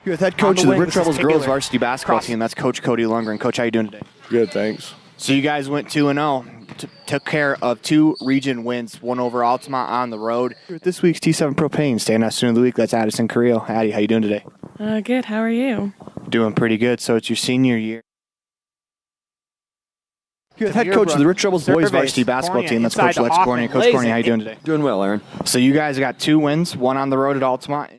You're with head coach of the wing, Rich this is Rebels girls Taylor. varsity basketball Cross. team. That's Coach Cody Lundgren. Coach, how you doing today? Good, thanks. So you guys went 2-0, took care of 2 region wins, one over Altamont on the road. You're with this week's T7 Propane Standout Student of the Week. That's Addison Carrillo. Addie, how you doing today? Good. How are you? Doing pretty good. So it's your senior year. You're with head coach of the Rich Rebels boys varsity basketball team. That's Coach Lex Corney. Coach Corney, how you doing today? Doing well, Aaron. So you guys got 2 wins, one on the road at Altamont.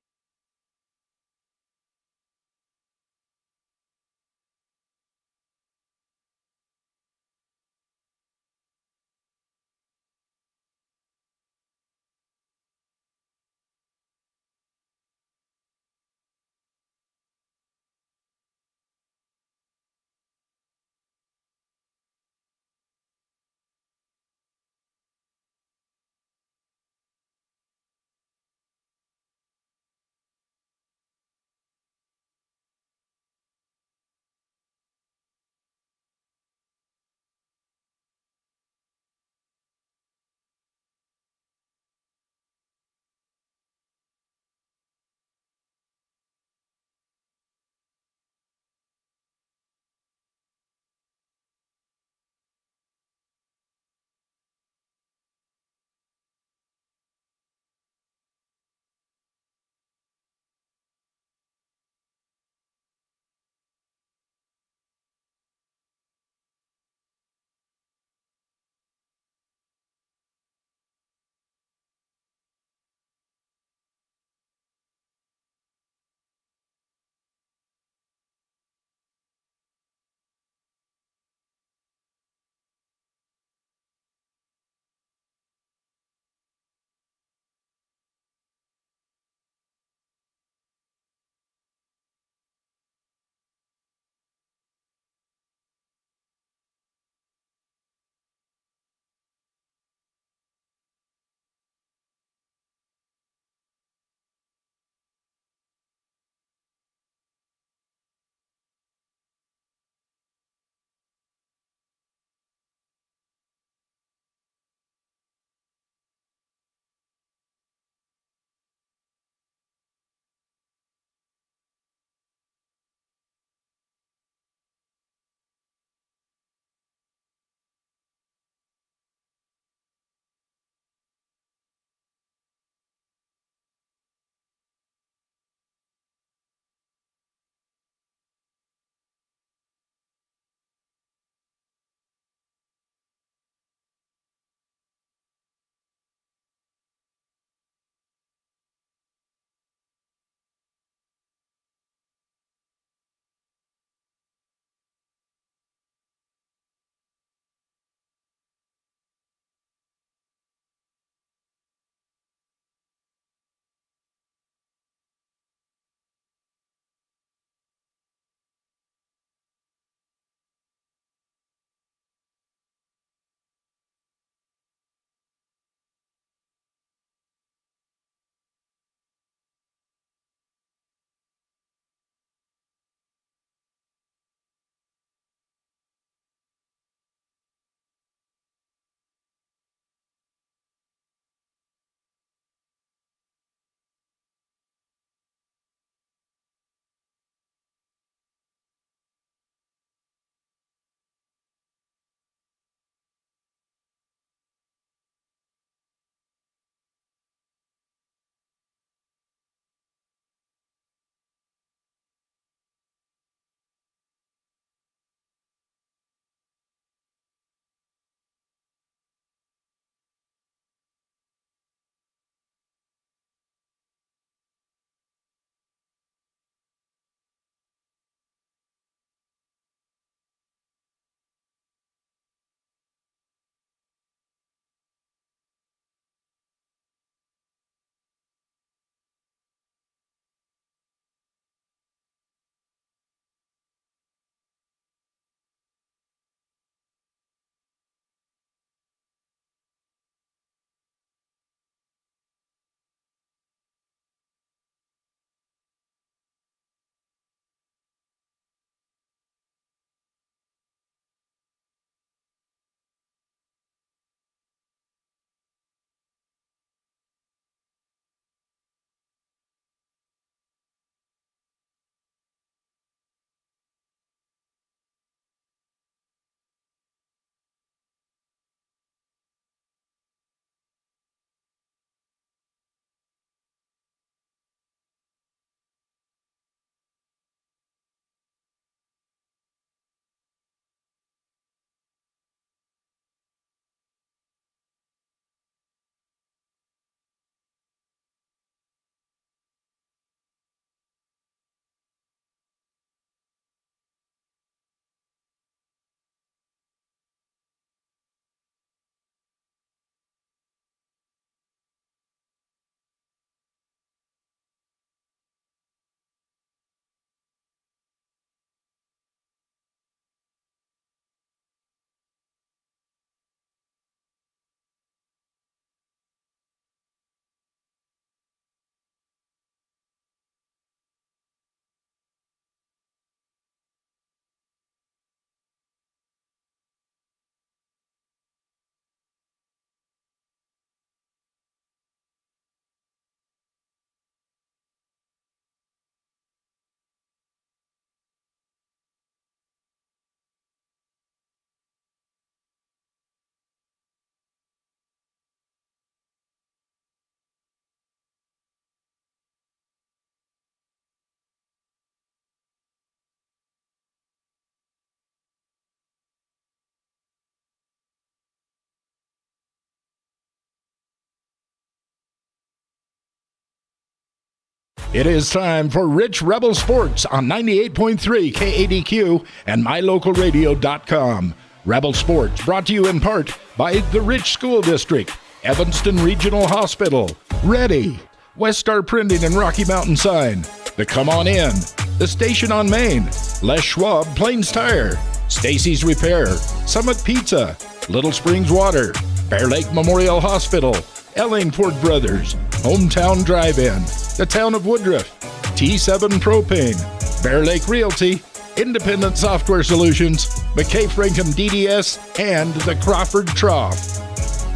It is time for Rich Rebel Sports on 98.3 KADQ and MyLocalRadio.com. Rebel Sports brought to you in part by the Rich School District, Evanston Regional Hospital, Ready, West Star Printing and Rocky Mountain Sign, the Come On In, the Station on Main, Les Schwab Plains Tire, Stacy's Repair, Summit Pizza, Little Springs Water, Bear Lake Memorial Hospital, Ellingford Brothers, Hometown Drive-In, the Town of Woodruff, T7 Propane, Bear Lake Realty, Independent Software Solutions, McKay Frankham DDS, and the Crawford Trough.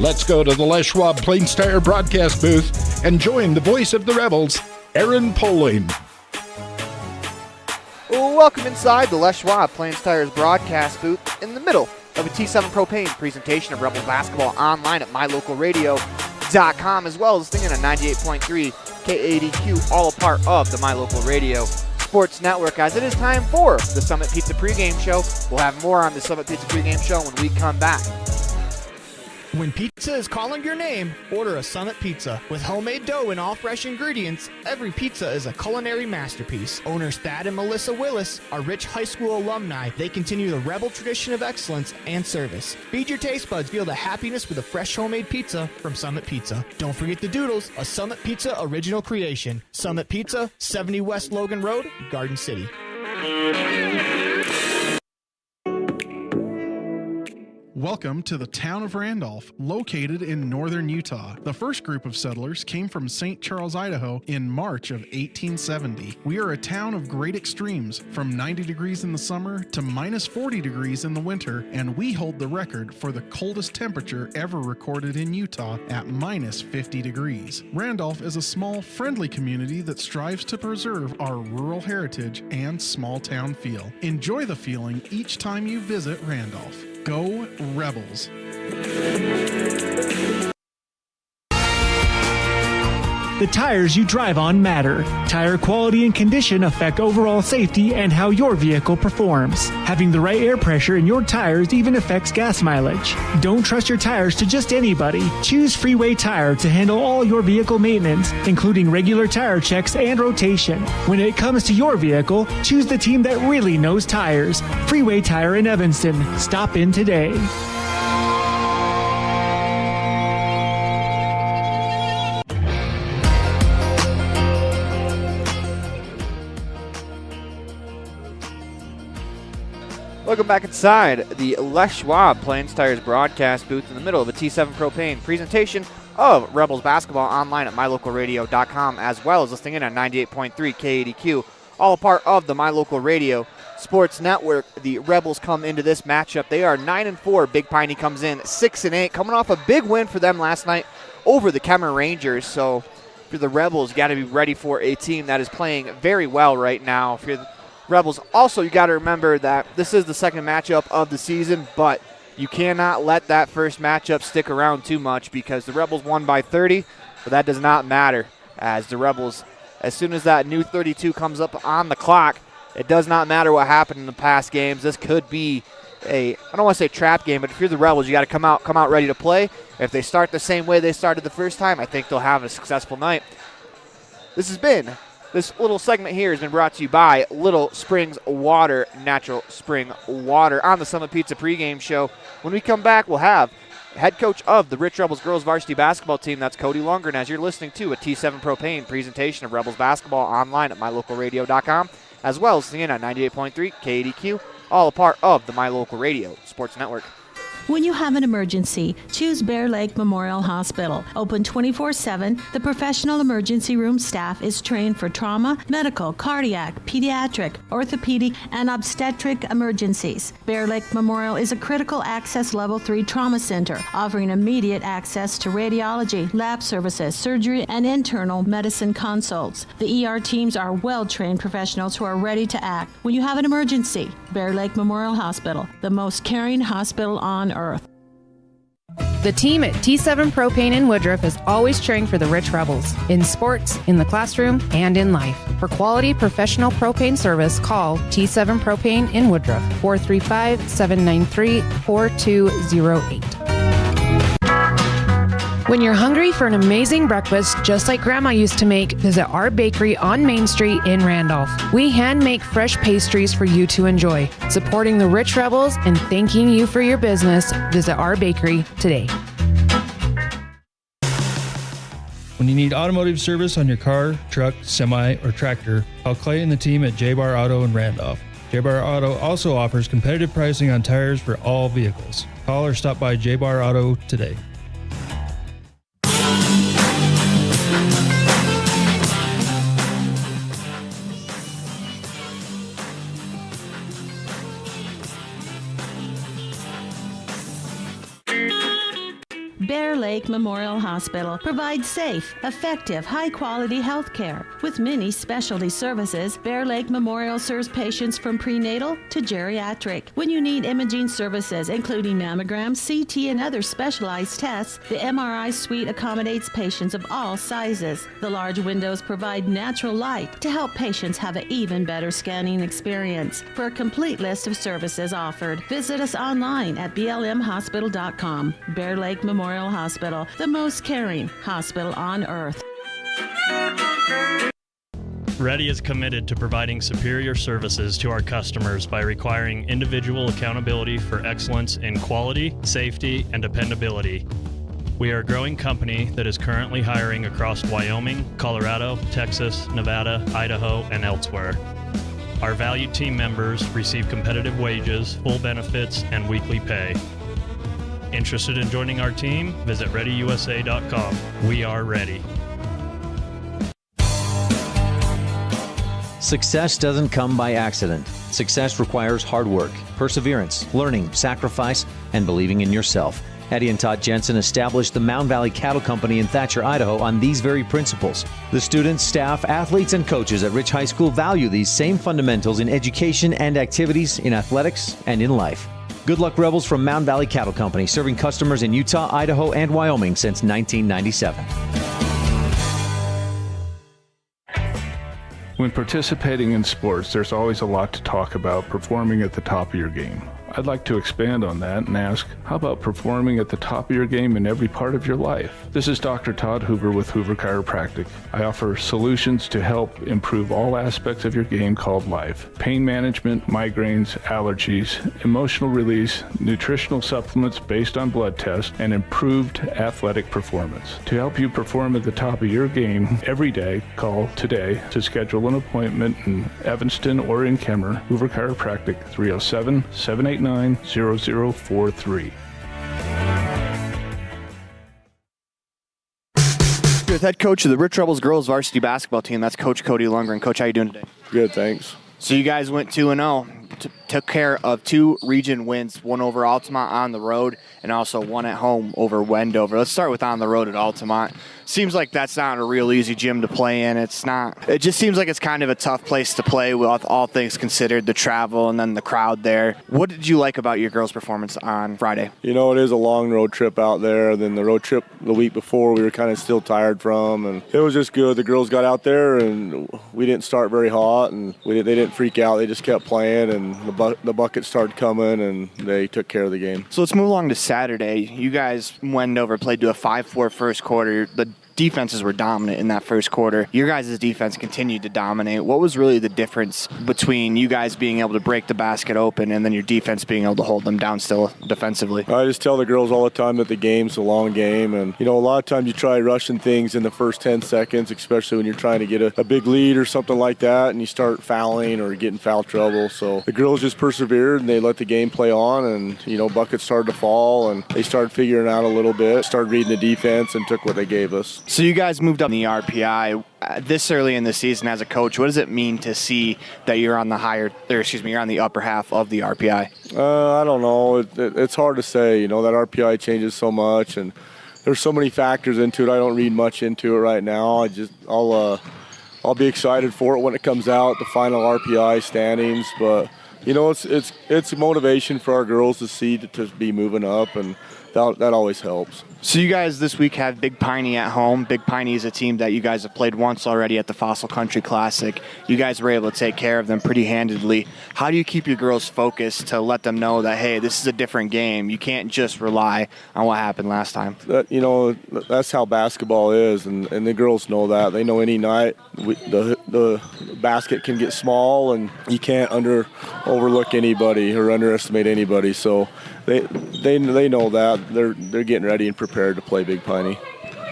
Let's go to the Les Schwab Plains Tire broadcast booth and join the voice of the Rebels, Aaron Poling. Welcome inside the Les Schwab Plains Tires broadcast booth in the middle of a T7 Propane presentation of Rebels basketball online at MyLocalRadio.com, as well as singing on 98.3 KADQ, all a part of the My Local Radio Sports Network. Guys, it is time for the Summit Pizza pregame show. We'll have more on the Summit Pizza pregame show when we come back. When pizza is calling your name, order a Summit Pizza. With homemade dough and all fresh ingredients, every pizza is a culinary masterpiece. Owners Thad and Melissa Willis are rich high school alumni. They continue the Rebel tradition of excellence and service. Feed your taste buds, feel the happiness with a fresh homemade pizza from Summit Pizza. Don't forget the Doodles, a Summit Pizza original creation. Summit Pizza, 70 West Logan Road, Garden City. Welcome to the town of Randolph, located in northern Utah. The first group of settlers came from St. Charles, Idaho in March of 1870. We are a town of great extremes, from 90 degrees in the summer to minus 40 degrees in the winter, and we hold the record for the coldest temperature ever recorded in Utah at minus 50 degrees. Randolph is a small, friendly community that strives to preserve our rural heritage and small town feel. Enjoy the feeling each time you visit Randolph. Go Rebels! The tires you drive on matter. Tire quality and condition affect overall safety and how your vehicle performs. Having the right air pressure in your tires even affects gas mileage. Don't trust your tires to just anybody. Choose Freeway Tire to handle all your vehicle maintenance, including regular tire checks and rotation. When it comes to your vehicle, choose the team that really knows tires. Freeway Tire in Evanston. Stop in today. Welcome back inside the Les Schwab Plains Tires broadcast booth in the middle of a T7 Propane presentation of Rebels basketball online at MyLocalRadio.com, as well as listening in on 98.3 KADQ, all a part of the My Local Radio Sports Network. The Rebels come into this matchup. They are 9-4. Big Piney comes in 6-8, coming off a big win for them last night over the Kemmer Rangers. So for the Rebels, you got to be ready for a team that is playing very well right now. For the Rebels, also, you got to remember that this is the second matchup of the season, but you cannot let that first matchup stick around too much, because the Rebels won by 30, but that does not matter, as the Rebels, as soon as that new 32 comes up on the clock, it does not matter what happened in the past games. This could be I don't want to say trap game, but if you're the Rebels, you got to come out ready to play. If they start the same way they started the first time, I think they'll have a successful night. This little segment here has been brought to you by Little Springs Water, natural spring water, on the Summit Pizza pregame show. When we come back, we'll have head coach of the Rich Rebels girls varsity basketball team, that's Cody Lundgren, as you're listening to a T7 Propane presentation of Rebels basketball online at MyLocalRadio.com, as well as singing on 98.3 KADQ, all a part of the My Local Radio Sports Network. When you have an emergency, choose Bear Lake Memorial Hospital. Open 24/7, the professional emergency room staff is trained for trauma, medical, cardiac, pediatric, orthopedic, and obstetric emergencies. Bear Lake Memorial is a critical access level 3 trauma center, offering immediate access to radiology, lab services, surgery, and internal medicine consults. The ER teams are well-trained professionals who are ready to act. When you have an emergency, Bear Lake Memorial Hospital, the most caring hospital on earth. The team at T7 Propane in Woodruff is always cheering for the Rich Rebels, in sports, in the classroom, and in life. For quality professional propane service, call T7 Propane in Woodruff, 435-793-4208. When you're hungry for an amazing breakfast, just like Grandma used to make, visit our bakery on Main Street in Randolph. We hand make fresh pastries for you to enjoy. Supporting the Rich Rebels and thanking you for your business, visit our bakery today. When you need automotive service on your car, truck, semi, or tractor, call Clay and the team at J-Bar Auto in Randolph. J-Bar Auto also offers competitive pricing on tires for all vehicles. Call or stop by J-Bar Auto today. Bear Lake Memorial Hospital provides safe, effective, high-quality health care. With many specialty services, Bear Lake Memorial serves patients from prenatal to geriatric. When you need imaging services, including mammograms, CT, and other specialized tests, the MRI suite accommodates patients of all sizes. The large windows provide natural light to help patients have an even better scanning experience. For a complete list of services offered, visit us online at blmhospital.com. Bear Lake Memorial Hospital, the most caring hospital on earth. Ready is committed to providing superior services to our customers by requiring individual accountability for excellence in quality, safety, and dependability. We are a growing company that is currently hiring across Wyoming, Colorado, Texas, Nevada, Idaho, and elsewhere. Our valued team members receive competitive wages, full benefits, and weekly pay. Interested in joining our team? Visit ReadyUSA.com. We are ready. Success doesn't come by accident. Success requires hard work, perseverance, learning, sacrifice, and believing in yourself. Eddie and Todd Jensen established the Mound Valley Cattle Company in Thatcher, Idaho on these very principles. The students, staff, athletes, and coaches at Rich High School value these same fundamentals in education and activities, in athletics, and in life. Good luck, Rebels, from Mound Valley Cattle Company, serving customers in Utah, Idaho, and Wyoming since 1997. When participating in sports, there's always a lot to talk about performing at the top of your game. I'd like to expand on that and ask, how about performing at the top of your game in every part of your life? This is Dr. Todd Hoover with Hoover Chiropractic. I offer solutions to help improve all aspects of your game called life. Pain management, migraines, allergies, emotional release, nutritional supplements based on blood tests, and improved athletic performance. To help you perform at the top of your game every day, call today to schedule an appointment in Evanston or in Kemmer. Hoover Chiropractic, 307-789-0043. With head coach of the Rich Rebels girls varsity basketball team, that's Coach Cody Lundgren. Coach, how you doing today? Good, thanks. So you guys went 2-0, took care of 2 region wins, one over Altamont on the road and also one at home over Wendover. Let's start with on the road at Altamont. Seems like that's not a real easy gym to play in. It's not. It just seems like it's kind of a tough place to play with all things considered, the travel and then the crowd there. What did you like about your girls' performance on Friday? You know, it is a long road trip out there. Then the road trip the week before we were kind of still tired from, and it was just good. The girls got out there and we didn't start very hot, and they didn't freak out. They just kept playing, and the buckets started coming, and they took care of the game. So let's move along to Saturday. You guys went over, played to a 5-4 first quarter. The defenses were dominant in that first quarter. Your guys' defense continued to dominate. What was really the difference between you guys being able to break the basket open and then your defense being able to hold them down still defensively? I just tell the girls all the time that the game's a long game, and you know, a lot of times you try rushing things in the first 10 seconds, especially when you're trying to get a big lead or something like that, and you start fouling or getting foul trouble. So the girls just persevered and they let the game play on, and you know, buckets started to fall and they started figuring out a little bit, started reading the defense, and took what they gave us. So you guys moved up in the RPI this early in the season as a coach. What does it mean to see that you're on the you're on the upper half of the RPI? I don't know. It's hard to say. You know, that RPI changes so much, and there's so many factors into it. I don't read much into it right now. I'll be excited for it when it comes out, the final RPI standings, but it's motivation for our girls to see to be moving up, and that always helps. So you guys this week have Big Piney at home. Big Piney is a team that you guys have played once already at the Fossil Country Classic. You guys were able to take care of them pretty handedly. How do you keep your girls focused to let them know that, hey, this is a different game? You can't just rely on what happened last time. That's how basketball is, and the girls know that. They know any night the basket can get small, and you can't overlook anybody or underestimate anybody. So they know that. They're getting ready and prepared to play Big Piney.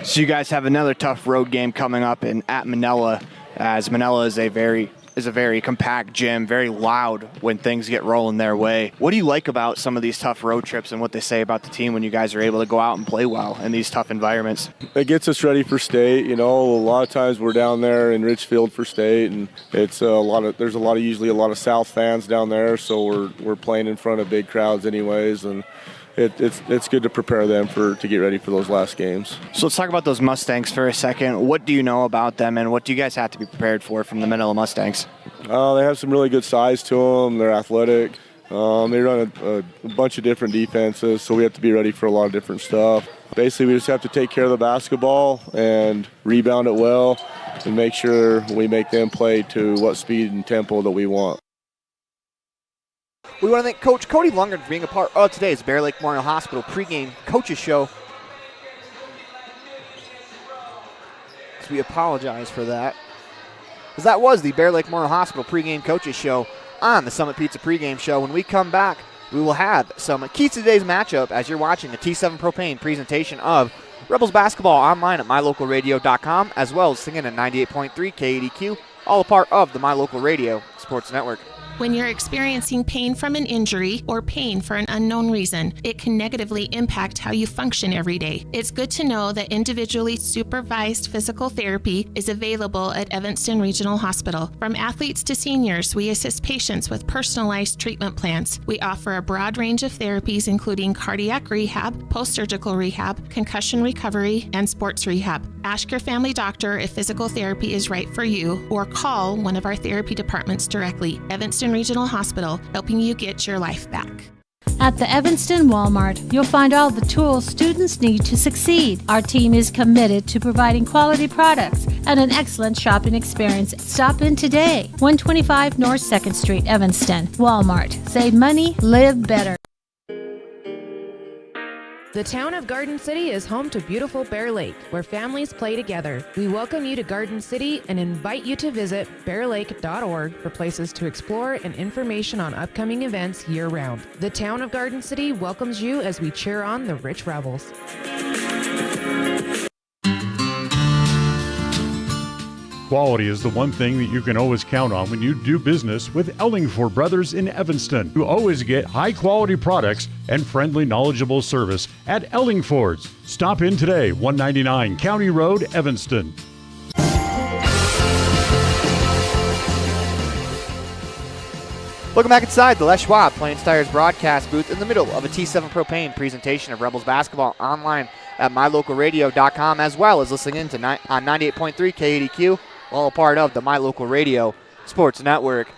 So you guys have another tough road game coming up at Manila, as Manila is a very compact gym, very loud when things get rolling their way. What do you like about some of these tough road trips and what they say about the team when you guys are able to go out and play well in these tough environments? It gets us ready for state. A lot of times we're down there in Richfield for state, and there's usually a lot of South fans down there, so we're playing in front of big crowds anyways, and it's good to prepare them to get ready for those last games. So let's talk about those Mustangs for a second. What do you know about them, and what do you guys have to be prepared for from the Manila Mustangs? They have some really good size to them. They're athletic. They run a bunch of different defenses, so we have to be ready for a lot of different stuff. Basically, we just have to take care of the basketball and rebound it well and make sure we make them play to what speed and tempo that we want. We want to thank Coach Cody Lundgren for being a part of today's Bear Lake Memorial Hospital pregame coaches show. So we apologize for that. Because that was the Bear Lake Memorial Hospital pregame coaches show on the Summit Pizza pregame show. When we come back, we will have some keys to today's matchup as you're watching a T7 Propane presentation of Rebels basketball online at mylocalradio.com, as well as singing at 98.3 KADQ, all a part of the My Local Radio Sports Network. When you're experiencing pain from an injury or pain for an unknown reason, it can negatively impact how you function every day. It's good to know that individually supervised physical therapy is available at Evanston Regional Hospital. From athletes to seniors, we assist patients with personalized treatment plans. We offer a broad range of therapies including cardiac rehab, post-surgical rehab, concussion recovery, and sports rehab. Ask your family doctor if physical therapy is right for you, or call one of our therapy departments directly. Evanston Regional Hospital, helping you get your life back. At the Evanston Walmart, you'll find all the tools students need to succeed. Our team is committed to providing quality products and an excellent shopping experience. Stop in today. 125 North 2nd Street, Evanston. Walmart. Save money, live better. The town of Garden City is home to beautiful Bear Lake, where families play together. We welcome you to Garden City and invite you to visit bearlake.org for places to explore and information on upcoming events year-round. The town of Garden City welcomes you as we cheer on the Rich Rebels. Quality is the one thing that you can always count on when you do business with Ellingford Brothers in Evanston. You always get high-quality products and friendly, knowledgeable service at Ellingford's. Stop in today, 199 County Road, Evanston. Welcome back inside the Les Schwab Plains Tires broadcast booth in the middle of a T7 Propane presentation of Rebels basketball online at mylocalradio.com, as well as listening in on 98.3 KADQ, all a part of the My Local Radio Sports Network.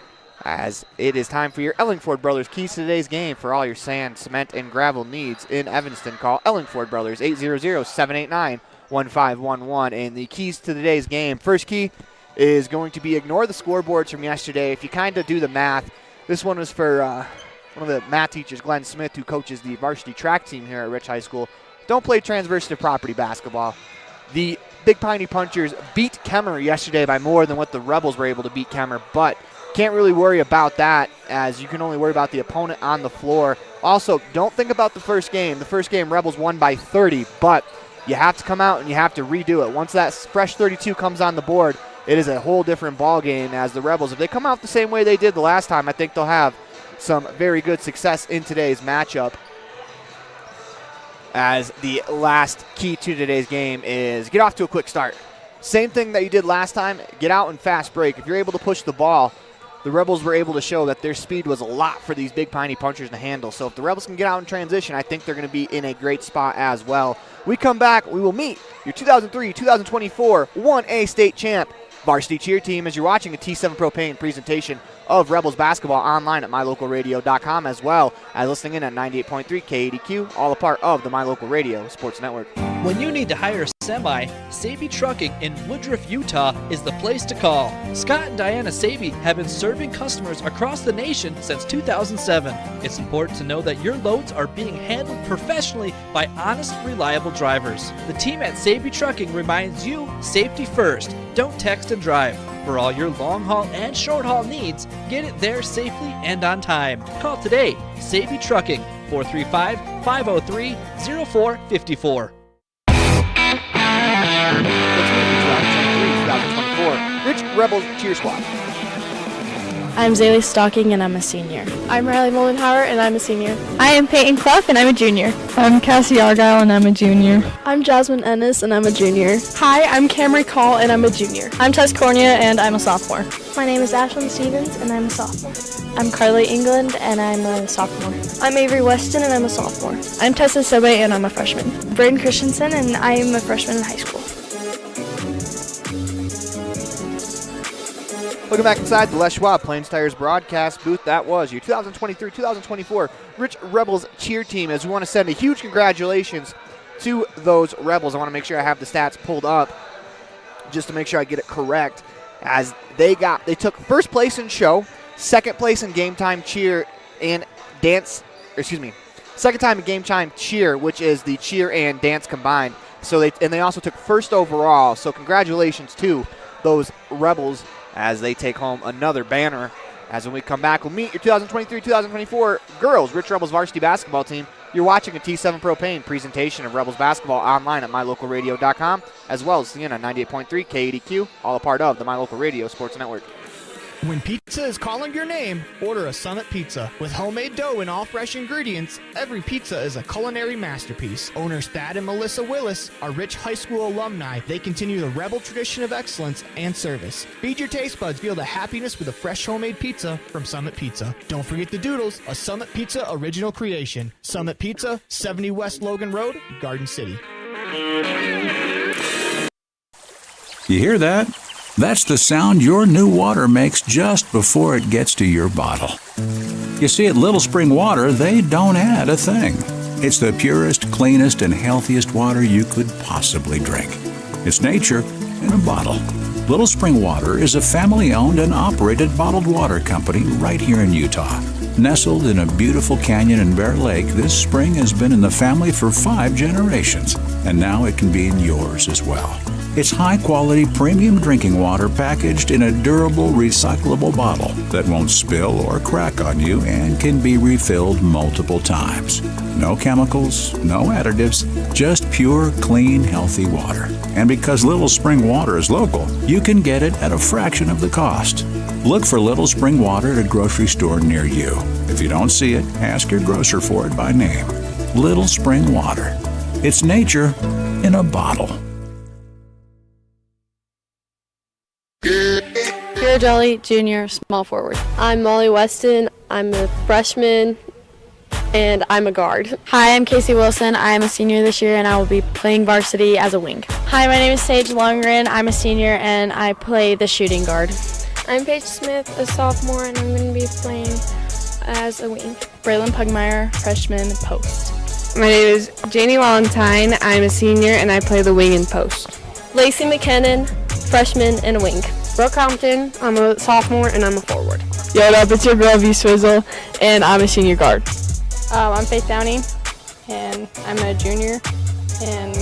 As it is time for your Ellingford Brothers keys to today's game for all your sand, cement, and gravel needs in Evanston. Call Ellingford Brothers 800-789-1511. And the keys to today's game, first key is going to be ignore the scoreboards from yesterday. If you kind of do the math, this one was for one of the math teachers, Glenn Smith, who coaches the varsity track team here at Rich High School. Don't play transversive property basketball. The Big Piney Punchers beat Kemmer yesterday by more than what the Rebels were able to beat Kemmer, but can't really worry about that, as you can only worry about the opponent on the floor. Also, don't think about the first game. The first game, Rebels won by 30, but you have to come out and you have to redo it. Once that fresh 32 comes on the board, it is a whole different ball game, as the Rebels, if they come out the same way they did the last time, I think they'll have some very good success in today's matchup. As the last key to today's game is get off to a quick start. Same thing that you did last time, get out and fast break. If you're able to push the ball, the Rebels were able to show that their speed was a lot for these Big Piney Punchers to handle. So if the Rebels can get out in transition, I think they're going to be in a great spot as well. We come back, we will meet your 2003-2024 1A state champ, varsity cheer team as you're watching a T7 Propane presentation of Rebels basketball online at mylocalradio.com, as well as listening in at 98.3 KADQ, all a part of the My Local Radio Sports Network. When you need to hire a semi, Saby Trucking in Woodruff, Utah is the place to call. Scott and Diana Saby have been serving customers across the nation since 2007. It's important to know that your loads are being handled professionally by honest, reliable drivers. The team at Saby Trucking reminds you, safety first. Don't text and drive. For all your long haul and short haul needs, get it there safely and on time. Call today, Saby Trucking, 435-503-0454. Let's move to 2023-2024 Rich Rebels Cheer Squad. I'm Zaylee Stocking, and I'm a senior. I'm Riley Mullenhauer, and I'm a senior. I am Peyton Clough, and I'm a junior. I'm Cassie Argyle, and I'm a junior. I'm Jasmine Ennis, and I'm a junior. Hi, I'm Camry Call, and I'm a junior. I'm Tess Cornea, and I'm a sophomore. My name is Ashlyn Stevens, and I'm a sophomore. I'm Carly England, and I'm a sophomore. I'm Avery Weston, and I'm a sophomore. I'm Tessa Sebe, and I'm a freshman. Braden Christensen, and I am a freshman in high school. Looking back inside the Les Schwab Plains Tires broadcast booth, that was your 2023-2024 Rich Rebels cheer team. As we want to send a huge congratulations to those Rebels. I want to make sure I have the stats pulled up just to make sure I get it correct. As they took first place in show, second place in game time cheer and dance, second time in game time cheer, which is the cheer and dance combined. So they also took first overall. So congratulations to those Rebels as they take home another banner. As when we come back, we'll meet your 2023-2024 girls Rich Rebels varsity basketball team. You're watching a T7 Propane presentation of Rebels basketball online at mylocalradio.com, as well as CNN 98.3 KADQ, all a part of the My Local Radio Sports Network. When pizza is calling your name, order a Summit Pizza. With homemade dough and all fresh ingredients, every pizza is a culinary masterpiece. Owners Thad and Melissa Willis are rich high school alumni. They continue the Rebel tradition of excellence and service. Feed your taste buds, feel the happiness with a fresh homemade pizza from Summit Pizza. Don't forget the Doodles, a Summit Pizza original creation. Summit Pizza, 70 West Logan Road, Garden City. You hear that? That's the sound your new water makes just before it gets to your bottle. You see, at Little Spring Water, they don't add a thing. It's the purest, cleanest, and healthiest water you could possibly drink. It's nature in a bottle. Little Spring Water is a family-owned and operated bottled water company right here in Utah. Nestled in a beautiful canyon in Bear Lake, this spring has been in the family for 5 generations, and now it can be in yours as well. It's high-quality premium drinking water packaged in a durable, recyclable bottle that won't spill or crack on you and can be refilled multiple times. No chemicals, no additives, just pure, clean, healthy water. And because Little Spring Water is local, you can get it at a fraction of the cost. Look for Little Spring Water at a grocery store near you. If you don't see it, ask your grocer for it by name. Little Spring Water. It's nature in a bottle. Pure Jolly, junior, small forward. I'm Molly Weston. I'm a freshman, and I'm a guard. Hi, I'm Casey Wilson. I am a senior this year, and I will be playing varsity as a wing. Hi, my name is Sage Longren. I'm a senior, and I play the shooting guard. I'm Paige Smith, a sophomore, and I'm going to be playing as a wing. Braylon Pugmeyer, freshman, post. My name is Janie Valentine. I'm a senior, and I play the wing and post. Lacey McKinnon, freshman and a wing. Brooke Compton, I'm a sophomore, and I'm a forward. Yo, what up, it's your girl V Swizzle, and I'm a senior guard. I'm Faith Downey, and I'm a junior, and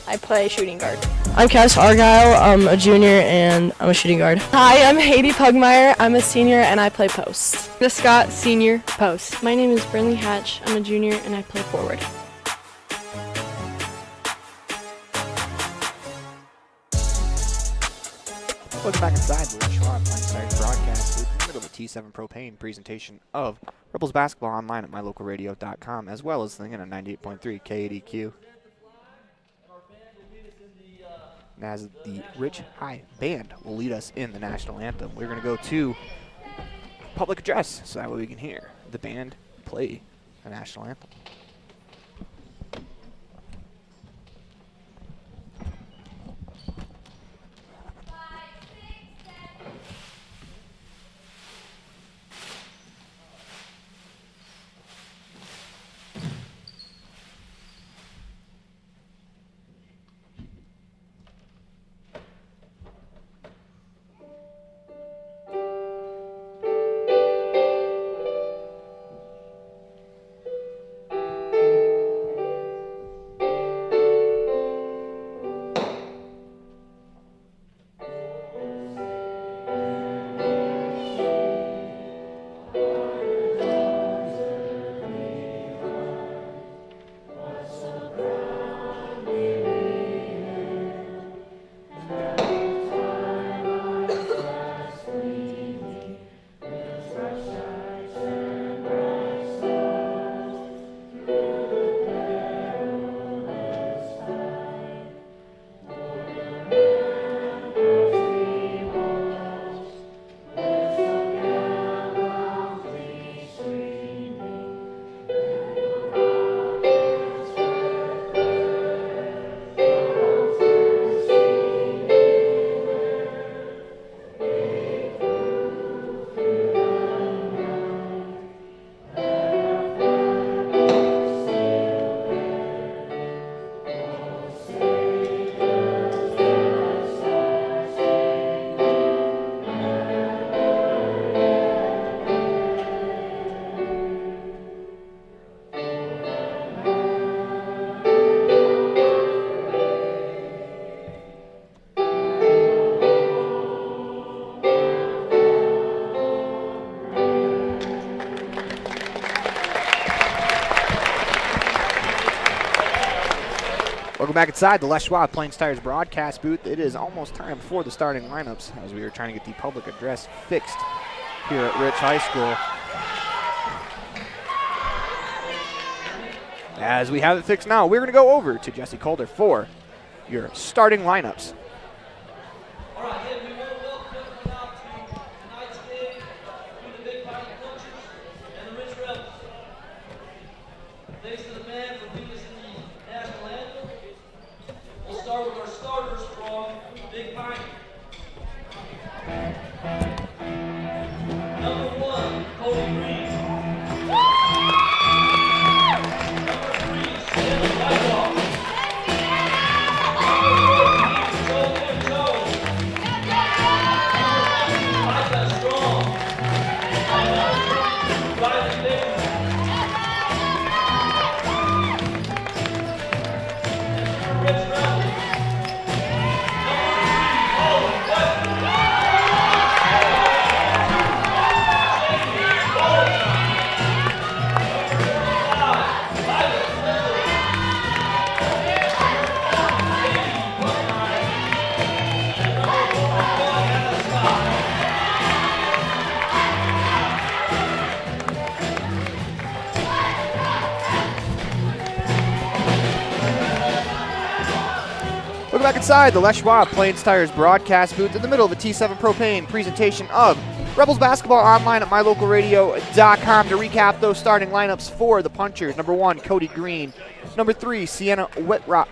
I play shooting guard. I'm Cass Argyle, I'm a junior, and I'm a shooting guard. Hi, I'm Haiti Pugmeyer. I'm a senior, and I play post. Miss Scott, senior, post. My name is Brinley Hatch. I'm a junior, and I play forward. Welcome back inside the Les Schwab Plains Tires broadcast booth in the middle of a T7 Propane presentation of Rebels basketball online at mylocalradio.com, as well as singing on 98.3 KADQ. And as the Rich High Band will lead us in the national anthem, we're going to go to public address so that way we can hear the band play the national anthem. Welcome back inside the Les Schwab Plains Tires broadcast booth. It is almost time for the starting lineups as we are trying to get the public address fixed here at Rich High School. As we have it fixed now, we're going to go over to Jesse Calder for your starting lineups. Back inside the Les Schwab Plains Tires broadcast booth in the middle of a T7 Propane presentation of Rebels basketball online at mylocalradio.com to recap those starting lineups for the Punchers. Number 1, Cody Green. Number 3, Sienna White Rock.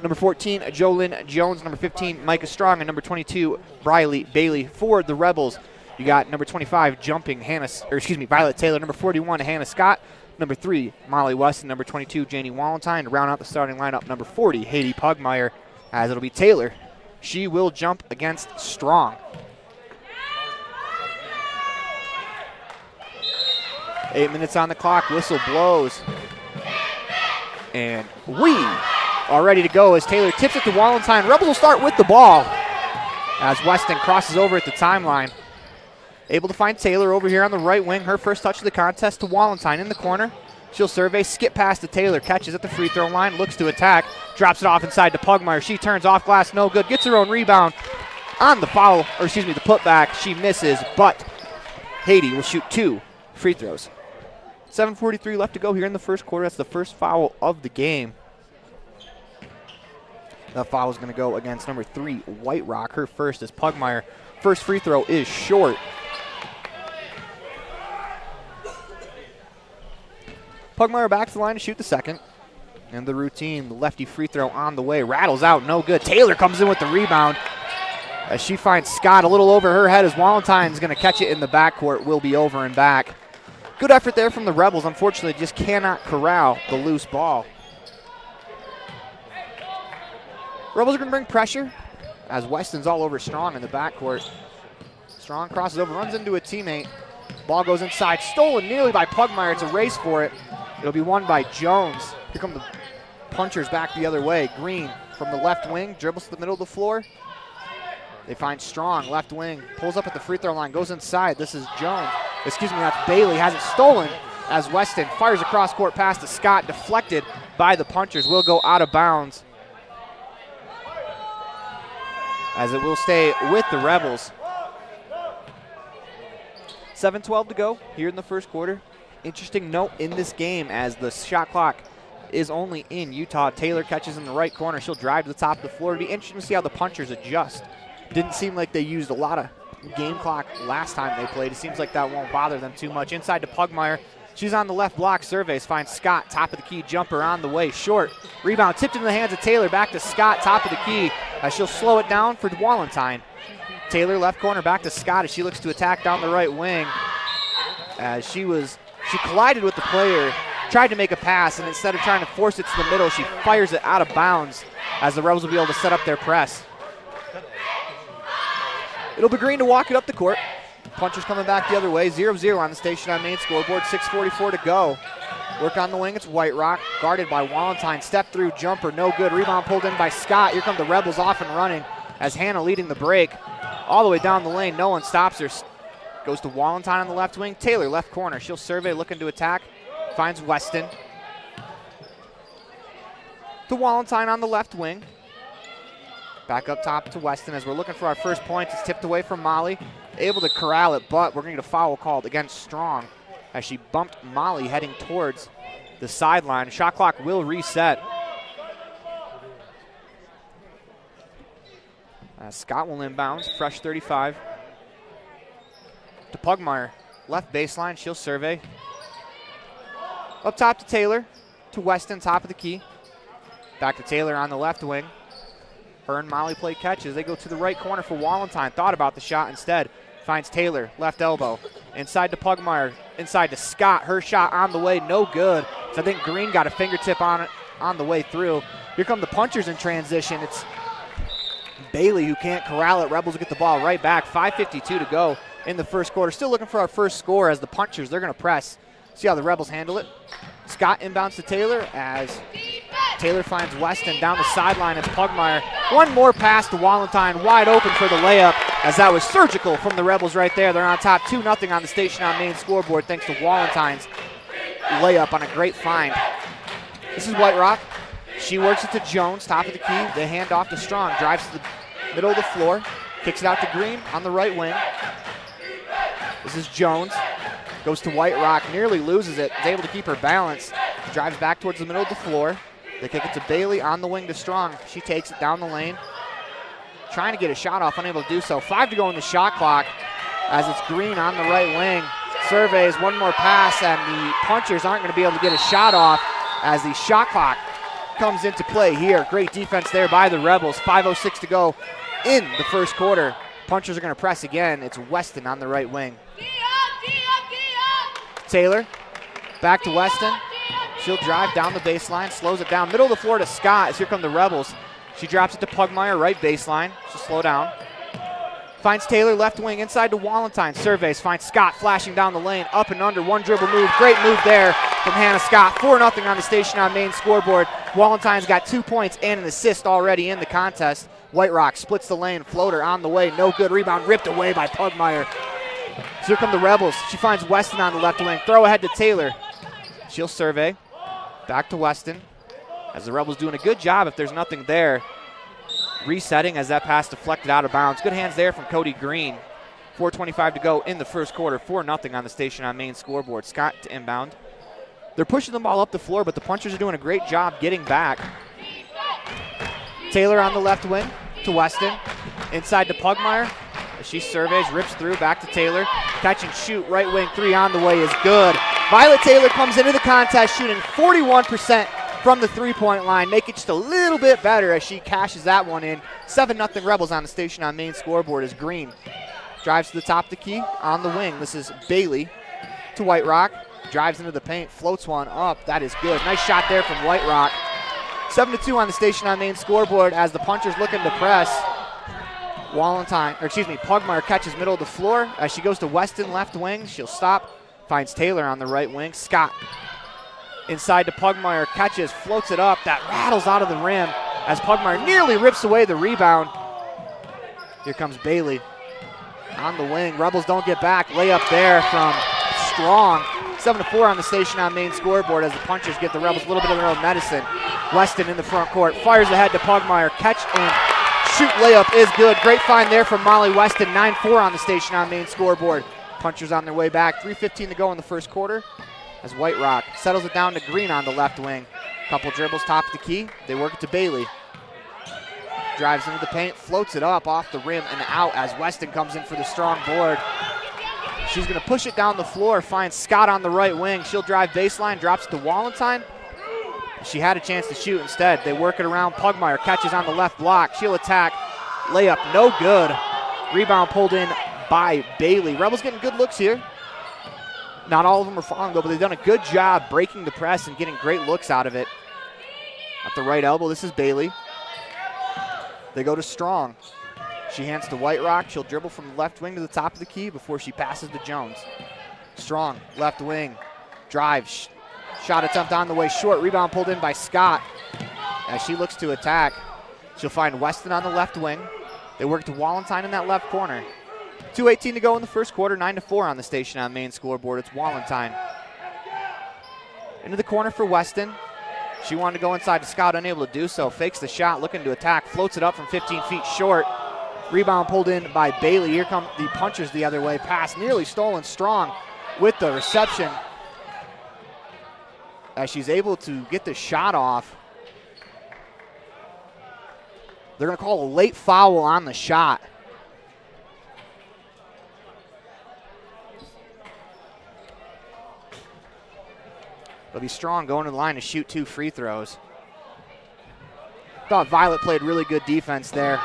Number 14, Jolyn Jones. Number 15, Micah Strong. And number 22, Briley Bailey. For the Rebels, you got number 25, Violet Taylor. Number 41, Hannah Scott. Number 3, Molly Weston. Number 22, Janie Wallentyne. To round out the starting lineup, number 40, Haiti Pugmire, as it'll be Taylor. She will jump against Strong. 8 minutes on the clock. Whistle blows. And we are ready to go as Taylor tips it to Wallentyne. Rebels will start with the ball as Weston crosses over at the timeline. Able to find Taylor over here on the right wing. Her first touch of the contest to Wallentyne in the corner. She'll survey, skip past to Taylor, catches at the free throw line, looks to attack, drops it off inside to Pugmire. She turns off glass, no good, gets her own rebound on the the putback. She misses, but Haiti will shoot 2 free throws. 7:43 left to go here in the first quarter. That's the first foul of the game. That foul is going to go against number 3, White Rock. Her first is Pugmire. First free throw is short. Pugmire back to the line to shoot the second. And the routine, the lefty free throw on the way. Rattles out, no good. Taylor comes in with the rebound as she finds Scott a little over her head as Wallentyne's going to catch it in the backcourt. Will be over and back. Good effort there from the Rebels. Unfortunately, just cannot corral the loose ball. Rebels are going to bring pressure as Weston's all over Strong in the backcourt. Strong crosses over, runs into a teammate. Ball goes inside, stolen nearly by Pugmire. It's a race for it. It'll be won by Jones. Here come the Punchers back the other way. Green from the left wing, dribbles to the middle of the floor. They find Strong, left wing, pulls up at the free throw line, goes inside. This is Jones. That's Bailey, has it stolen as Weston fires a cross-court pass to Scott, deflected by the Punchers. Will go out of bounds as it will stay with the Rebels. 7:12 to go here in the first quarter. Interesting note in this game as the shot clock is only in Utah. Taylor catches in the right corner. She'll drive to the top of the floor. It'll be interesting to see how the Punchers adjust. Didn't seem like they used a lot of game clock last time they played. It seems like that won't bother them too much. Inside to Pugmire. She's on the left block. Surveys, finds Scott. Top of the key jumper on the way. Short. Rebound tipped into the hands of Taylor. Back to Scott. Top of the key as she'll slow it down for Wallentyne. Taylor left corner back to Scott as she looks to attack down the right wing. As she collided with the player, tried to make a pass, and instead of trying to force it to the middle, she fires it out of bounds as the Rebels will be able to set up their press. It'll be Green to walk it up the court. Punchers coming back the other way. 0-0 on the station on main scoreboard. 6:44 to go. Work on the wing. It's White Rock. Guarded by Wallentyne. Step through jumper. No good. Rebound pulled in by Scott. Here come the Rebels off and running as Hannah leading the break. All the way down the lane. No one stops her. Goes to Wallentyne on the left wing. Taylor left corner. She'll survey looking to attack. Finds Weston. to Wallenstein on the left wing. Back up top to Weston as we're looking for our first points. It's tipped away from Molly. Able to corral it, but we're going to get a foul called against Strong as she bumped Molly heading towards the sideline. Shot clock will reset. Scott will inbound, fresh 35. To Pugmire, left baseline, she'll survey. Up top to Taylor, to Weston, top of the key. Back to Taylor on the left wing. Her and Molly play catches. They go to the right corner for Wallenstein. Thought about the shot instead. Finds Taylor, left elbow. Inside to Pugmire, inside to Scott. Her shot on the way, no good. So I think Green got a fingertip on it on the way through. Here come the punchers in transition. It's Bailey who can't corral it. Rebels will get the ball right back. 5:52 to go in the first quarter. Still looking for our first score as the punchers, they're going to press. See how the Rebels handle it. Scott inbounds to Taylor as Taylor finds Weston down the sideline. It's Pugmire. One more pass to Wallenstein, wide open for the layup as that was surgical from the Rebels right there. They're on top 2-0 on the Station on Main scoreboard thanks to Wallenstein's layup on a great find. This is White Rock. She works it to Jones, top of the key. They hand off to Strong, drives to the middle of the floor, kicks it out to Green on the right wing. This is Jones. Goes to White Rock, nearly loses it, is able to keep her balance. Drives back towards the middle of the floor. They kick it to Bailey on the wing to Strong. She takes it down the lane. Trying to get a shot off, unable to do so. 5 to go in the shot clock as it's Green on the right wing. Surveys one more pass, and the punchers aren't going to be able to get a shot off as the shot clock comes into play here. Great defense there by the Rebels. 5:06 to go in the first quarter. Punchers are going to press again. It's Weston on the right wing. Taylor, back to Weston. She'll drive down the baseline, slows it down. Middle of the floor to Scott as here come the Rebels. She drops it to Pugmire, right baseline. She'll slow down. Finds Taylor, left wing, inside to Wallenstein. Surveys, finds Scott flashing down the lane, up and under, one dribble move. Great move there from Hannah Scott. 4-0 on the Station on Main scoreboard. Wallenstein's got 2 points and an assist already in the contest. White Rock splits the lane, floater on the way, no good. Rebound ripped away by Pugmire. So here come the Rebels. She finds Weston on the left wing. Throw ahead to Taylor. She'll survey. Back to Weston. As the Rebels doing a good job if there's nothing there. Resetting as that pass deflected out of bounds. Good hands there from Cody Green. 4:25 to go in the first quarter. 4-0 on the Station on Main scoreboard. Scott to inbound. They're pushing the ball up the floor, but the punchers are doing a great job getting back. Taylor on the left wing to Weston. Inside to Pugmire. She surveys, rips through, back to Taylor. Catch and shoot, right wing three on the way is good. Violet Taylor comes into the contest shooting 41% from the three-point line. Make it just a little bit better as she cashes that one in. 7-0 Rebels on the Station on Main scoreboard as Green drives to the top of the key on the wing. This is Bailey to White Rock. Drives into the paint, floats one up. That is good. Nice shot there from White Rock. 7-2 on the Station on Main scoreboard as the punchers looking to press. Pugmire catches middle of the floor as she goes to Weston left wing. She'll stop, finds Taylor on the right wing. Scott inside to Pugmire, catches, floats it up. That rattles out of the rim as Pugmire nearly rips away the rebound. Here comes Bailey on the wing. Rebels don't get back. Layup there from Strong. 7-4 on the Station on Main scoreboard as the punchers get the Rebels a little bit of their own medicine. Weston in the front court, fires ahead to Pugmire. Catch and shoot layup is good. Great find there from Molly Weston. 9-4 on the Station on Main scoreboard. Punchers on their way back. 3:15 to go in the first quarter as White Rock settles it down to Green on the left wing. Couple dribbles top of the key. They work it to Bailey. Drives into the paint, floats it up off the rim and out as Weston comes in for the strong board. She's going to push it down the floor, finds Scott on the right wing. She'll drive baseline, drops it to Wallenstein. She had a chance to shoot instead. They work it around. Pugmire catches on the left block. She'll attack. Layup, no good. Rebound pulled in by Bailey. Rebels getting good looks here. Not all of them are falling though, but they've done a good job breaking the press and getting great looks out of it. At the right elbow, this is Bailey. They go to Strong. She hands to White Rock. She'll dribble from the left wing to the top of the key before she passes to Jones. Strong, left wing, drive, shot attempt on the way short. Rebound pulled in by Scott as she looks to attack. She'll find Weston on the left wing. They work to Wallenstein in that left corner. 2:18 to go in the first quarter, 9-4 on the Station on Main scoreboard. It's Wallenstein. Into the corner for Weston. She wanted to go inside to Scott, unable to do so. Fakes the shot, looking to attack, floats it up from 15 feet short. Rebound pulled in by Bailey. Here come the punchers the other way. Pass nearly stolen. Strong with the reception as she's able to get the shot off. They're going to call a late foul on the shot. It'll be Strong going to the line to shoot 2 free throws. Thought Violet played really good defense there.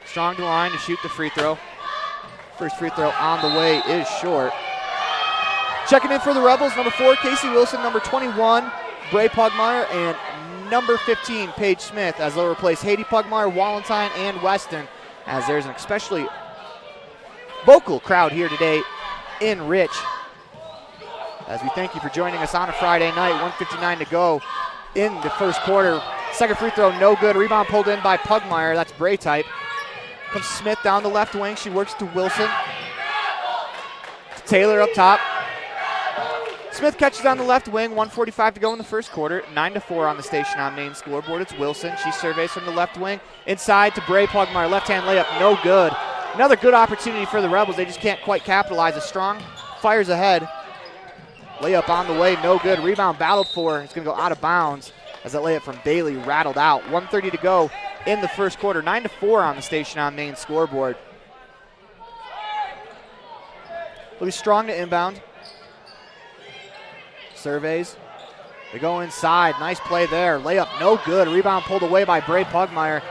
Strong to the line to shoot the free throw. First free throw on the way is short. Checking in for the Rebels, number 4, Casey Wilson, number 21, Bray Pugmire, and number 15, Paige Smith, as they'll replace Haiti Pugmire, Wallenstein, and Weston, as there's an especially vocal crowd here today in Rich. As we thank you for joining us on a Friday night, 1:59 to go in the first quarter. Second free throw, no good. Rebound pulled in by Pugmire. That's Bray type. Comes Smith down the left wing. She works to Wilson. Taylor up top. Smith catches on the left wing. 1:45 to go in the first quarter. 9-4 on the station on main scoreboard. It's Wilson. She surveys from the left wing. Inside to Bray Pugmire. Left-hand layup, no good. Another good opportunity for the Rebels. They just can't quite capitalize. A Strong fires ahead. Layup on the way, no good. Rebound battled for. It's going to go out of bounds as that layup from Bailey rattled out. 1:30 to go in the first quarter. 9-4 on the station on main scoreboard. It'll be Strong to inbound. Surveys. They go inside. Nice play there. Layup no good. Rebound pulled away by Bray Pugmire.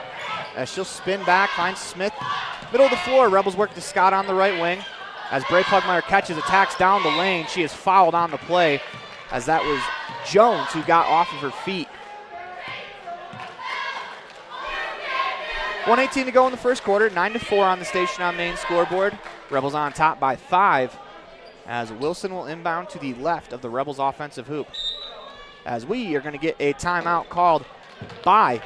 As she'll spin back, finds Smith. Middle of the floor. Rebels work to Scott on the right wing. As Bray Pugmire catches, attacks down the lane. She is fouled on the play, as that was Jones who got off of her feet. 1:18 to go in the first quarter. 9-4 on the station on main scoreboard. Rebels on top by 5, as Wilson will inbound to the left of the Rebels offensive hoop. As we are going to get a timeout called by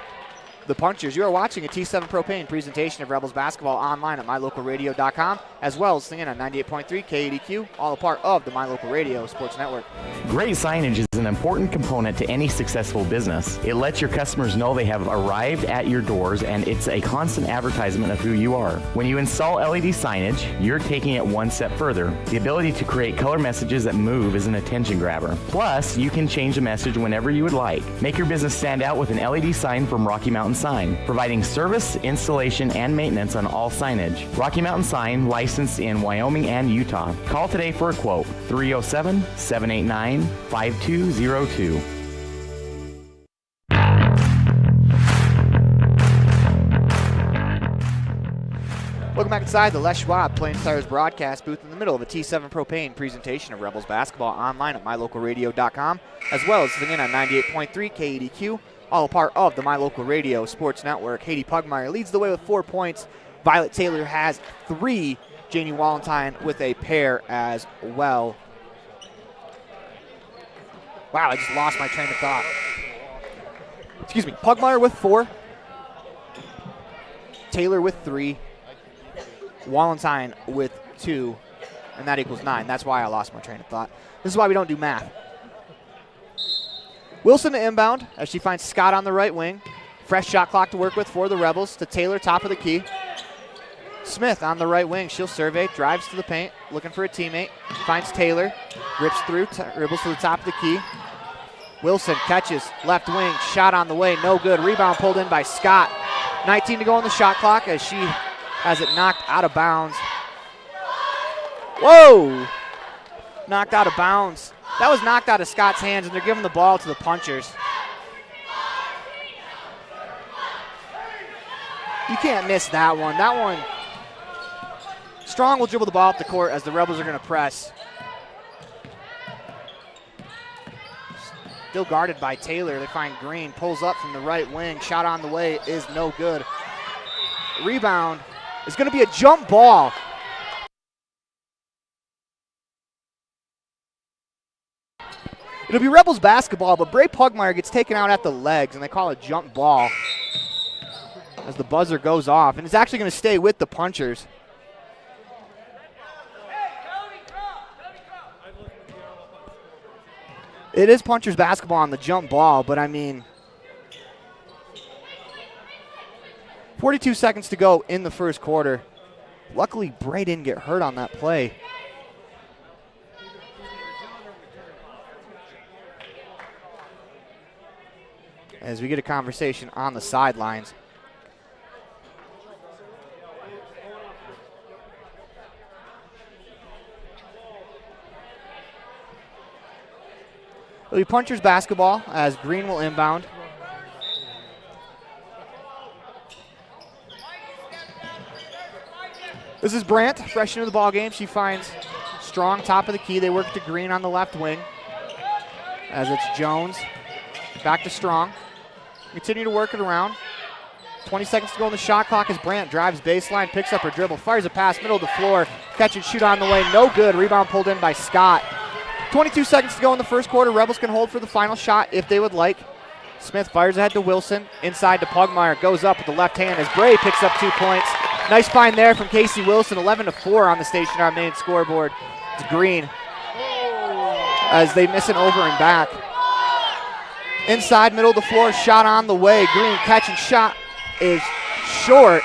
the Punchers. You are watching a T7 Propane presentation of Rebels basketball online at mylocalradio.com, as well as singing on 98.3 KADQ, all a part of the My Local Radio Sports Network. Great signage is an important component to any successful business. It lets your customers know they have arrived at your doors, and it's a constant advertisement of who you are. When you install LED signage, you're taking it one step further. The ability to create color messages that move is an attention grabber. Plus, you can change the message whenever you would like. Make your business stand out with an LED sign from Rocky Mountain Sign, providing service, installation, and maintenance on all signage. Rocky Mountain Sign, licensed in Wyoming and Utah. Call today for a quote, 307-789-5202. Welcome back inside the Les Schwab Plain Stars broadcast booth in the middle of a T7 Propane presentation of Rebels basketball online at mylocalradio.com, as well as singing on 98.3 KADQ, all a part of the My Local Radio Sports Network. Haiti Pugmire leads the way with 4 points. Violet Taylor has 3. Janie Wallenstein with a pair as well. Wow, I just lost my train of thought. Excuse me, Pugmire with 4. Taylor with 3. Wallenstein with 2. And that equals 9. That's why I lost my train of thought. This is why we don't do math. Wilson to inbound as she finds Scott on the right wing. Fresh shot clock to work with for the Rebels. To Taylor, top of the key. Smith on the right wing. She'll survey, drives to the paint, looking for a teammate. Finds Taylor, rips through, dribbles to the top of the key. Wilson catches, left wing, shot on the way, no good. Rebound pulled in by Scott. 19 to go on the shot clock as she has it knocked out of bounds. Whoa! Knocked out of bounds. That was knocked out of Scott's hands, and they're giving the ball to the Punchers. You can't miss that one. That one, Strong will dribble the ball up the court as the Rebels are going to press. Still guarded by Taylor. They find Green, pulls up from the right wing. Shot on the way is no good. Rebound is going to be a jump ball. It'll be Rebels basketball, but Bray Pugmire gets taken out at the legs, and they call it jump ball as the buzzer goes off. And it's actually going to stay with the Punchers. It is Punchers basketball on the jump ball, but I mean, 42 seconds to go in the first quarter. Luckily, Bray didn't get hurt on that play. As we get a conversation on the sidelines. It'll be Punchers basketball as Green will inbound. This is Brandt, fresh into the ball game. She finds Strong top of the key. They work to Green on the left wing. As it's Jones. Back to Strong. Continue to work it around. 20 seconds to go on the shot clock as Brandt drives baseline, picks up her dribble, fires a pass, middle of the floor. Catch and shoot on the way, no good. Rebound pulled in by Scott. 22 seconds to go in the first quarter. Rebels can hold for the final shot if they would like. Smith fires ahead to Wilson. Inside to Pugmire. Goes up with the left hand as Bray picks up 2 points. Nice find there from Casey Wilson. 11-4 on the station on main scoreboard. It's Green as they miss an over and back. Inside, middle of the floor, shot on the way. Green catch and shot is short.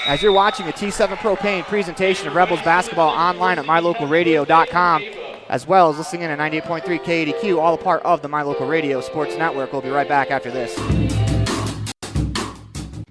As you're watching a T7 Propane presentation of Rebels basketball online at mylocalradio.com, as well as listening in at 98.3 KADQ, all a part of the My Local Radio Sports Network. We'll be right back after this.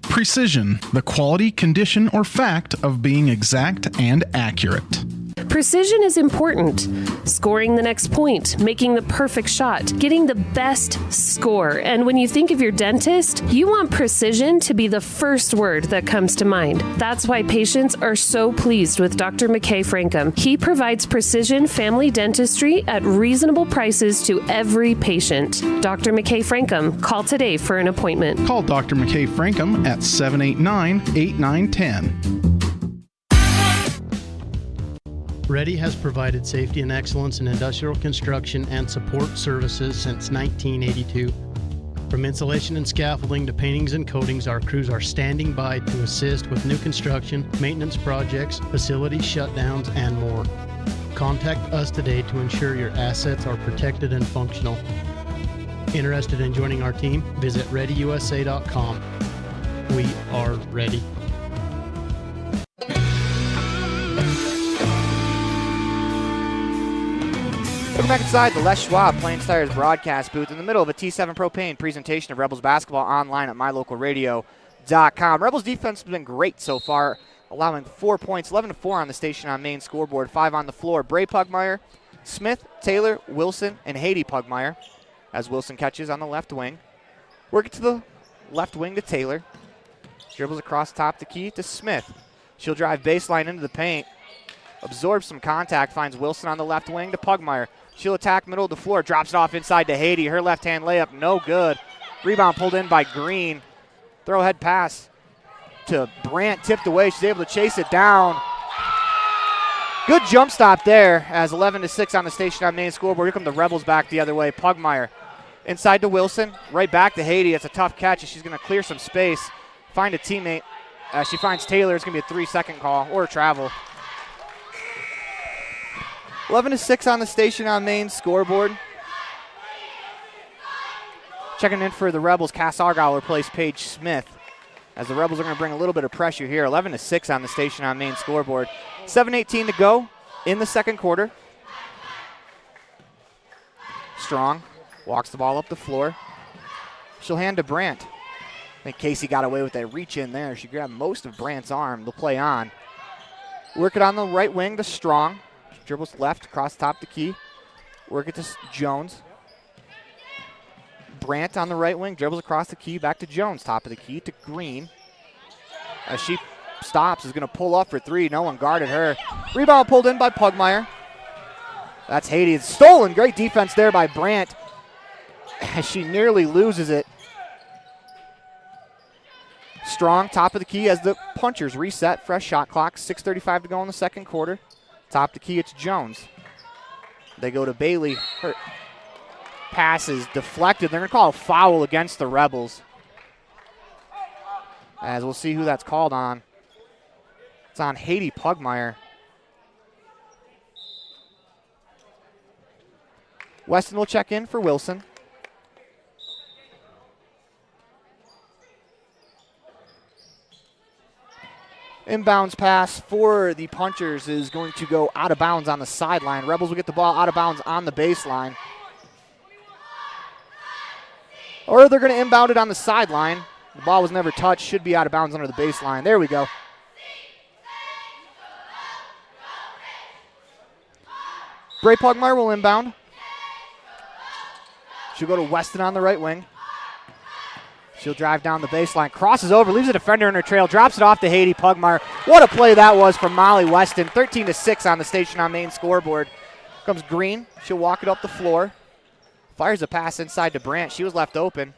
Precision, the quality, condition, or fact of being exact and accurate. Precision is important. Scoring the next point, making the perfect shot, getting the best score. And when you think of your dentist, you want precision to be the first word that comes to mind. That's why patients are so pleased with Dr. McKay Frankum. He provides precision family dentistry at reasonable prices to every patient. Dr. McKay Frankum, call today for an appointment. Call Dr. McKay Frankum at 789-8910. Ready has provided safety and excellence in industrial construction and support services since 1982. From insulation and scaffolding to paintings and coatings, our crews are standing by to assist with new construction, maintenance projects, facility shutdowns, and more. Contact us today to ensure your assets are protected and functional. Interested in joining our team? Visit ReadyUSA.com. We are ready. Welcome back inside the Les Schwab Plains Tires broadcast booth in the middle of a T7 Propane presentation of Rebels basketball online at mylocalradio.com. Rebels defense has been great so far, allowing 4 points, 11-4 on the station on main scoreboard, 5 on the floor. Bray Pugmire, Smith, Taylor, Wilson, and Haiti Pugmire as Wilson catches on the left wing. Work it to the left wing to Taylor. Dribbles across top the key to Smith. She'll drive baseline into the paint. Absorbs some contact, finds Wilson on the left wing to Pugmire. She'll attack middle of the floor, drops it off inside to Haiti. Her left-hand layup, no good. Rebound pulled in by Green. Throw-ahead pass to Brandt, tipped away. She's able to chase it down. Good jump stop there as 11-6 on the station on main scoreboard. Here come the Rebels back the other way. Pugmire inside to Wilson, right back to Haiti. It's a tough catch, and she's going to clear some space, find a teammate. She finds Taylor. It's going to be a 3-second call or a travel. 11-6 on the station on main scoreboard. Checking in for the Rebels, Cass Argyle replaced Paige Smith. As the Rebels are going to bring a little bit of pressure here. 11-6 on the station on main scoreboard. 7:18 to go in the second quarter. Strong walks the ball up the floor. She'll hand to Brandt. I think Casey got away with that reach in there. She grabbed most of Brandt's arm. They'll play on. Work it on the right wing to Strong. Dribbles left, across top the key. Work it to Jones. Brandt on the right wing, dribbles across the key, back to Jones. Top of the key to Green. As she stops, is going to pull up for 3. No one guarded her. Rebound pulled in by Pugmire. That's Haiti. It's stolen. Great defense there by Brandt. As she nearly loses it. Strong, top of the key as the Punchers reset. Fresh shot clock. 6:35 to go in the second quarter. Top the key, it's Jones. They go to Bailey. Her pass is deflected. They're going to call a foul against the Rebels. As we'll see who that's called on. It's on Haiti Pugmire. Weston will check in for Wilson. Inbounds pass for the Punchers is going to go out of bounds on the sideline. Rebels will get the ball out of bounds on the baseline. Or they're going to inbound it on the sideline. The ball was never touched. Should be out of bounds under the baseline. There we go. Bray Pugmire will inbound. She'll go to Weston on the right wing. She'll drive down the baseline, crosses over, leaves a defender in her trail, drops it off to Haiti Pugmire. What a play that was from Molly Weston. 13-6 on the Station on Main scoreboard. Comes Green. She'll walk it up the floor. Fires a pass inside to Brandt. She was left open.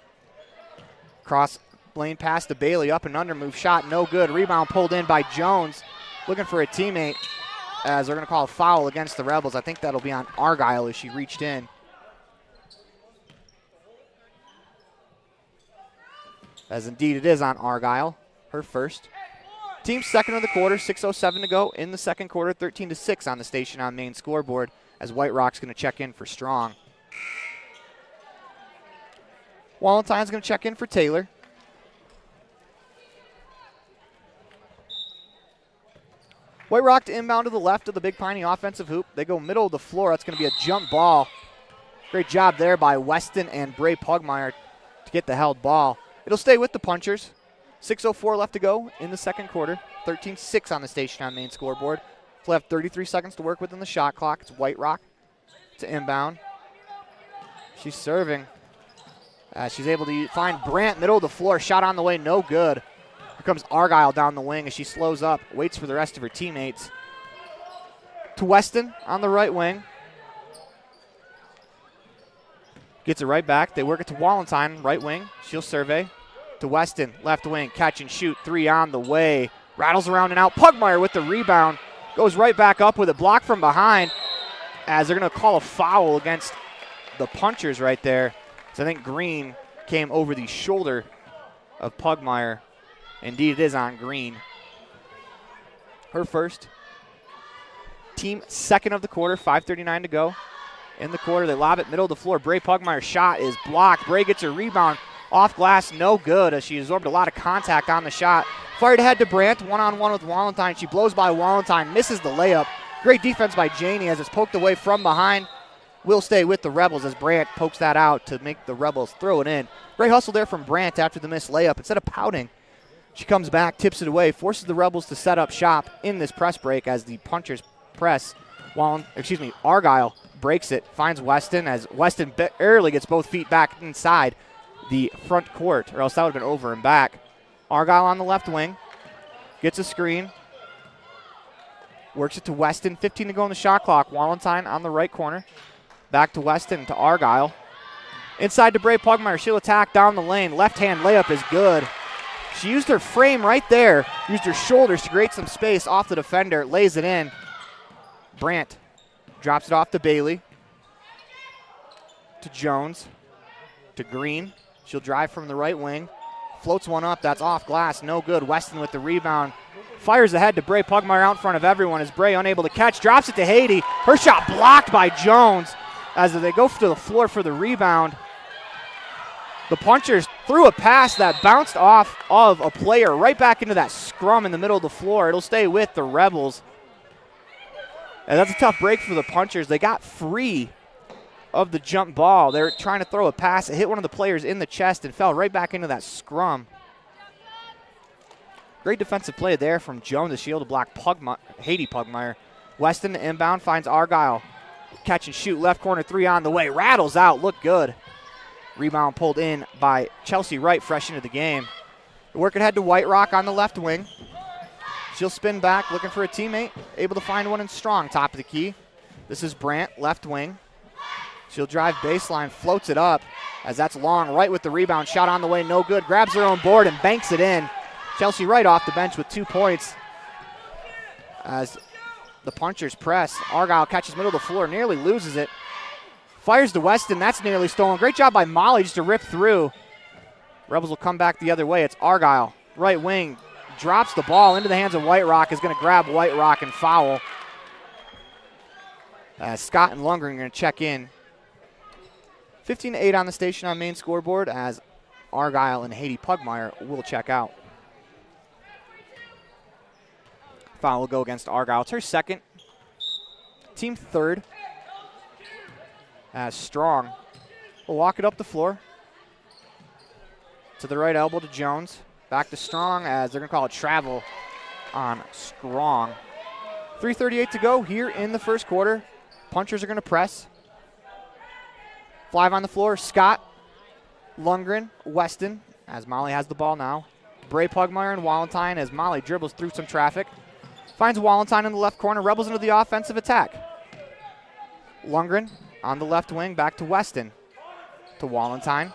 Cross lane pass to Bailey. Up and under move shot. No good. Rebound pulled in by Jones. Looking for a teammate as they're going to call a foul against the Rebels. I think that'll be on Argyle as she reached in. As indeed it is on Argyle, her first. Team second of the quarter, 6:07 to go in the second quarter, 13-6 on the Station on Main scoreboard as White Rock's going to check in for Strong. Wallentyne's going to check in for Taylor. White Rock to inbound to the left of the Big Piney offensive hoop. They go middle of the floor. That's going to be a jump ball. Great job there by Weston and Bray Pugmire to get the held ball. It'll stay with the Punchers. 6:04 left to go in the second quarter. 13-6 on the Station on Main scoreboard. Left 33 seconds to work with in the shot clock. It's White Rock to inbound. She's serving. She's able to find Brandt middle of the floor. Shot on the way, no good. Here comes Argyle down the wing as she slows up, waits for the rest of her teammates. To Weston on the right wing. Gets it right back. They work it to Wallentyne, right wing. She'll survey. To Weston, left wing. Catch and shoot. 3 on the way. Rattles around and out. Pugmire with the rebound. Goes right back up with it. Blocked from behind as they're going to call a foul against the Punchers right there. So I think Green came over the shoulder of Pugmire. Indeed, it is on Green. Her first. Team second of the quarter. 5:39 to go. In the quarter, they lob it middle of the floor. Bray Pugmire's shot is blocked. Bray gets a rebound off glass, no good, as she absorbed a lot of contact on the shot. Fired ahead to Brandt, one-on-one with Wallentyne. She blows by Wallentyne, misses the layup. Great defense by Janey as it's poked away from behind. Will stay with the Rebels as Brandt pokes that out to make the Rebels throw it in. Great hustle there from Brandt after the missed layup. Instead of pouting, she comes back, tips it away, forces the Rebels to set up shop in this press break as the Punchers press. Argyle breaks it, finds Weston as Weston barely gets both feet back inside the front court, or else that would have been over and back. Argyle on the left wing, gets a screen, works it to Weston, 15 to go on the shot clock. Wallentyne on the right corner, back to Weston to Argyle. Inside to Bray Pugmire, she'll attack down the lane. Left hand layup is good. She used her frame right there, used her shoulders to create some space off the defender, lays it in. Brandt drops it off to Bailey, to Jones, to Green. She'll drive from the right wing, floats one up, that's off glass, no good. Weston with the rebound, fires ahead to Bray Pugmire out in front of everyone as Bray unable to catch, drops it to Haiti. Her shot blocked by Jones as they go to the floor for the rebound. The Punchers threw a pass that bounced off of a player right back into that scrum in the middle of the floor. It'll stay with the Rebels. And that's a tough break for the Punchers. They got free of the jump ball. They're trying to throw a pass. It hit one of the players in the chest and fell right back into that scrum. Great defensive play there from Jones to shield to block Haiti Pugmire. Weston to inbound, finds Argyle. Catch and shoot, left corner 3 on the way. Rattles out, look good. Rebound pulled in by Chelsea Wright, fresh into the game. They work it ahead to White Rock on the left wing. She'll spin back, looking for a teammate. Able to find one in Strong, top of the key. This is Brandt, left wing. She'll drive baseline, floats it up, as that's Long, right with the rebound. Shot on the way, no good. Grabs her own board and banks it in. Chelsea Wright off the bench with 2 points. As the Punchers press, Argyle catches middle of the floor, nearly loses it. Fires to Weston, that's nearly stolen. Great job by Molly just to rip through. Rebels will come back the other way. It's Argyle, right wing. Drops the ball into the hands of White Rock, is going to grab White Rock and foul. Scott and Lundgren are going to check in 15-8 on the station on main scoreboard as Argyle and Haiti Pugmire will check out. Foul will go against Argyle. It's her second. Team third. As Strong will walk it up the floor. To the right elbow to Jones. Back to Strong as they're going to call it travel on Strong. 3:38 to go here in the first quarter. Punchers are going to press. 5 on the floor. Scott, Lundgren, Weston as Molly has the ball now. Bray Pugmire and Wallentyne as Molly dribbles through some traffic. Finds Wallentyne in the left corner. Rebels into the offensive attack. Lundgren on the left wing. Back to Weston. To Wallentyne.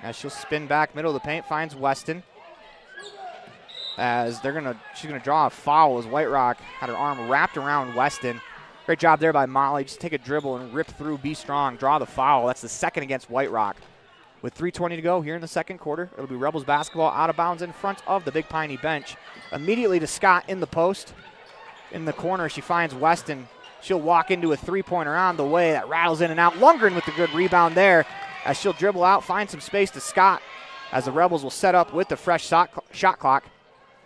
As she'll spin back middle of the paint. Finds Weston. As she's gonna draw a foul as White Rock had her arm wrapped around Weston. Great job there by Molly. Just take a dribble and rip through, be strong, draw the foul. That's the second against White Rock. With 3:20 to go here in the second quarter, it'll be Rebels basketball out of bounds in front of the Big Piney bench. Immediately to Scott in the post. In the corner, she finds Weston. She'll walk into a three-pointer on the way. That rattles in and out. Lundgren with the good rebound there as she'll dribble out, find some space to Scott as the Rebels will set up with the fresh shot clock.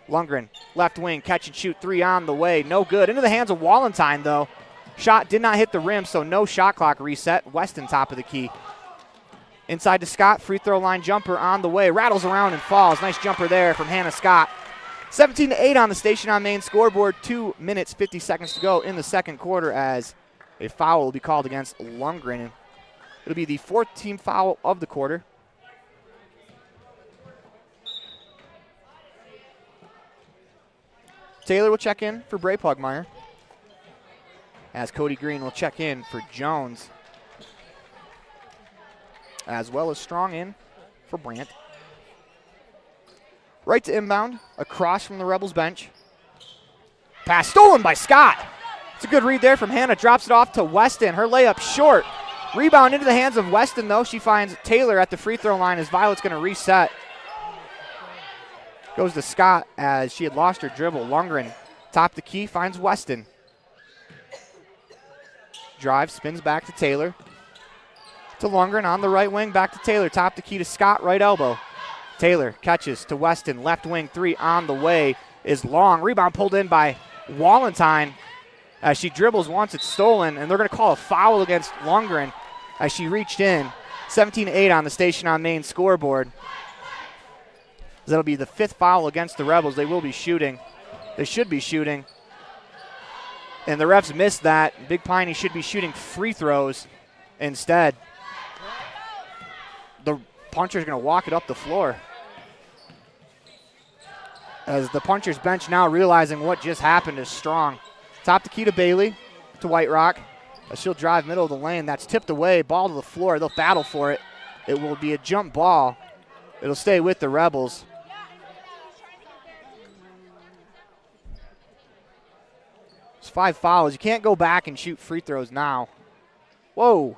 Lundgren, left wing, catch and shoot, 3 on the way. No good. Into the hands of Wallentyne, though. Shot did not hit the rim, so no shot clock reset. Weston top of the key. Inside to Scott, free throw line jumper on the way. Rattles around and falls. Nice jumper there from Hannah Scott. 17-8 on the station on main scoreboard. 2 minutes, 50 seconds to go in the second quarter as a foul will be called against Lundgren. It'll be the 4th team foul of the quarter. Taylor will check in for Bray Pugmire. As Cody Green will check in for Jones. As well as Strong in for Brandt. Right to inbound, across from the Rebels bench. Pass stolen by Scott. It's a good read there from Hannah. Drops it off to Weston. Her layup short. Rebound into the hands of Weston, though. She finds Taylor at the free throw line as Violet's going to reset. Goes to Scott as she had lost her dribble. Lundgren, top the key, finds Weston. Drive, spins back to Taylor. To Lundgren on the right wing, back to Taylor. Top the key to Scott, right elbow. Taylor catches to Weston, left wing 3 on the way is long. Rebound pulled in by Wallentyne. As she dribbles once, it's stolen, and they're going to call a foul against Lundgren as she reached in. 17-8 on the station on main scoreboard. That'll be the 5th foul against the Rebels. They will be shooting. They should be shooting. And the refs missed that. Big Piney should be shooting free throws instead. The puncher's going to walk it up the floor. As the puncher's bench now realizing what just happened is Strong. Top the key to Bailey, to White Rock. She'll drive middle of the lane. That's tipped away. Ball to the floor. They'll battle for it. It will be a jump ball. It'll stay with the Rebels. It's 5 fouls. You can't go back and shoot free throws now. Whoa.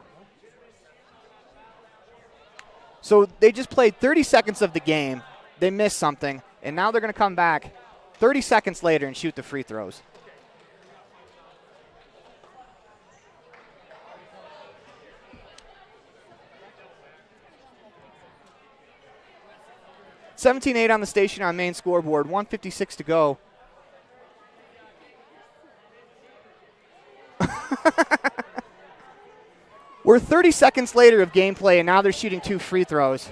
So they just played 30 seconds of the game. They missed something. And now they're going to come back 30 seconds later and shoot the free throws. $17-8 on the station on main scoreboard. 1:56 to go. We're 30 seconds later of gameplay, and now they're shooting 2 free throws.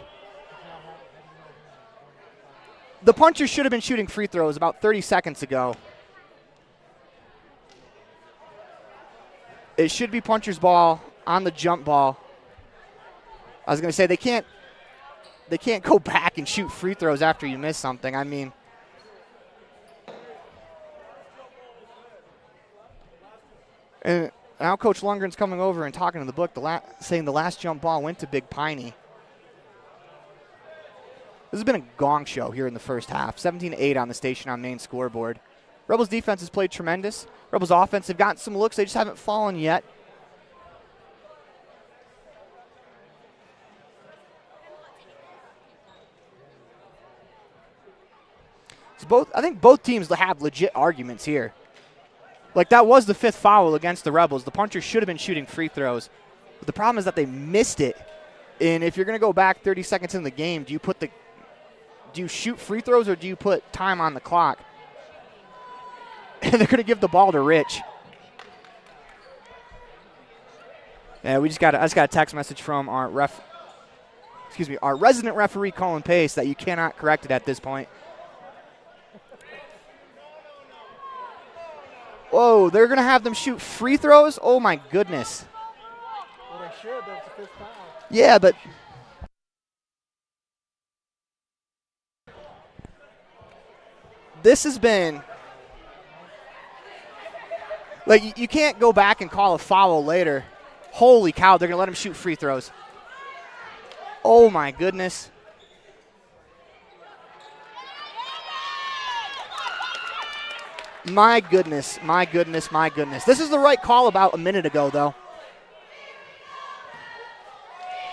The punchers should have been shooting free throws about 30 seconds ago. It should be puncher's ball on the jump ball. I was going to say they can't go back and shoot free throws after you miss something. I mean, and now Coach Lundgren's coming over and talking to the book, saying the last jump ball went to Big Piney. This has been a gong show here in the first half. 17-8 on the station on main scoreboard. Rebels defense has played tremendous. Rebels offense have gotten some looks. They just haven't fallen yet. I think both teams have legit arguments here. Like, that was the 5th foul against the Rebels. The puncher should have been shooting free throws. But the problem is that they missed it. And if you're going to go back 30 seconds in the game, do you shoot free throws or do you put time on the clock? And they're going to give the ball to Rich. Yeah, I just got a text message from our resident referee, Colin Pace, that you cannot correct it at this point. Whoa, they're going to have them shoot free throws? Oh, my goodness. Well, they should. That's the fifth foul. Yeah, but this has been like you can't go back and call a foul later. Holy cow, they're going to let him shoot free throws. Oh, my goodness. My goodness, my goodness, my goodness. This is the right call about a minute ago, though.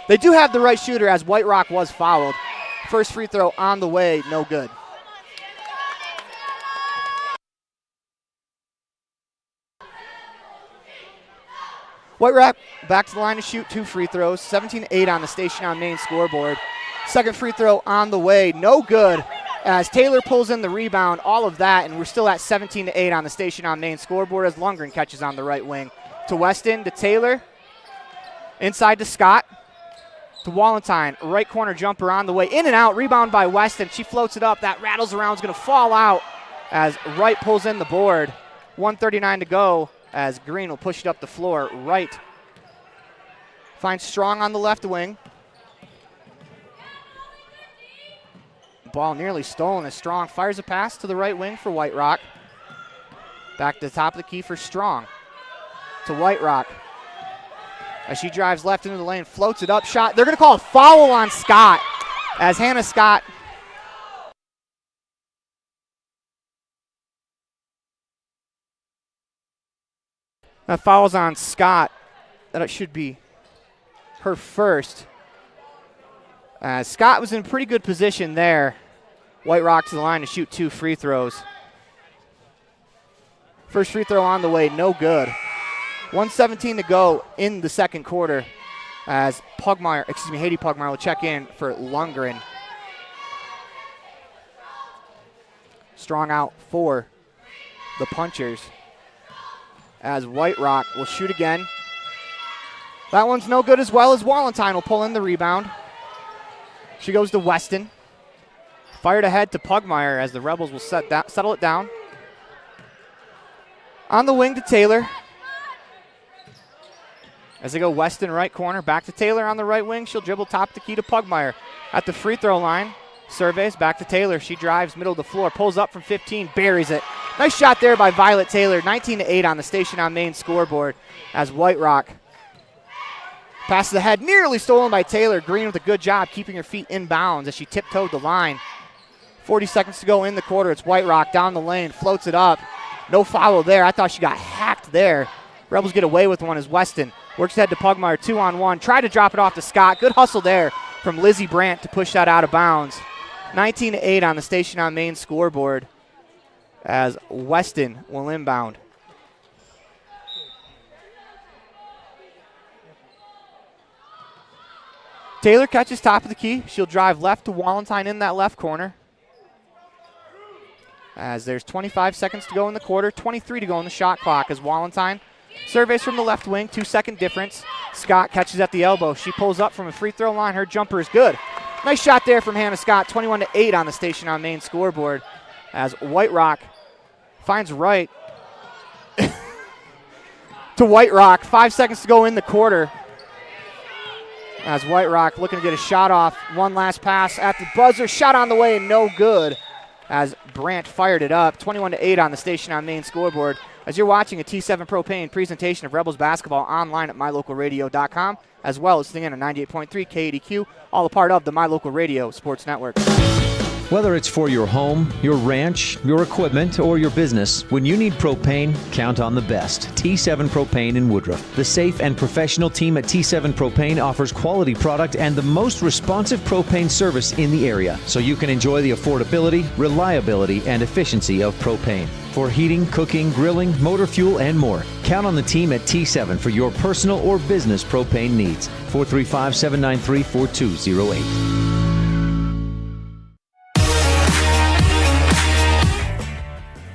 They do have the right shooter, as White Rock was fouled. First free throw on the way, no good. White Rock back to the line to shoot 2 free throws. 17-8 on the Station on Main scoreboard. Second free throw on the way, no good. As Taylor pulls in the rebound, all of that, and we're still at 17-8 on the Station on Main scoreboard as Lundgren catches on the right wing. To Weston, to Taylor. Inside to Scott. To Wallenstein, right corner jumper on the way. In and out, rebound by Weston. She floats it up. That rattles around, is going to fall out as Wright pulls in the board. 1:39 to go as Green will push it up the floor. Wright finds Strong on the left wing. Ball nearly stolen as Strong fires a pass to the right wing for White Rock. Back to the top of the key for Strong. To White Rock. As she drives left into the lane, floats it up, shot. They're going to call a foul on Scott as Hannah Scott that fouls on Scott. That should be her first. Scott was in pretty good position there. White Rock to the line to shoot 2 free throws. First free throw on the way, no good. 1:17 to go in the second quarter as Haiti Pugmire will check in for Lundgren. Strong out for the Punchers as White Rock will shoot again. That one's no good as well as Wallenstein will pull in the rebound. She goes to Weston. Fired ahead to Pugmire as the Rebels will settle it down. On the wing to Taylor. As they go Weston right corner, back to Taylor on the right wing. She'll dribble top the key to Pugmire. At the free throw line, surveys, back to Taylor. She drives middle of the floor, pulls up from 15, buries it. Nice shot there by Violet Taylor. 19-8 on the Station on Main scoreboard as White Rock passes ahead, nearly stolen by Taylor. Green with a good job keeping her feet in bounds as she tiptoed the line. 40 seconds to go in the quarter. It's White Rock down the lane, floats it up. No foul there. I thought she got hacked there. Rebels get away with one as Weston works ahead to Pugmire, 2-on-1. Tried to drop it off to Scott. Good hustle there from Lizzie Brandt to push that out of bounds. 19-8 on the Station on Main scoreboard as Weston will inbound. Taylor catches top of the key. She'll drive left to Wallenstein in that left corner. As there's 25 seconds to go in the quarter, 23 to go in the shot clock as Wallenstein surveys from the left wing, 2-second difference. Scott catches at the elbow. She pulls up from a free throw line. Her jumper is good. Nice shot there from Hannah Scott, 21-8 on the Station on Main scoreboard as White Rock finds Wright to White Rock. 5 seconds to go in the quarter as White Rock looking to get a shot off. One last pass at the buzzer. Shot on the way, no good as Brandt fired it up. 21-8 on the Station on Main scoreboard as you're watching a T7 Propane presentation of Rebels basketball online at mylocalradio.com, as well as singing on 98.3 KADQ, all a part of the My Local Radio Sports Network. Whether it's for your home, your ranch, your equipment, or your business, when you need propane, count on the best. T7 Propane in Woodruff. The safe and professional team at T7 Propane offers quality product and the most responsive propane service in the area, so you can enjoy the affordability, reliability, and efficiency of propane. For heating, cooking, grilling, motor fuel, and more, count on the team at T7 for your personal or business propane needs. 435-793-4208.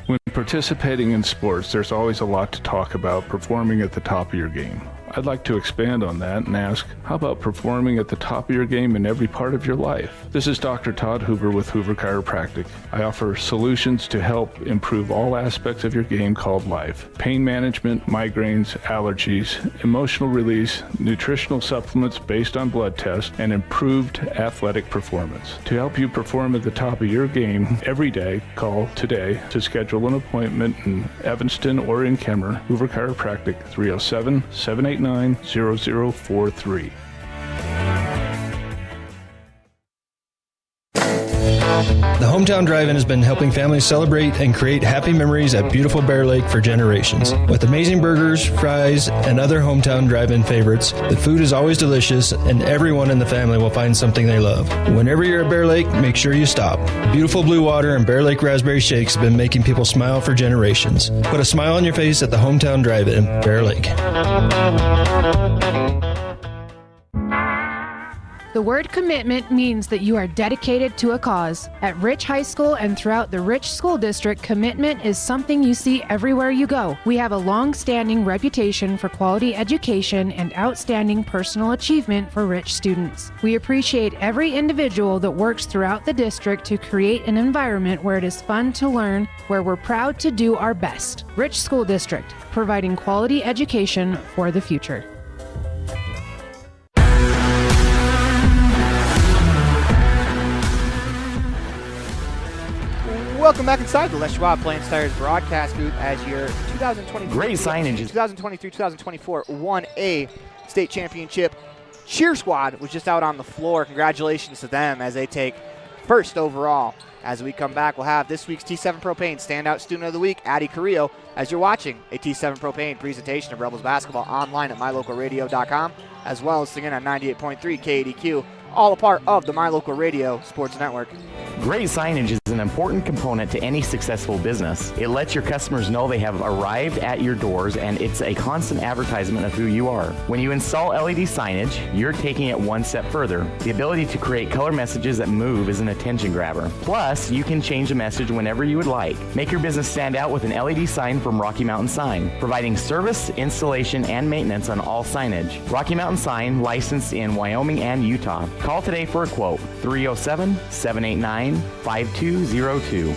When participating in sports, there's always a lot to talk about performing at the top of your game. I'd like to expand on that and ask, how about performing at the top of your game in every part of your life? This is Dr. Todd Hoover with Hoover Chiropractic. I offer solutions to help improve all aspects of your game called life. Pain management, migraines, allergies, emotional release, nutritional supplements based on blood tests, and improved athletic performance. To help you perform at the top of your game every day, call today to schedule an appointment in Evanston or in Kemmer. Hoover Chiropractic, 307-789-0043. The Hometown Drive-In has been helping families celebrate and create happy memories at beautiful Bear Lake for generations. With amazing burgers, fries, and other Hometown Drive-In favorites, the food is always delicious and everyone in the family will find something they love. Whenever you're at Bear Lake, make sure you stop. Beautiful blue water and Bear Lake raspberry shakes have been making people smile for generations. Put a smile on your face at the Hometown Drive-In, Bear Lake. The word commitment means that you are dedicated to a cause. At Rich High School and throughout the Rich School District, commitment is something you see everywhere you go. We have a long-standing reputation for quality education and outstanding personal achievement for Rich students. We appreciate every individual that works throughout the district to create an environment where it is fun to learn, where we're proud to do our best. Rich School District, providing quality education for the future. Welcome back inside the Les Schwab Plains Tires broadcast booth as your 2023-2024 1A state championship cheer squad was just out on the floor. Congratulations to them as they take first overall. As we come back, we'll have this week's T7 Propane Standout Student of the Week, Addie Carrillo, as you're watching a T7 Propane presentation of Rebels basketball online at mylocalradio.com, as well as singing on 98.3 KADQ, all a part of the My Local Radio Sports Network. Great signage is an important component to any successful business. It lets your customers know they have arrived at your doors, and it's a constant advertisement of who you are. When you install LED signage, you're taking it one step further. The ability to create color messages that move is an attention grabber. Plus, you can change the message whenever you would like. Make your business stand out with an LED sign from Rocky Mountain Sign, providing service, installation, and maintenance on all signage. Rocky Mountain Sign, licensed in Wyoming and Utah. Call today for a quote, 307-789-5202.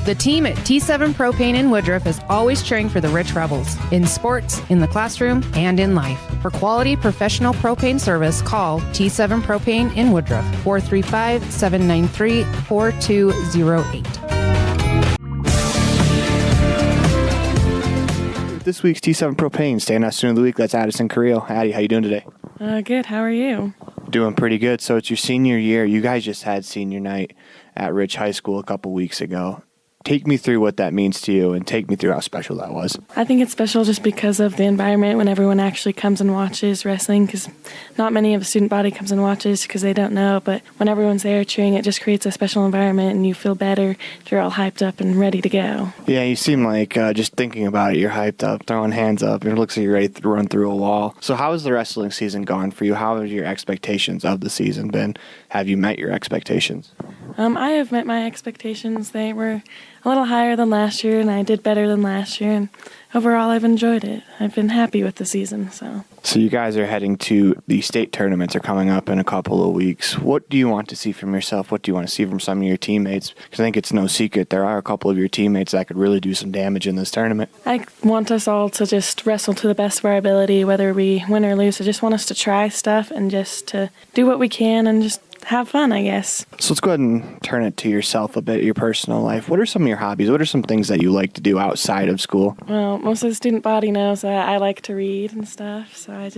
The team at T7 Propane in Woodruff is always cheering for the Rich Rebels, in sports, in the classroom, and in life. For quality professional propane service, call T7 Propane in Woodruff, 435-793-4208. This week's T7 Propane Standout Student of the Week, that's Addison Carrillo. Addie, how you doing today? Good. How are you? Doing pretty good. So it's your senior year. You guys just had senior night at Rich High School a couple weeks ago. Take me through what that means to you and take me through how special that was. I think it's special just because of the environment when everyone actually comes and watches wrestling, because not many of the student body comes and watches because they don't know, but when everyone's there cheering, it just creates a special environment and you feel better. You're all hyped up and ready to go. Yeah, you seem like, just thinking about it, you're hyped up, throwing hands up, and it looks like you're ready to run through a wall. So how has the wrestling season gone for you? How have your expectations of the season been? Have you met your expectations? I have met my expectations. They were a little higher than last year, and I did better than last year, and overall I've enjoyed it. I've been happy with the season. So you guys are heading to the state tournaments are coming up in a couple of weeks. What do you want to see from yourself? What do you want to see from some of your teammates? Because I think it's no secret there are a couple of your teammates that could really do some damage in this tournament. I want us all to just wrestle to the best of our ability, whether we win or lose. I just want us to try stuff and just to do what we can and just have fun, I guess. So let's go ahead and turn it to yourself a bit, your personal life. What are some of your hobbies? What are some things that you like to do outside of school? Well, most of the student body knows that I like to read and stuff, so I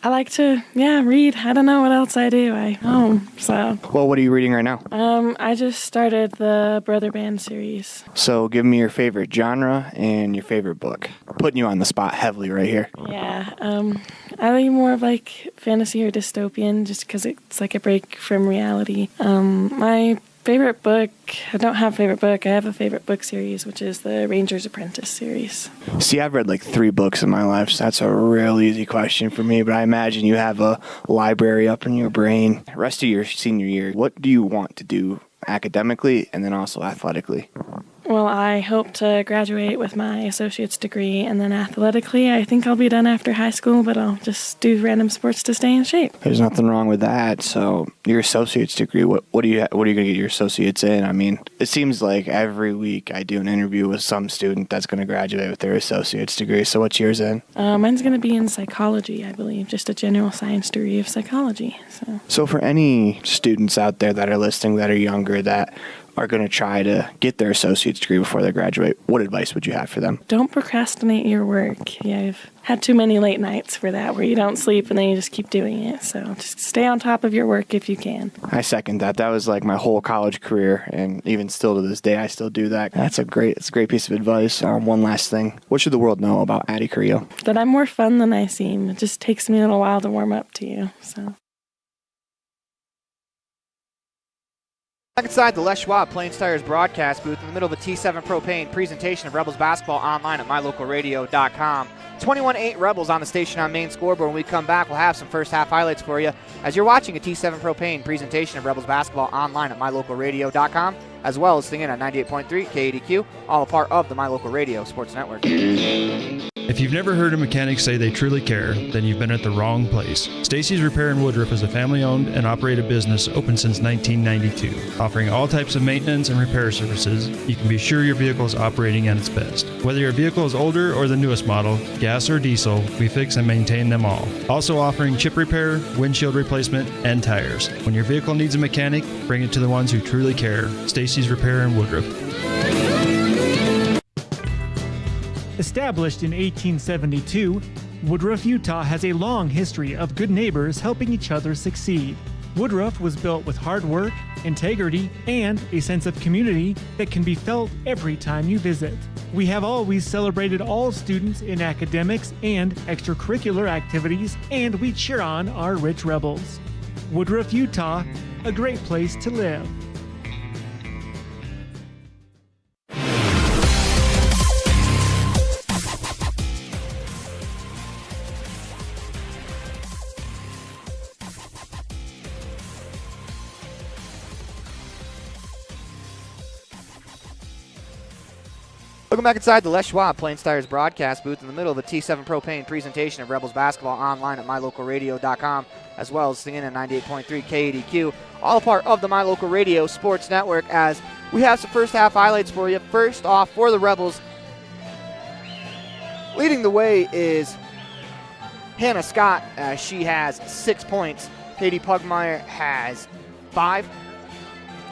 like to, read. I don't know what else I do. Well, what are you reading right now? I just started the Brother Band series. So give me your favorite genre and your favorite book. Putting you on the spot heavily right here. Yeah, I like more of like fantasy or dystopian just because it's like a break from reality. My favorite book, I don't have a favorite book. I have a favorite book series, which is the Ranger's Apprentice series. See, I've read like 3 books in my life, so that's a real easy question for me, but I imagine you have a library up in your brain. The rest of your senior year, what do you want to do academically and then also athletically? Well, I hope to graduate with my associate's degree, and then athletically, I think I'll be done after high school, but I'll just do random sports to stay in shape. There's nothing wrong with that. So your associate's degree, what are you going to get your associate's in? I mean, it seems like every week I do an interview with some student that's going to graduate with their associate's degree. So what's yours in? Mine's going to be in psychology, I believe, just a general science degree of psychology. So for any students out there that are listening that are younger that are going to try to get their associate's degree before they graduate, what advice would you have for them? Don't procrastinate your work. Yeah, I've had too many late nights for that where you don't sleep and then you just keep doing it. So just stay on top of your work if you can. I second that. That was like my whole college career, and even still to this day, I still do that. It's a great piece of advice. One last thing. What should the world know about Addie Carrillo? That I'm more fun than I seem. It just takes me a little while to warm up to you. So. Back inside the Les Schwab Plains Tires broadcast booth in the middle of a T7 Propane presentation of Rebels basketball online at mylocalradio.com. 21-8 Rebels on the station on main scoreboard. When we come back, we'll have some first half highlights for you as you're watching a T7 Propane presentation of Rebels basketball online at mylocalradio.com, as well as singing on 98.3 KADQ, all a part of the My Local Radio Sports Network. If you've never heard a mechanic say they truly care, then you've been at the wrong place. Stacy's Repair in Woodruff is a family-owned and operated business open since 1992. Offering all types of maintenance and repair services, you can be sure your vehicle is operating at its best. Whether your vehicle is older or the newest model, gas or diesel, we fix and maintain them all. Also offering chip repair, windshield replacement, and tires. When your vehicle needs a mechanic, bring it to the ones who truly care. Stacy's Repair in Woodruff. Established in 1872, Woodruff, Utah has a long history of good neighbors helping each other succeed. Woodruff was built with hard work, integrity, and a sense of community that can be felt every time you visit. We have always celebrated all students in academics and extracurricular activities, and we cheer on our rich rebels. Woodruff, Utah, a great place to live. Welcome back inside the Les Schwab Plains Tires broadcast booth in the middle of a T7 Propane presentation of Rebels basketball online at mylocalradio.com, as well as singing at 98.3 KADQ, all a part of the My Local Radio Sports Network, as we have some first half highlights for you. First off, for the Rebels, leading the way is Hannah Scott. She has 6 points. Katie Pugmire has 5.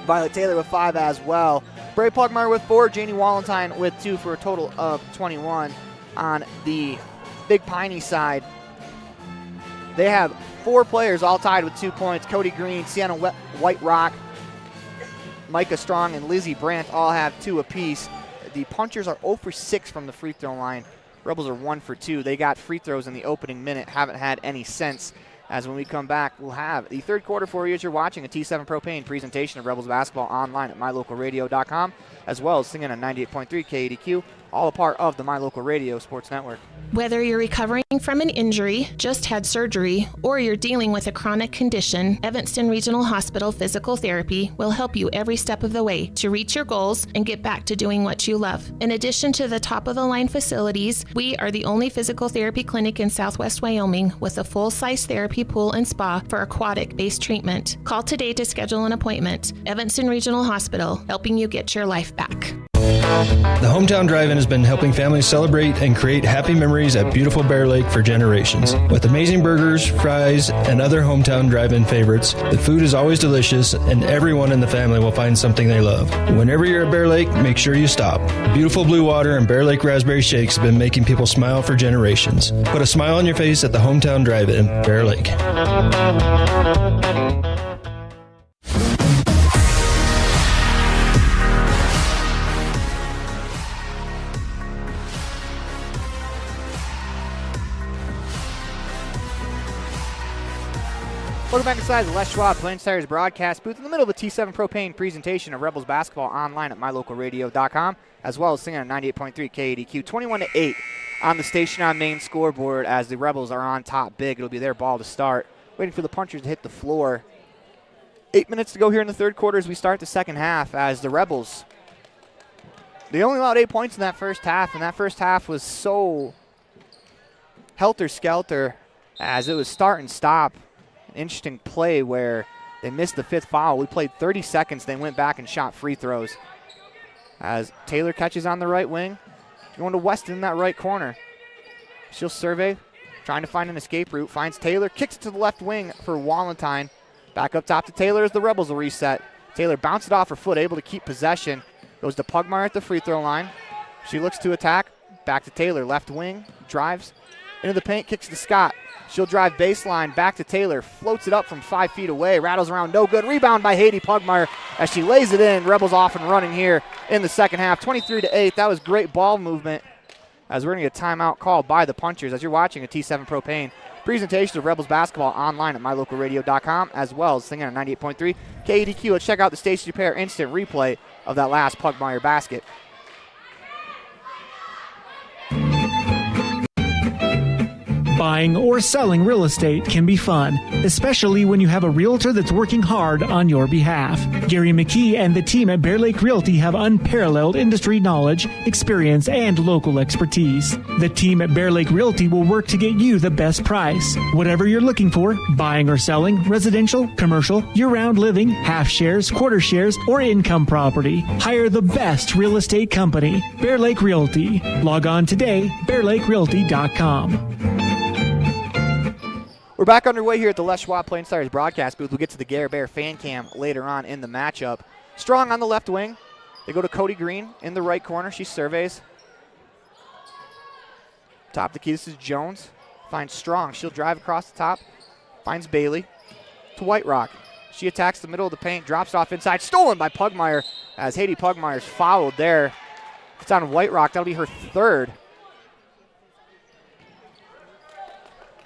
Violet Taylor with 5 as well. Bray Pugmire with 4, Janie Walentine with 2 for a total of 21. On the Big Piney side, they have 4 players all tied with 2 points. Cody Green, Sienna White Rock, Micah Strong, and Lizzie Brandt all have 2 apiece. The Punchers are 0 for 6 from the free throw line. Rebels are 1 for 2. They got free throws in the opening minute, haven't had any since. As when we come back, we'll have the third quarter for you as you're watching a T7 Propane presentation of Rebels basketball online at mylocalradio.com, as well as singing on 98.3 KADQ, all a part of the My Local Radio Sports Network. Whether you're recovering from an injury, just had surgery, or you're dealing with a chronic condition, Evanston Regional Hospital Physical Therapy will help you every step of the way to reach your goals and get back to doing what you love. In addition to the top-of-the-line facilities, we are the only physical therapy clinic in Southwest Wyoming with a full-size therapy pool and spa for aquatic-based treatment. Call today to schedule an appointment. Evanston Regional Hospital, helping you get your life back. The Hometown Drive-In has been helping families celebrate and create happy memories at beautiful Bear Lake for generations. With amazing burgers, fries, and other Hometown Drive-In favorites, the food is always delicious and everyone in the family will find something they love. Whenever you're at Bear Lake, make sure you stop. Beautiful blue water and Bear Lake raspberry shakes have been making people smile for generations. Put a smile on your face at the Hometown Drive-In, Bear Lake. Welcome back inside the Les Schwab Plains Tires broadcast booth in the middle of a T7 Propane presentation of Rebels basketball online at mylocalradio.com, as well as singing on 98.3 KADQ. 21-8 on the station on main scoreboard as the Rebels are on top big. It'll be their ball to start. Waiting for the punchers to hit the floor. 8 minutes to go here in the third quarter as we start the second half as the Rebels, they only allowed 8 points in that first half, and that first half was so helter-skelter as it was start and stop. An interesting play where they missed the fifth foul. We played 30 seconds. They went back and shot free throws. As Taylor catches on the right wing, going to Weston in that right corner. She'll survey, trying to find an escape route. Finds Taylor, kicks it to the left wing for Wallentyne. Back up top to Taylor as the Rebels will reset. Taylor bounced it off her foot, able to keep possession. Goes to Pugmire at the free throw line. She looks to attack. Back to Taylor, left wing, drives into the paint, kicks to Scott. She'll drive baseline, back to Taylor, floats it up from 5 feet away, rattles around, no good. Rebound by Haiti Pugmire as she lays it in. Rebels off and running here in the second half, 23-8. That was great ball movement as we're going to get a timeout called by the punchers as you're watching a T7 Propane presentation of Rebels basketball online at mylocalradio.com, as well as singing on 98.3 KADQ. Let's check out the Station Repair instant replay of that last Pugmire basket. Buying or selling real estate can be fun, especially when you have a realtor that's working hard on your behalf. Gary McKee and the team at Bear Lake Realty have unparalleled industry knowledge, experience, and local expertise. The team at Bear Lake Realty will work to get you the best price. Whatever you're looking for, buying or selling, residential, commercial, year-round living, half shares, quarter shares, or income property, hire the best real estate company, Bear Lake Realty. Log on today, bearlakerealty.com. We're back underway here at the Les Schwab Plains Tires broadcast booth. We'll get to the Gare Bear fan cam later on in the matchup. Strong on the left wing. They go to Cody Green in the right corner. She surveys. Top of the key, this is Jones. Finds Strong. She'll drive across the top. Finds Bailey to White Rock. She attacks the middle of the paint, drops it off inside. Stolen by Pugmire as Haiti Pugmire's fouled there. It's on White Rock. That'll be her third.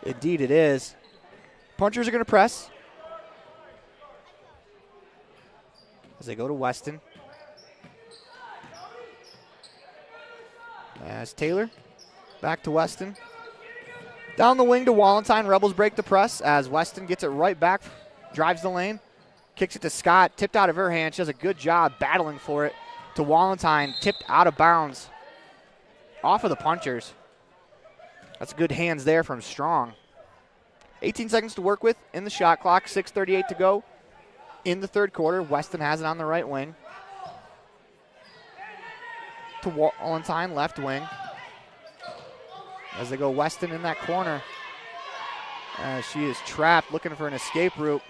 Indeed it is. Punchers are going to press as they go to Weston. As Taylor back to Weston. Down the wing to Wallentyne. Rebels break the press as Weston gets it right back, drives the lane, kicks it to Scott. Tipped out of her hand. She does a good job battling for it to Wallentyne. Tipped out of bounds off of the punchers. That's good hands there from Strong. 18 seconds to work with in the shot clock, 6:38 to go in the third quarter. Weston has it on the right wing. To Wallentyne, left wing. As they go Weston in that corner. She is trapped, looking for an escape route.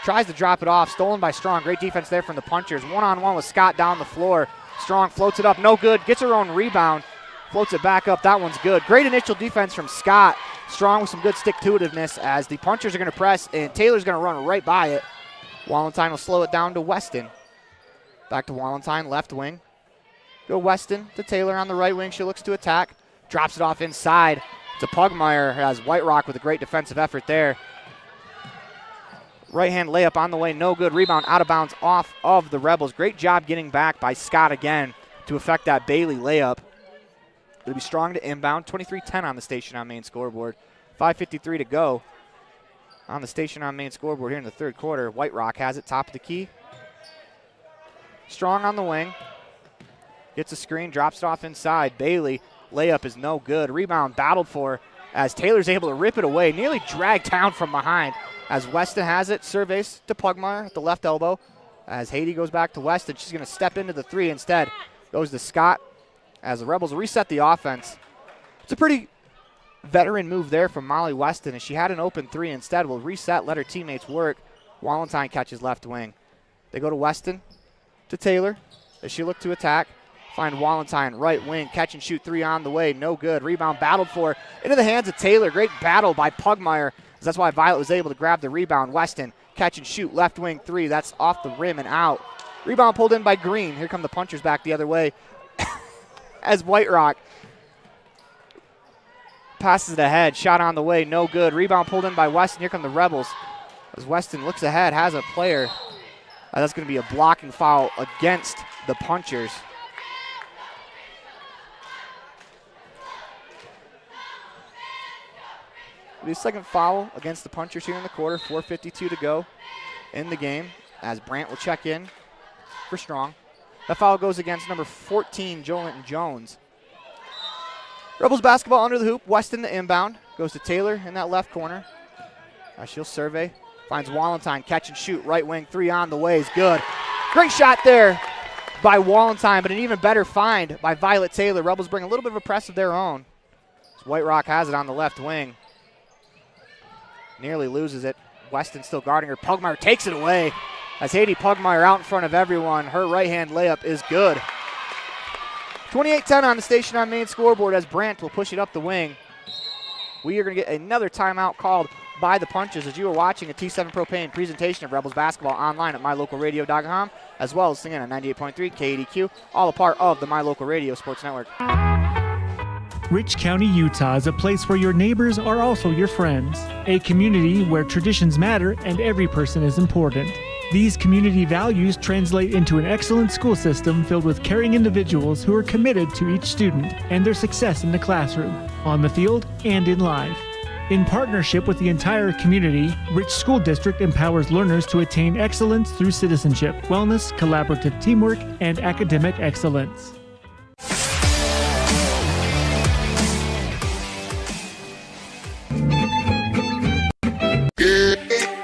Tries to drop it off, stolen by Strong. Great defense there from the punchers. One-on-one with Scott down the floor. Strong floats it up, no good. Gets her own rebound. Floats it back up, that one's good. Great initial defense from Scott. Strong with some good stick-to-itiveness as the punchers are going to press, and Taylor's going to run right by it. Wallentyne will slow it down to Weston. Back to Wallentyne, left wing. Go Weston to Taylor on the right wing. She looks to attack. Drops it off inside to Pugmire as White Rock with a great defensive effort there. Right-hand layup on the way, no good. Rebound out of bounds off of the Rebels. Great job getting back by Scott again to affect that Bailey layup. It'll be Strong to inbound. 23-10 on the station on main scoreboard. 5:53 to go on the station on main scoreboard here in the third quarter. White Rock has it, top of the key. Strong on the wing. Gets a screen, drops it off inside. Bailey, layup is no good. Rebound battled for as Taylor's able to rip it away. Nearly dragged down from behind as Weston has it. Surveys to Pugmire at the left elbow. As Haiti goes back to Weston, she's going to step into the three instead. goes to Scott as the Rebels reset the offense. It's a pretty veteran move there from Molly Weston, as she had an open three. Instead, will reset, let her teammates work. Wallenstein catches left wing. They go to Weston, to Taylor, as she looked to attack. Find Wallenstein, right wing, catch and shoot three on the way, no good. Rebound battled for, into the hands of Taylor. Great battle by Pugmire. That's why Violet was able to grab the rebound. Weston, catch and shoot, left wing three. That's off the rim and out. Rebound pulled in by Green. Here come the punchers back the other way as White Rock passes it ahead. Shot on the way, no good. Rebound pulled in by Weston. Here come the Rebels as Weston looks ahead, has a player. That's going to be a blocking foul against the punchers. The second foul against the punchers here in the quarter. 4:52 to go in the game as Brandt will check in for Strong. That foul goes against number 14, Jolinton Jones. Rebels basketball under the hoop. Weston the inbound. Goes to Taylor in that left corner. She'll survey. Finds Wallenstein, catch and shoot. Right wing, three on the way is good. Great shot there by Wallenstein, but an even better find by Violet Taylor. Rebels bring a little bit of a press of their own. White Rock has it on the left wing. Nearly loses it. Weston still guarding her. Pugmire takes it away as Haiti Pugmire out in front of everyone. Her right-hand layup is good. 28-10 on the Station on Main scoreboard as Brandt will push it up the wing. We are going to get another timeout called by the punches as you are watching a T7 Propane presentation of Rebels basketball online at mylocalradio.com, as well as singing on 98.3 KADQ, all a part of the My Local Radio Sports Network. Rich County, Utah is a place where your neighbors are also your friends. A community where traditions matter and every person is important. These community values translate into an excellent school system filled with caring individuals who are committed to each student and their success in the classroom, on the field, and in life. In partnership with the entire community, Rich School District empowers learners to attain excellence through citizenship, wellness, collaborative teamwork, and academic excellence.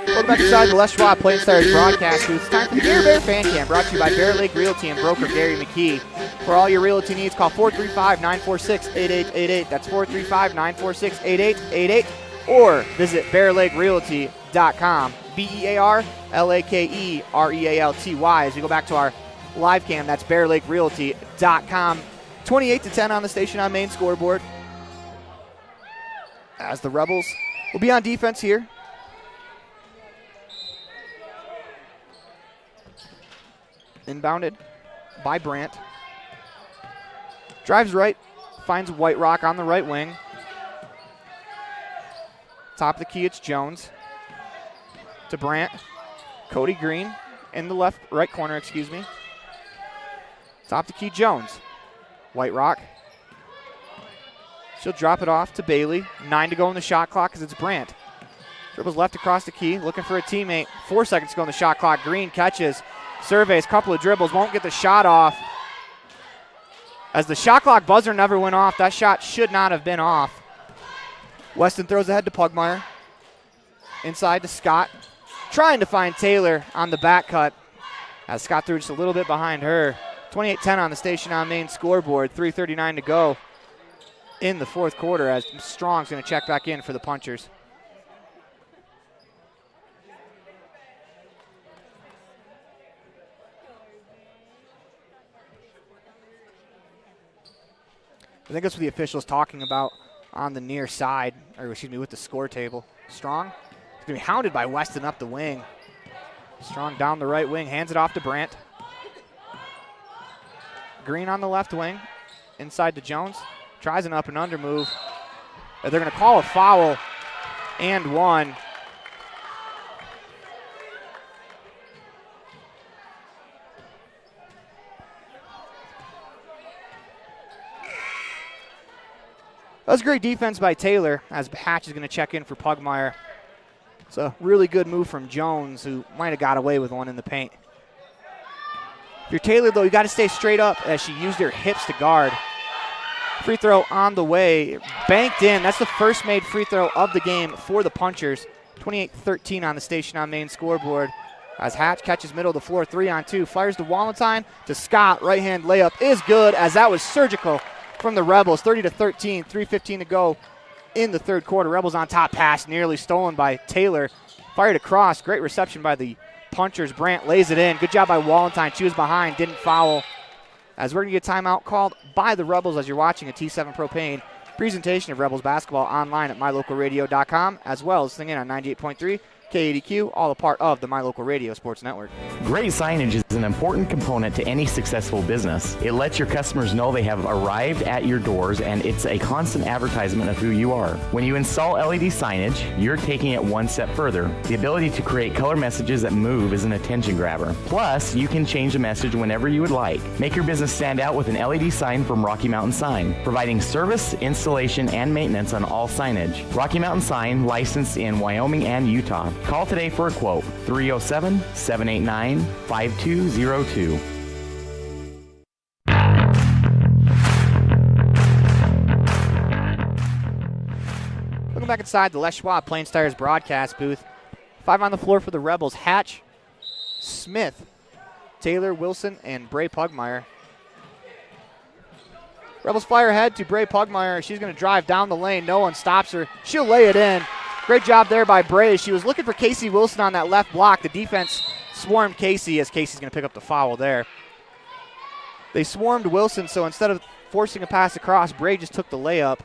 Welcome back inside the Les Schwab Plain Stars broadcast booth. It's time for the Gary Bear Fan Cam, brought to you by Bear Lake Realty and broker Gary McKee. For all your realty needs, call 435-946-8888. That's 435-946-8888. Or visit bearlakerealty.com. BEARLAKEREALTY. As we go back to our live cam, that's bearlakerealty.com. 28-10 on the Station on Main scoreboard. As the Rebels will be on defense here. Inbounded by Brandt. Drives right, finds White Rock on the right wing. Top of the key, it's Jones. To Brandt. Cody Green in the right corner, excuse me. Top of the key, Jones. White Rock. She'll drop it off to Bailey. 9 to go in the shot clock as it's Brandt. Dribbles left across the key, looking for a teammate. 4 seconds to go in the shot clock. Green catches. Surveys, couple of dribbles, won't get the shot off. As the shot clock buzzer never went off, that shot should not have been off. Weston throws ahead to Pugmire. Inside to Scott. Trying to find Taylor on the back cut. As Scott threw just a little bit behind her. 28-10 on the Station on Main scoreboard. 3:39 to go in the fourth quarter as Strong's going to check back in for the punchers. I think that's what the official's talking about on the near side, or excuse me, with the score table. Strong is going to be hounded by Weston up the wing. Strong down the right wing, hands it off to Brandt. Green on the left wing, inside to Jones. Tries an up and under move. They're going to call a foul and one. That was great defense by Taylor as Hatch is going to check in for Pugmire. It's a really good move from Jones, who might have got away with one in the paint. If you're Taylor, though, you got to stay straight up as she used her hips to guard. Free throw on the way. Banked in. That's the first made free throw of the game for the punchers. 28-13 on the Station on Main scoreboard. As Hatch catches middle of the floor, 3-on-2, fires to Wallenstein, to Scott. Right-hand layup is good, as that was surgical from the Rebels. 30-13, 3:15 to go in the third quarter. Rebels on top, pass nearly stolen by Taylor. Fired across, great reception by the punchers. Brandt lays it in. Good job by Wallenstein. She was behind, didn't foul. As we're going to get a timeout called by the Rebels as you're watching a T7 Propane presentation of Rebels basketball online at mylocalradio.com, as well as listening in on 98.3 K80Q, all a part of the My Local Radio Sports Network. Great signage is an important component to any successful business. It lets your customers know they have arrived at your doors, and it's a constant advertisement of who you are. When you install LED signage, you're taking it one step further. The ability to create color messages that move is an attention grabber. Plus, you can change the message whenever you would like. Make your business stand out with an LED sign from Rocky Mountain Sign, providing service, installation, and maintenance on all signage. Rocky Mountain Sign, licensed in Wyoming and Utah. Call today for a quote, 307-789-5202. Looking back inside the Les Schwab Plains Tires broadcast booth. 5 on the floor for the Rebels. Hatch, Smith, Taylor, Wilson, and Bray Pugmire. Rebels fire ahead to Bray Pugmire. She's going to drive down the lane. No one stops her. She'll lay it in. Great job there by Bray. She was looking for Casey Wilson on that left block. The defense swarmed Casey, as Casey's going to pick up the foul there. They swarmed Wilson, so instead of forcing a pass across, Bray just took the layup,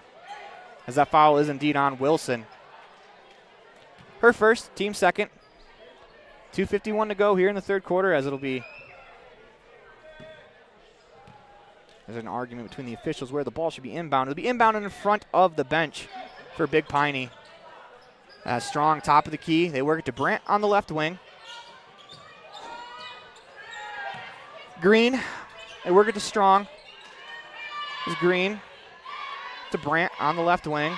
as that foul is indeed on Wilson. Her first, team second. 2:51 to go here in the third quarter, as it'll be. There's an argument between the officials where the ball should be inbound. It'll be inbound in front of the bench for Big Piney. Strong, top of the key. They work it to Brandt on the left wing. Green, they work it to Strong. This is Green to Brandt on the left wing.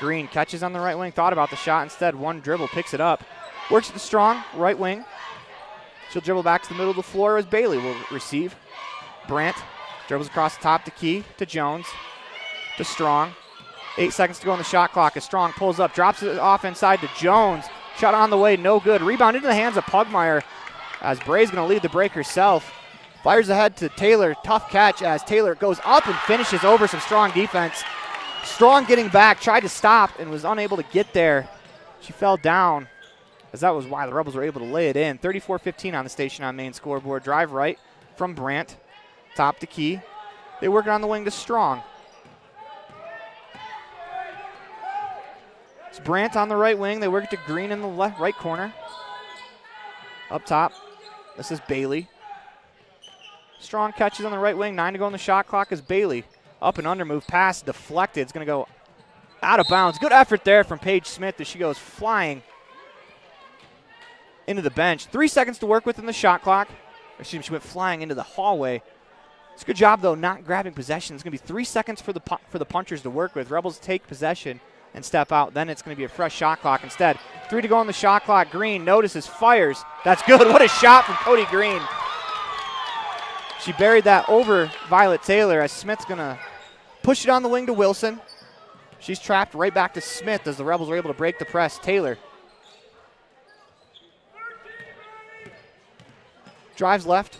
Green catches on the right wing, thought about the shot. Instead, one dribble, picks it up. Works it to Strong, right wing. She'll dribble back to the middle of the floor as Bailey will receive. Brandt dribbles across the top of the key to Jones, to Strong. 8 seconds to go on the shot clock as Strong pulls up, drops it off inside to Jones. Shot on the way, no good. Rebound into the hands of Pugmire as Bray's going to lead the break herself. Fires ahead to Taylor. Tough catch as Taylor goes up and finishes over some Strong defense. Strong getting back, tried to stop and was unable to get there. She fell down, as that was why the Rebels were able to lay it in. 34-15 on the Station on Main scoreboard. Drive right from Brandt. Top to key. They work it on the wing to Strong. It's Brandt on the right wing. They work it to Green in the right corner. Up top, this is Bailey. Strong catches on the right wing. 9 to go on the shot clock as Bailey. Up and under move, pass deflected. It's going to go out of bounds. Good effort there from Paige Smith as she goes flying into the bench. 3 seconds to work with in the shot clock. She went flying into the hallway. It's a good job, though, not grabbing possession. It's going to be 3 seconds for the punchers to work with. Rebels take possession and step out. Then it's going to be a fresh shot clock instead. 3 to go on the shot clock. Green notices, fires. That's good. What a shot from Cody Green. She buried that over Violet Taylor as Smith's going to push it on the wing to Wilson. She's trapped right back to Smith as the Rebels are able to break the press. Taylor drives left.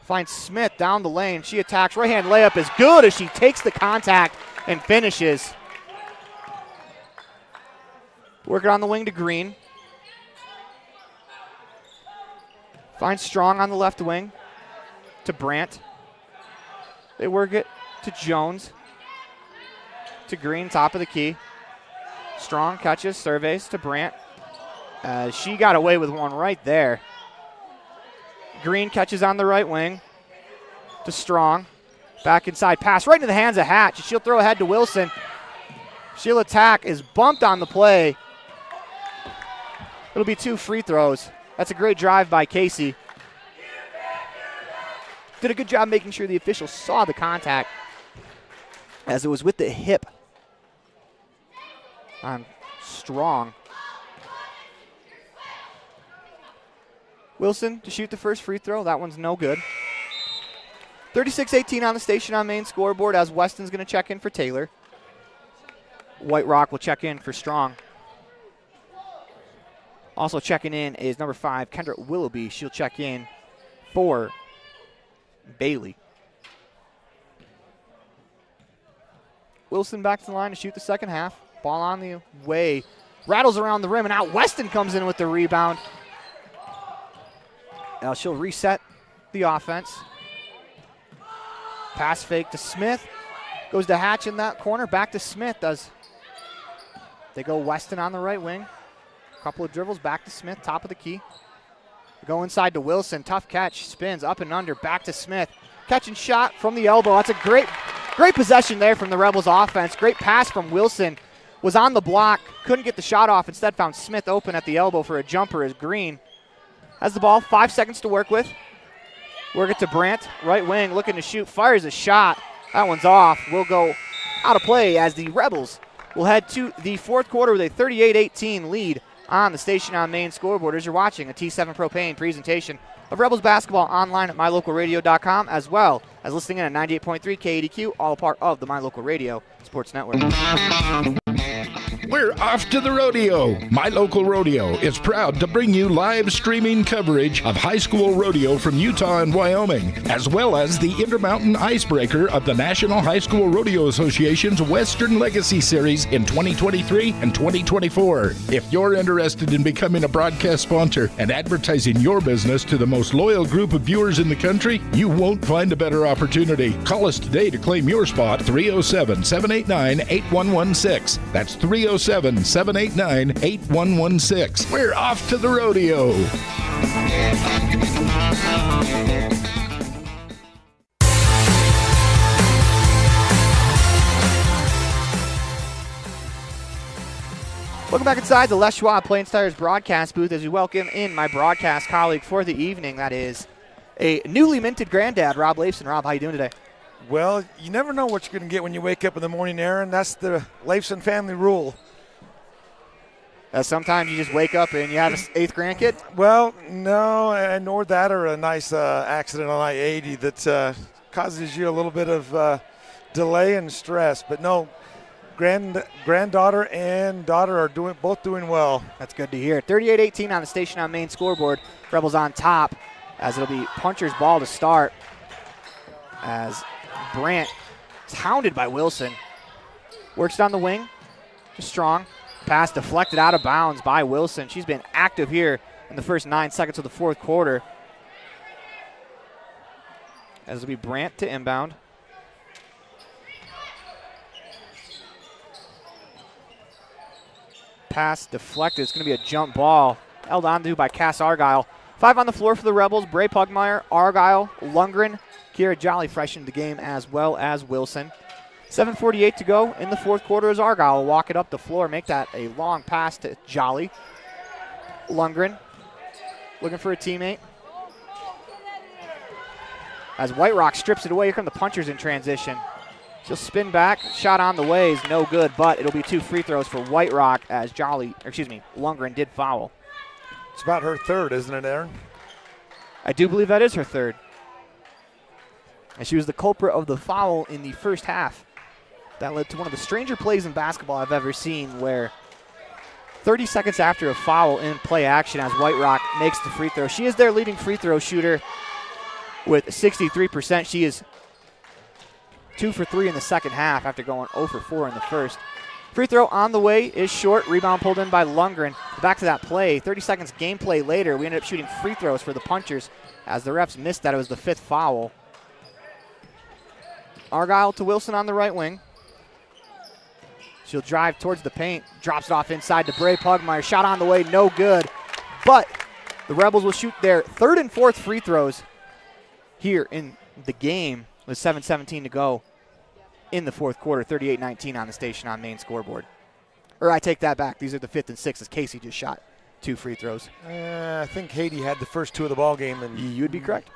Finds Smith down the lane. She attacks. Right-hand layup is good as she takes the contact and finishes. Work it on the wing to Green. Finds Strong on the left wing to Brandt. They work it to Jones. To Green, top of the key. Strong catches, surveys to Brandt. She got away with one right there. Green catches on the right wing to Strong. Back inside, pass right into the hands of Hatch. She'll throw ahead to Wilson. She'll attack, is bumped on the play. It'll be 2 free throws. That's a great drive by Casey. Did a good job making sure the officials saw the contact, as it was with the hip on Strong. Wilson to shoot the first free throw. That one's no good. 36-18 on the Station on Main scoreboard as Weston's going to check in for Taylor. White Rock will check in for Strong. Also checking in is number 5, Kendra Willoughby. She'll check in for Bailey. Wilson back to the line to shoot the second half. Ball on the way. Rattles around the rim, and out Weston comes in with the rebound. Now she'll reset the offense. Pass fake to Smith. Goes to Hatch in that corner. Back to Smith. They go Weston on the right wing. Couple of dribbles. Back to Smith. Top of the key. They go inside to Wilson. Tough catch. Spins up and under. Back to Smith. Catch and shot from the elbow. That's a great possession there from the Rebels offense. Great pass from Wilson. Was on the block. Couldn't get the shot off. Instead found Smith open at the elbow for a jumper as Green has the ball. 5 seconds to work with. Work it to Brandt. Right wing looking to shoot. Fires a shot. That one's off. Will go out of play as the Rebels will head to the fourth quarter with a 38-18 lead on the Station on Main scoreboard. As you're watching a T7 Propane presentation of Rebels basketball online at mylocalradio.com, as well as listening in at 98.3 KADQ, all a part of the My Local Radio Sports Network. We're off to the rodeo. My Local Rodeo is proud to bring you live streaming coverage of high school rodeo from Utah and Wyoming, as well as the Intermountain Icebreaker of the National High School Rodeo Association's Western Legacy Series in 2023 and 2024. If you're interested in becoming a broadcast sponsor and advertising your business to the most loyal group of viewers in the country, you won't find a better opportunity. Call us today to claim your spot, 307-789-8116. That's 307-789-8116. We're off to the rodeo. Welcome back inside the Les Schwab Plains Tires broadcast booth as we welcome in my broadcast colleague for the evening. That is a newly minted granddad, Rob Leifson. Rob, how you doing today? Well, you never know what you're going to get when you wake up in the morning, Aaron. That's the Leifson family rule. Sometimes you just wake up and you have an 8th grandkid? Well, no, nor that or a nice accident on I-80 that causes you a little bit of delay and stress. But no, granddaughter and daughter are both doing well. That's good to hear. 38-18 on the Station on Main scoreboard. Rebels on top as it'll be Puncher's ball to start as Brandt is hounded by Wilson. Works down the wing to Strong. Pass deflected out of bounds by Wilson. She's been active here in the first 9 seconds of the fourth quarter. As it'll be Brandt to inbound. Pass deflected. It's going to be a jump ball. Held on to by Cass Argyle. 5 on the floor for the Rebels. Bray Pugmire, Argyle, Lundgren, Kira Jolly fresh into the game, as well as Wilson. 7:48 to go in the fourth quarter as Argyle will walk it up the floor, make that a long pass to Jolly. Lundgren looking for a teammate. As White Rock strips it away, here come the Punchers in transition. She'll spin back, shot on the way is no good, but it'll be 2 free throws for White Rock as Lundgren did foul. It's about her third, isn't it, Aaron? I do believe that is her third. And she was the culprit of the foul in the first half. That led to one of the stranger plays in basketball I've ever seen, where 30 seconds after a foul in play action as White Rock makes the free throw. She is their leading free throw shooter with 63%. She is 2 for 3 in the second half after going 0 for 4 in the first. Free throw on the way is short. Rebound pulled in by Lundgren. Back to that play. 30 seconds gameplay later, we ended up shooting free throws for the Punchers as the refs missed that. It was the 5th foul. Argyle to Wilson on the right wing. She'll drive towards the paint. Drops it off inside to Bray Pugmire. Shot on the way, no good. But the Rebels will shoot their 3rd and 4th free throws here in the game with 7:17 to go in the fourth quarter. 38-19 on the Station on Main scoreboard. Or I take that back. These are the 5th and 6th as Casey just shot 2 free throws. I think Haiti had the first 2 of the ball game. And you'd be correct.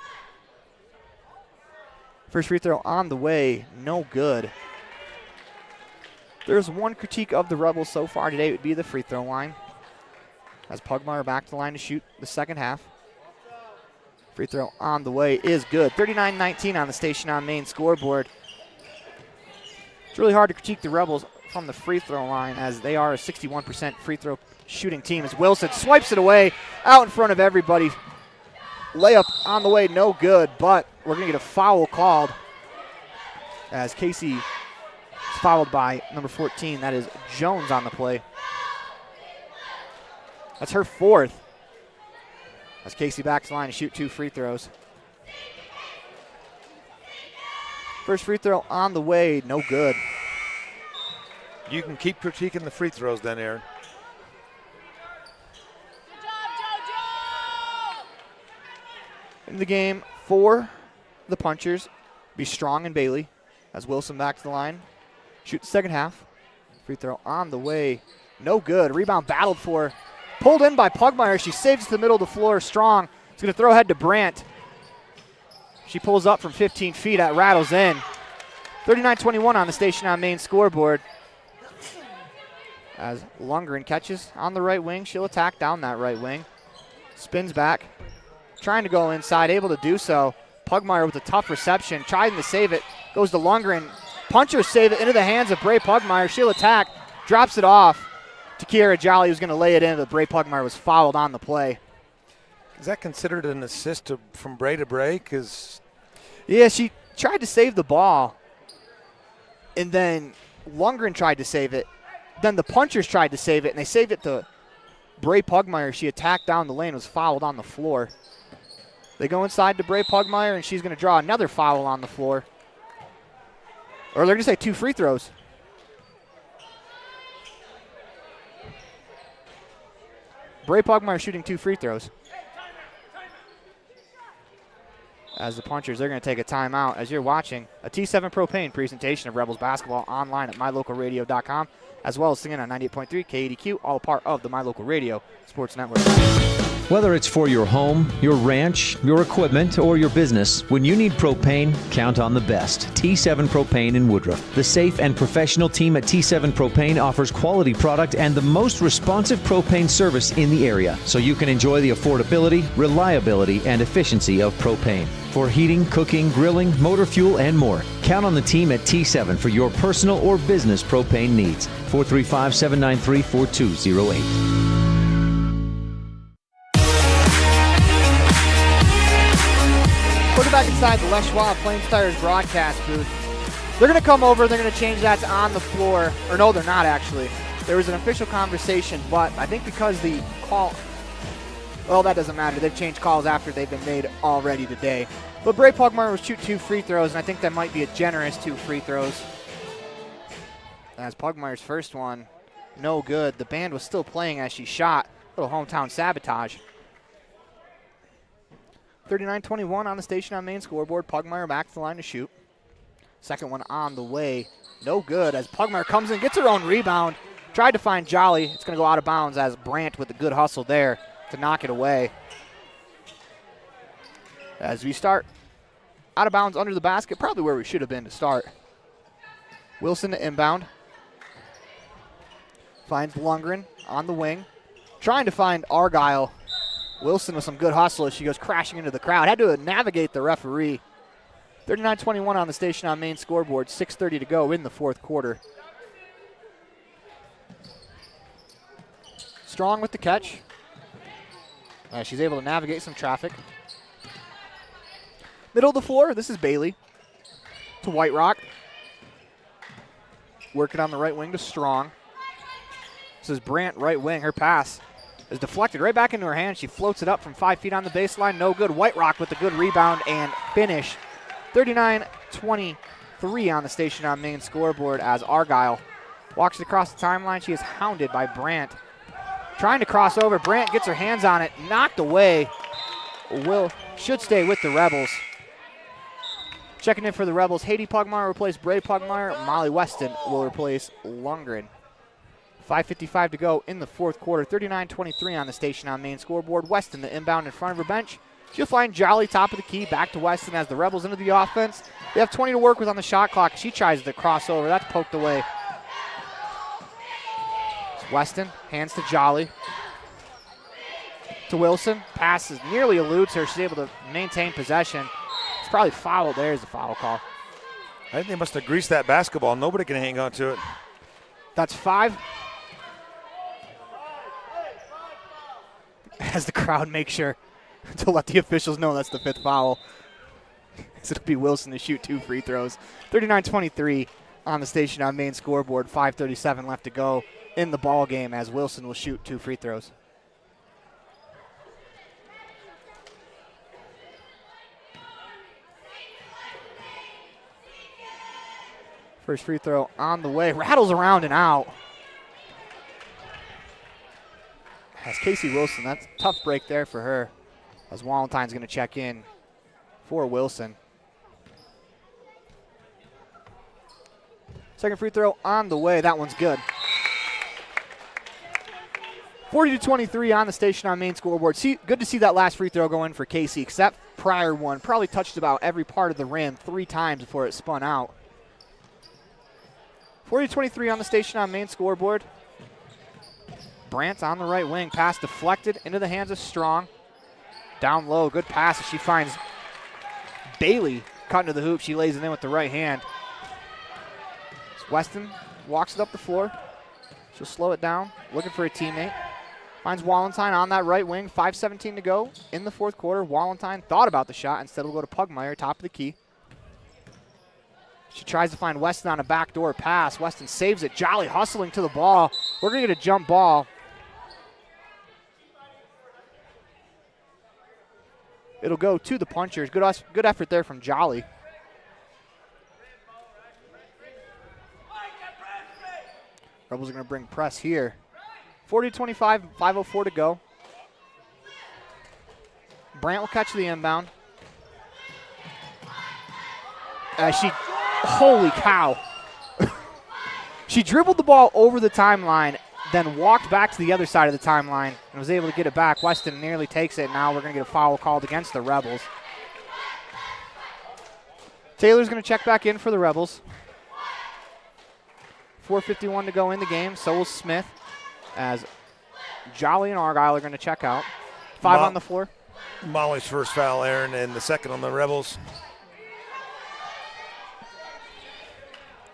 First free throw on the way, no good. There's one critique of the Rebels so far today. It would be the free throw line. As Pugmire back to the line to shoot the second half. Free throw on the way is good. 39-19 on the Station on Main scoreboard. It's really hard to critique the Rebels from the free throw line as they are a 61% free throw shooting team as Wilson swipes it away out in front of everybody. Layup on the way, no good, but we're going to get a foul called as Casey is fouled by number 14. That is Jones on the play. That's her fourth. As Casey backs the line to shoot 2 free throws. First free throw on the way, no good. You can keep critiquing the free throws then, Aaron. In the game for the Punchers, be Strong and Bailey as Wilson back to the line. Shoot the second half. Free throw on the way, no good. Rebound battled for. Pulled in by Pugmire. She saves to the middle of the floor. Strong. It's going to throw ahead to Brandt. She pulls up from 15 feet. That rattles in. 39-21 on the Station on Main scoreboard. As Lundgren catches on the right wing. She'll attack down that right wing. Spins back. Trying to go inside. Able to do so. Pugmire with a tough reception. Trying to save it. Goes to Lundgren. Punchers save it into the hands of Bray Pugmire. She'll attack. Drops it off to Kiera Jolly, who's going to lay it in, but Bray Pugmire was fouled on the play. Is that considered an assist from Bray to Bray? Yeah, she tried to save the ball, and then Lundgren tried to save it. Then the Punchers tried to save it, and they saved it to Bray Pugmire. She attacked down the lane, was fouled on the floor. They go inside to Bray Pugmire, and she's going to draw another foul on the floor. Or they're going to say 2 free throws. Bray Pugmire shooting 2 free throws. As the Punchers, they're going to take a timeout as you're watching a T7 Propane presentation of Rebels basketball online at mylocalradio.com, as well as singing on 98.3 KADQ, all a part of the My Local Radio Sports Network. Whether it's for your home, your ranch, your equipment, or your business, when you need propane, count on the best. T7 Propane in Woodruff. The safe and professional team at T7 Propane offers quality product and the most responsive propane service in the area, so you can enjoy the affordability, reliability, and efficiency of propane. For heating, cooking, grilling, motor fuel, and more, count on the team at T7 for your personal or business propane needs. 435-793-4208. Put it back inside the Les Schwab Plains Tires broadcast booth. They're going to come over. They're going to change that to on the floor. Or no, they're not actually. There was an official conversation, but I think because the call, well, that doesn't matter. They've changed calls after they've been made already today. But Bray Pugmire was shoot 2 free throws, and I think that might be a generous 2 free throws. As Pugmire's first one, no good. The band was still playing as she shot. A little hometown sabotage. 39-21 on the Station on Main scoreboard. Pugmire back to the line to shoot. Second one on the way. No good as Pugmire comes in, gets her own rebound. Tried to find Jolly. It's going to go out of bounds as Brandt with a good hustle there to knock it away. As we start out of bounds under the basket, probably where we should have been to start. Wilson to inbound. Finds Lundgren on the wing. Trying to find Argyle. Wilson with some good hustle as she goes crashing into the crowd. Had to navigate the referee. 39-21 on the Station on Main scoreboard. 6:30 to go in the fourth quarter. Strong with the catch. She's able to navigate some traffic. Middle of the floor, this is Bailey to White Rock. Working on the right wing to Strong. This is Brandt, right wing. Her pass is deflected right back into her hand. She floats it up from 5 feet on the baseline. No good. White Rock with a good rebound and finish. 39-23 on the Station on Main scoreboard as Argyle walks it across the timeline. She is hounded by Brandt. Trying to cross over. Brandt gets her hands on it. Knocked away. Should stay with the Rebels. Checking in for the Rebels, Haiti Pugmire replaced Bray Pugmire. Molly Weston will replace Lundgren. 5:55 to go in the fourth quarter. 39-23 on the Station on Main scoreboard. Weston the inbound in front of her bench. She'll find Jolly top of the key. Back to Weston as the Rebels into the offense. They have 20 to work with on the shot clock. She tries to cross over. That's poked away. Weston hands to Jolly. To Wilson. Passes nearly eludes her. She's able to maintain possession. It's probably fouled. There's the foul call. I think they must have greased that basketball. Nobody can hang on to it. That's 5. as the crowd makes sure to let the officials know that's the 5th foul. So it'll be Wilson to shoot 2 free throws. 39-23 on the station on main scoreboard. 5:37 left to go in the ball game as Wilson will shoot 2 free throws. First free throw on the way. Rattles around and out. As Casey Wilson, that's a tough break there for her. As Walentine's going to check in for Wilson. Second free throw on the way. That one's good. 40-23 on the station on main scoreboard. Good to see that last free throw go in for Casey, because that prior one probably touched about every part of the rim 3 times before it spun out. 40-23 on the station on main scoreboard. Brandt on the right wing. Pass deflected into the hands of Strong. Down low, good pass as she finds Bailey cutting to the hoop. She lays it in with the right hand. Weston walks it up the floor. She'll slow it down, looking for a teammate. Finds Walentine on that right wing. 5:17 to go in the 4th quarter. Walentine thought about the shot. Instead, will go to Pugmire, top of the key. She tries to find Weston on a backdoor pass. Weston saves it. Jolly hustling to the ball. We're going to get a jump ball. It'll go to the punchers. Good effort there from Jolly. Rebels are going to bring press here. 40-25, 5:04 to go. Brandt will catch the inbound. Holy cow. She dribbled the ball over the timeline, then walked back to the other side of the timeline and was able to get it back. Weston nearly takes it. Now we're going to get a foul called against the Rebels. Taylor's going to check back in for the Rebels. 4:51 to go in the game. So will Smith, as Jolly and Argyle are going to check out. 5 on the floor. Molly's first foul, Aaron, and the second on the Rebels.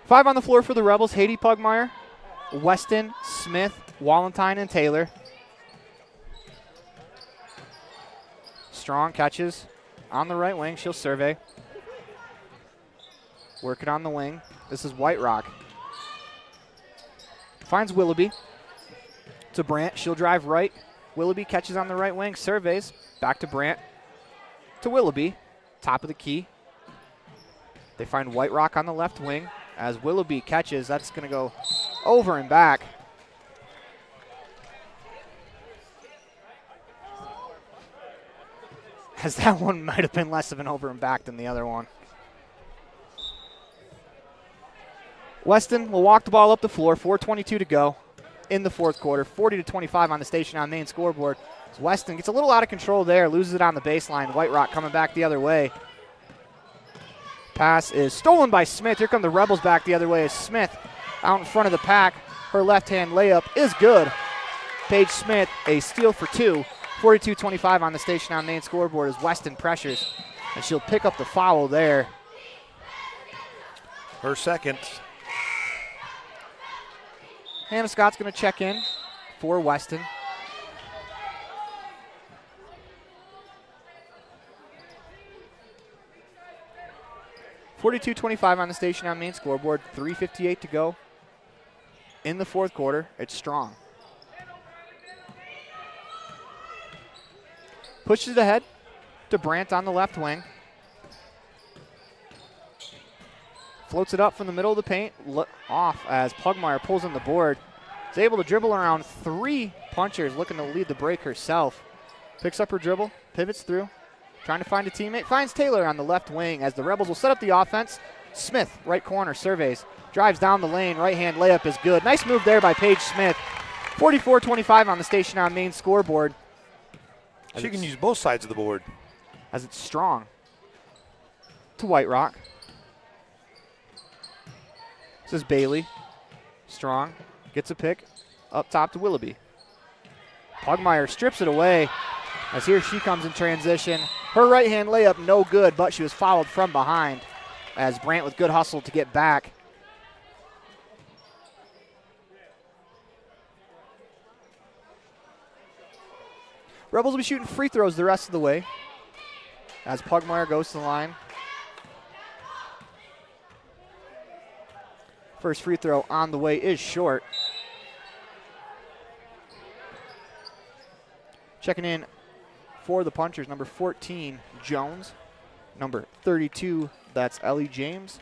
5 on the floor for the Rebels. Haiti Pugmire, Weston, Smith, Walentine, and Taylor. Strong catches on the right wing. She'll survey. Working on the wing. This is White Rock. Finds Willoughby to Brandt. She'll drive right. Willoughby catches on the right wing. Surveys. Back to Brandt. To Willoughby. Top of the key. They find White Rock on the left wing. As Willoughby catches, that's going to go over and back. As that one might have been less of an over and back than the other one. Weston will walk the ball up the floor. 4:22 to go in the 4th quarter. 40-25 on the station on main scoreboard. As Weston gets a little out of control there, loses it on the baseline. White Rock coming back the other way. Pass is stolen by Smith. Here come the Rebels back the other way as Smith out in front of the pack. Her left-hand layup is good. Paige Smith, a steal for 2. 42-25 on the station on main scoreboard as Weston pressures. And she'll pick up the foul there. Her second. Hannah Scott's going to check in for Weston. .42-25 on the station on main scoreboard. 3:58 to go in the 4th quarter. It's Strong. Pushes it ahead to Brandt on the left wing. Floats it up from the middle of the paint. Off as Pugmire pulls on the board. Is able to dribble around 3 punchers, looking to lead the break herself. Picks up her dribble, pivots through. Trying to find a teammate. Finds Taylor on the left wing as the Rebels will set up the offense. Smith, right corner, surveys. Drives down the lane. Right-hand layup is good. Nice move there by Paige Smith. 44-25 on the station on main scoreboard. She can use both sides of the board. As it's Strong to White Rock. This is Bailey. Strong gets a pick up top to Willoughby. Pugmire strips it away as here she comes in transition. Her right-hand layup no good, but she was fouled from behind as Brandt with good hustle to get back. Rebels will be shooting free throws the rest of the way as Pugmire goes to the line. First free throw on the way is short. Checking in for the punchers, number 14, Jones. Number 32, that's Ellie James.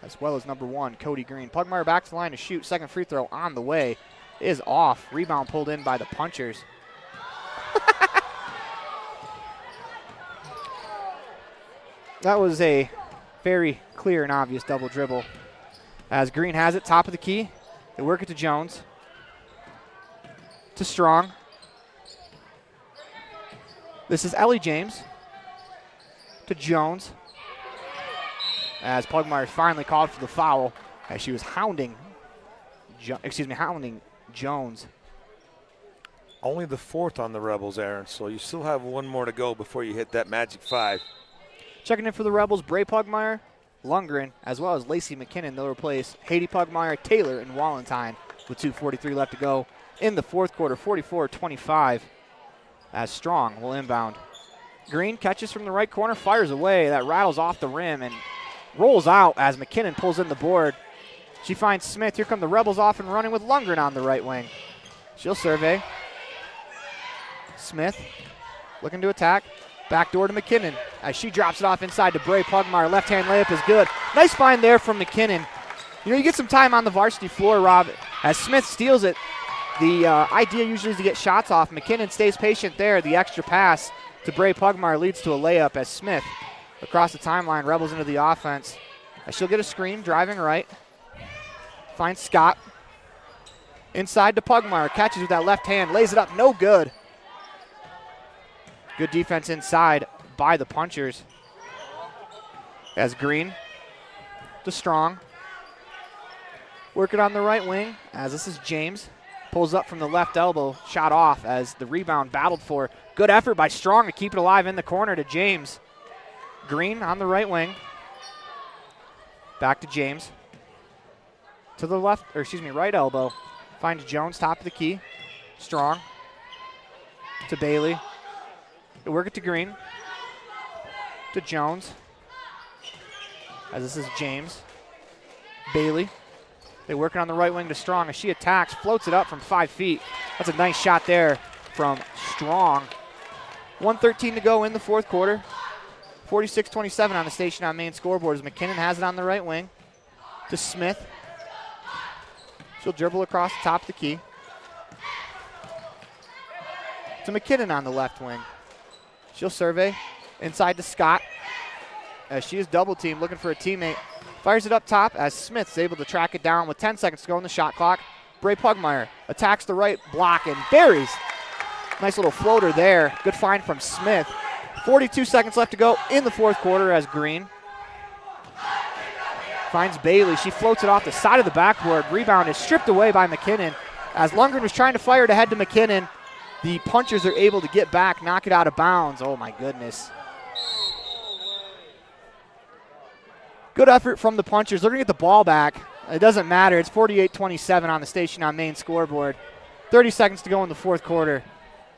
As well as number 1, Cody Green. Pugmire back to the line to shoot. Second free throw on the way is off. Rebound pulled in by the punchers. That was a very clear and obvious double dribble. As Green has it, top of the key. They work it to Jones. To Strong. This is Ellie James. To Jones. As Pugmire finally called for the foul as she was hounding Jones. Only the 4th on the Rebels, Aaron, so you still have one more to go before you hit that magic 5. Checking in for the Rebels, Bray Pugmire, Lundgren, as well as Lacey McKinnon. They'll replace Haiti Pugmire, Taylor, and Wallentyne with 2:43 left to go in the fourth quarter, 44-25, as Strong will inbound. Green catches from the right corner, fires away. That rattles off the rim and rolls out as McKinnon pulls in the board. She finds Smith. Here come the Rebels off and running with Lundgren on the right wing. She'll survey. Smith looking to attack. Backdoor to McKinnon as she drops it off inside to Bray Pugmire. Left-hand layup is good. Nice find there from McKinnon. You know, you get some time on the varsity floor, Rob. As Smith steals it, the idea usually is to get shots off. McKinnon stays patient there. The extra pass to Bray Pugmire leads to a layup as Smith across the timeline, Rebels into the offense. As she'll get a screen, driving right. Finds Scott. Inside to Pugmire. Catches with that left hand. Lays it up. No good. Good defense inside by the punchers. As Green to Strong. Working on the right wing as this is James. Pulls up from the left elbow. Shot off as the rebound battled for. Good effort by Strong to keep it alive in the corner to James. Green on the right wing. Back to James. To the left, right elbow. Finds Jones, top of the key. Strong. To Bailey. They work it to Green. To Jones. As this is James. Bailey. They work it on the right wing to Strong as she attacks. Floats it up from 5 feet. That's a nice shot there from Strong. 1:13 to go in the fourth quarter. 46-27 on the station on main scoreboard as McKinnon has it on the right wing to Smith. She'll dribble across the top of the key. To McKinnon on the left wing. She'll survey inside to Scott as she is double teamed looking for a teammate. Fires it up top as Smith's able to track it down with 10 seconds to go on the shot clock. Bray Pugmire attacks the right block and buries. Nice little floater there. Good find from Smith. 42 seconds left to go in the fourth quarter as Green finds Bailey. She floats it off the side of the backboard. Rebound is stripped away by McKinnon. As Lundgren was trying to fire it ahead to McKinnon, the punchers are able to get back, knock it out of bounds. Oh, my goodness. Good effort from the punchers. They're going to get the ball back. It doesn't matter. It's 48-27 on the station on main scoreboard. 30 seconds to go in the fourth quarter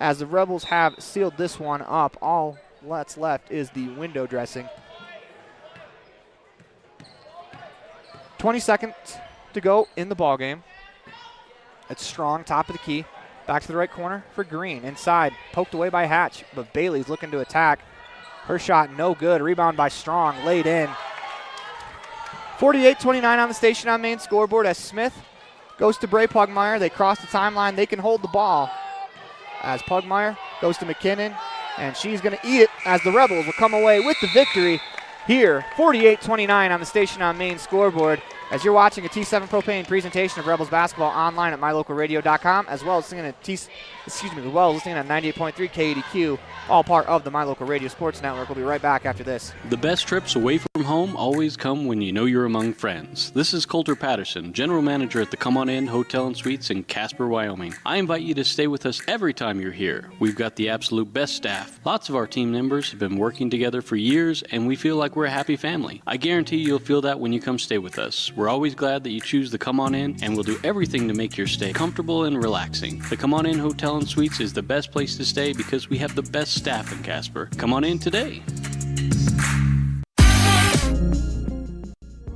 as the Rebels have sealed this one up. All that's left is the window dressing. 20 seconds to go in the ballgame. It's Strong, top of the key. Back to the right corner for Green. Inside, poked away by Hatch, but Bailey's looking to attack. Her shot no good. Rebound by Strong, laid in. 48-29 on the station on main scoreboard as Smith goes to Bray Pugmire. They cross the timeline. They can hold the ball. As Pugmire goes to McKinnon, and she's going to eat it as the Rebels will come away with the victory here. 48-29 on the station on main scoreboard as you're watching a T7 Propane presentation of Rebels basketball online at mylocalradio.com, as well as listening at 98.3 KDQ, all part of the My Local Radio Sports Network. We'll be right back after this. The best trips away from home always come when you know you're among friends. This is Coulter Patterson, General Manager at the Come On In Hotel and Suites in Casper, Wyoming. I invite you to stay with us every time you're here. We've got the absolute best staff. Lots of our team members have been working together for years, and we feel like we're a happy family. I guarantee you'll feel that when you come stay with us. We're always glad that you choose the Come On In, and we'll do everything to make your stay comfortable and relaxing. The Come On In Hotel and Suites is the best place to stay because we have the best staff in Casper. Come on in today.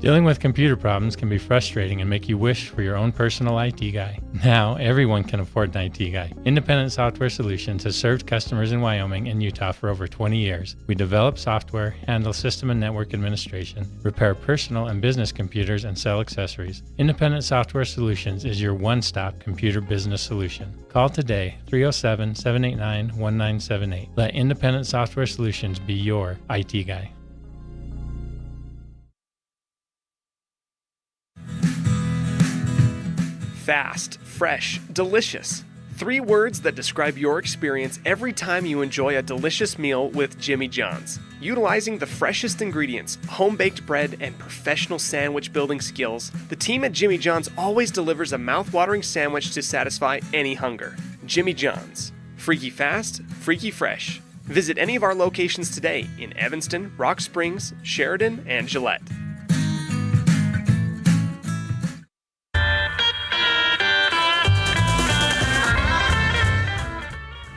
Dealing with computer problems can be frustrating and make you wish for your own personal IT guy. Now, everyone can afford an IT guy. Independent Software Solutions has served customers in Wyoming and Utah for over 20 years. We develop software, handle system and network administration, repair personal and business computers, and sell accessories. Independent Software Solutions is your one-stop computer business solution. Call today, 307-789-1978. Let Independent Software Solutions be your IT guy. Fast, fresh, delicious. 3 words that describe your experience every time you enjoy a delicious meal with Jimmy John's. Utilizing the freshest ingredients, home-baked bread, and professional sandwich building skills, the team at Jimmy John's always delivers a mouth-watering sandwich to satisfy any hunger. Jimmy John's. Freaky fast, freaky fresh. Visit any of our locations today in Evanston, Rock Springs, Sheridan, and Gillette.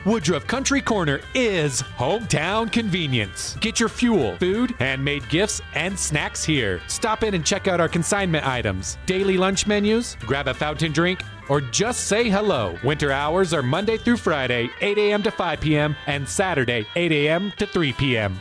Woodruff Country Corner is hometown convenience. Get your fuel, food, handmade gifts, and snacks here. Stop in and check out our consignment items, daily lunch menus, grab a fountain drink, or just say hello. Winter hours are Monday through Friday, 8 a.m. to 5 p.m., and Saturday, 8 a.m. to 3 p.m.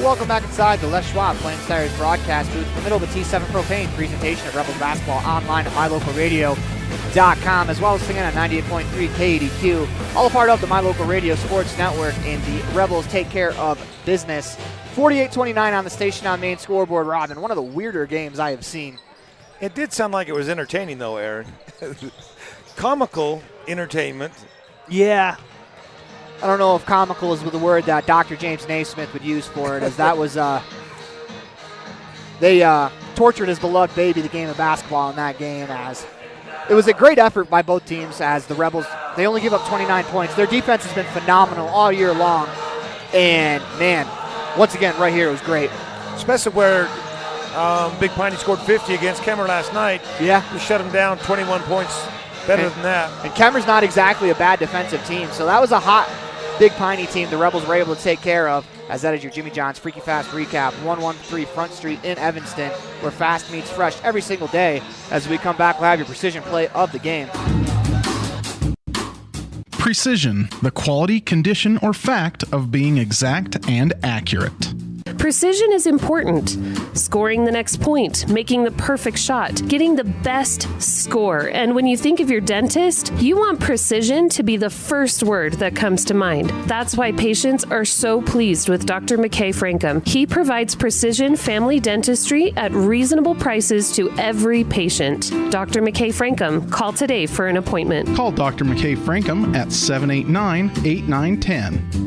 Welcome back inside the Les Schwab Plains Tires broadcast booth in the middle of the T7 Propane presentation of Rebels basketball online at mylocalradio.com, as well as singing on 98.3 KDQ, all a part of the My Local Radio Sports Network, and the Rebels take care of business. 48-29 on the station on main scoreboard, Robin. One of the weirder games I have seen. It did sound like it was entertaining, though, Aaron. Comical entertainment. Yeah. I don't know if comical is the word that Dr. James Naismith would use for it, as that was, they tortured his beloved baby, the game of basketball, in that game. As it was a great effort by both teams, as the Rebels, they only give up 29 points. Their defense has been phenomenal all year long. And, man, once again, right here, it was great. Especially where Big Piney scored 50 against Kemmer last night. Yeah. We shut them down 21 points better than that. And Kemmer's not exactly a bad defensive team, so that was a hot Big Piney team the Rebels were able to take care of, as that is your Jimmy John's Freaky Fast recap, 113 Front Street in Evanston, where fast meets fresh every single day. As we come back, we'll have your precision play of the game. Precision, the quality, condition, or fact of being exact and accurate. Precision is important. Scoring the next point, making the perfect shot, getting the best score. And when you think of your dentist, you want precision to be the first word that comes to mind. That's why patients are so pleased with Dr. McKay Frankum. He provides precision family dentistry at reasonable prices to every patient. Dr. McKay Frankum, call today for an appointment. Call Dr. McKay Frankum at 789-8910.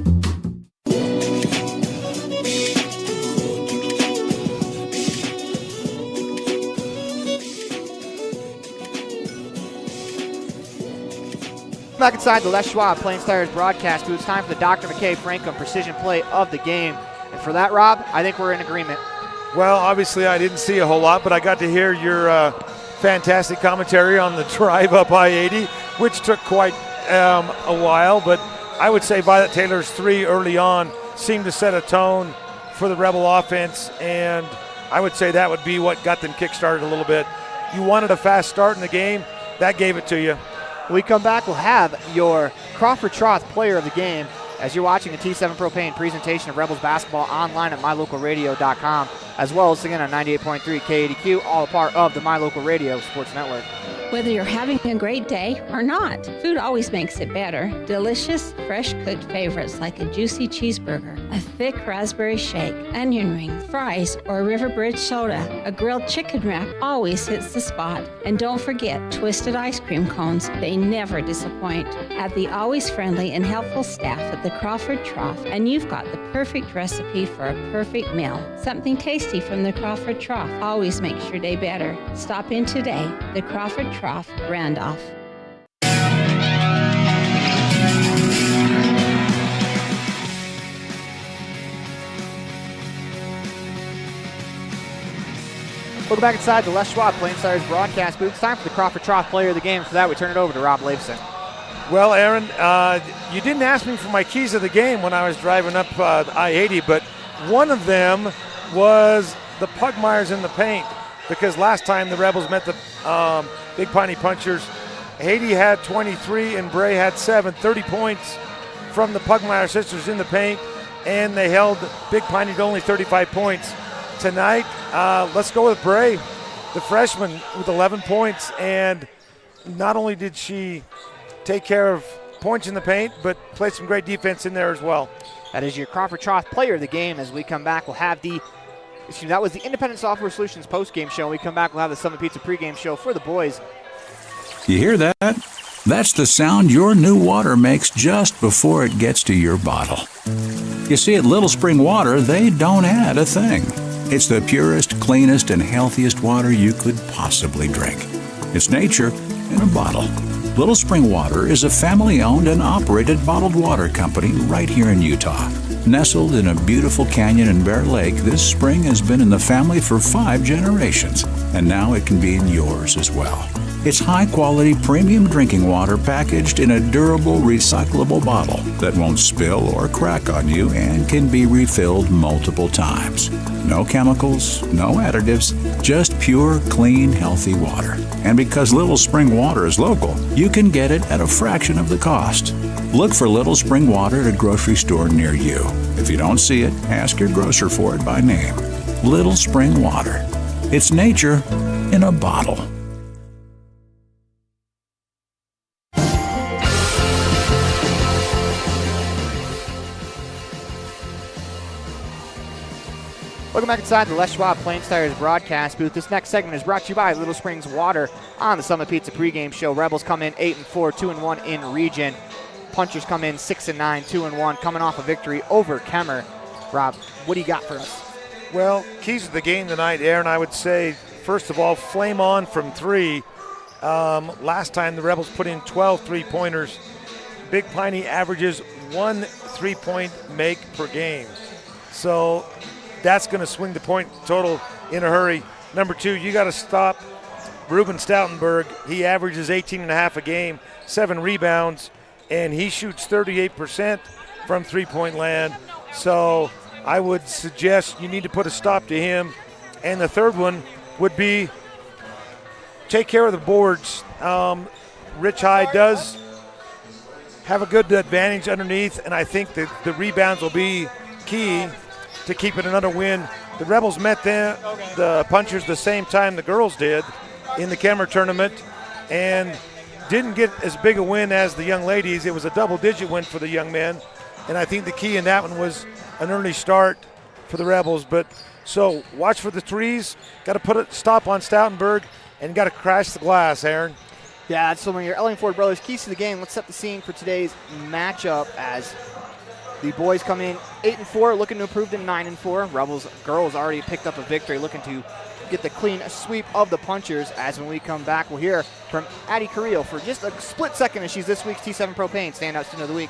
Back inside the Les Schwab Plains Tires broadcast booth, it's time for the Dr. McKay Frankum precision play of the game. And for that, Rob, I think we're in agreement. Well, obviously I didn't see a whole lot, but I got to hear your fantastic commentary on the drive up I-80, which took quite a while. But I would say Violet Taylor's 3 early on seemed to set a tone for the Rebel offense, and I would say that would be what got them kick-started a little bit. You wanted a fast start in the game, that gave it to you. When we come back, we'll have your Crawford Troth player of the game as you're watching the T7 Propane presentation of Rebels basketball online at mylocalradio.com, as well as again on 98.3 KADQ, all a part of the My Local Radio Sports Network. Whether you're having a great day or not, food always makes it better. Delicious, fresh-cooked favorites like a juicy cheeseburger, a thick raspberry shake, onion rings, fries, or a River Bridge soda. A grilled chicken wrap always hits the spot. And don't forget twisted ice cream cones. They never disappoint. Have the always friendly and helpful staff at the Crawford Trough, and you've got the perfect recipe for a perfect meal. Something tasty from the Crawford Trough always makes your day better. Stop in today. The Crawford Trough, Randolph. Welcome back inside the Les Schwab Plain Stars broadcast booth. It's time for the Crawford Trough Player of the Game. For that, we turn it over to Rob Leifson. Well, Aaron, you didn't ask me for my keys of the game when I was driving up I-80, but one of them was the Pugmires in the paint, because last time the Rebels met the Big Piney Punchers, Haiti had 23 and Bray had 7, 30 points from the Pugmire sisters in the paint, and they held Big Piney to only 35 points. Tonight, let's go with Bray, the freshman, with 11 points, and not only did she take care of points in the paint, but play some great defense in there as well. That is your Crawford Trough Player of the Game. As we come back, we'll have that was the Independent Software Solutions post-game show. When we come back, we'll have the Summit Pizza pregame show for the boys. You hear that? That's the sound your new water makes just before it gets to your bottle. You see, at Little Spring Water, they don't add a thing. It's the purest, cleanest, and healthiest water you could possibly drink. It's nature in a bottle. Little Spring Water is a family-owned and operated bottled water company right here in Utah. Nestled in a beautiful canyon in Bear Lake, this spring has been in the family for 5 generations, and now it can be in yours as well. It's high-quality premium drinking water packaged in a durable, recyclable bottle that won't spill or crack on you and can be refilled multiple times. No chemicals, no additives, just pure, clean, healthy water. And because Little Spring Water is local, you can get it at a fraction of the cost. Look for Little Spring Water at a grocery store near you. If you don't see it, ask your grocer for it by name. Little Spring Water. It's nature in a bottle. Welcome back inside the Les Schwab Plain Stars broadcast booth. This next segment is brought to you by Little Springs Water on the Summit Pizza pregame show. Rebels come in 8-4, 2-1 in region. Punchers come in 6-9, 2-1, coming off a victory over Kemmer. Rob, what do you got for us? Well, keys to the game tonight, Aaron, I would say, first of all, flame on from 3. Last time the Rebels put in 12 3-pointers. Big Piney averages 1 3-point make per game. So that's going to swing the point total in a hurry. Number 2, you got to stop Ruben Stoutenberg. He averages 18.5 a game, 7 rebounds, and he shoots 38% from three-point land. So I would suggest you need to put a stop to him. And the third one would be take care of the boards. Rich High does have a good advantage underneath, and I think that the rebounds will be key to keep it another win. The Rebels met the Punchers the same time the girls did in the Kemmer tournament and didn't get as big a win as the young ladies. It was a double-digit win for the young men, and I think the key in that one was an early start for the Rebels. But so watch for the threes. Got to put a stop on Stoutenberg and got to crash the glass, Aaron. Yeah, that's some of your Ellingford brothers. Keys to the game. Let's set the scene for today's matchup as the boys come in 8-4, looking to improve to 9-4. Rebels girls already picked up a victory, looking to get the clean sweep of the Punchers. As when we come back, we'll hear from Addie Carrillo for just a split second as she's this week's T7 Propane Standout Student of the Week.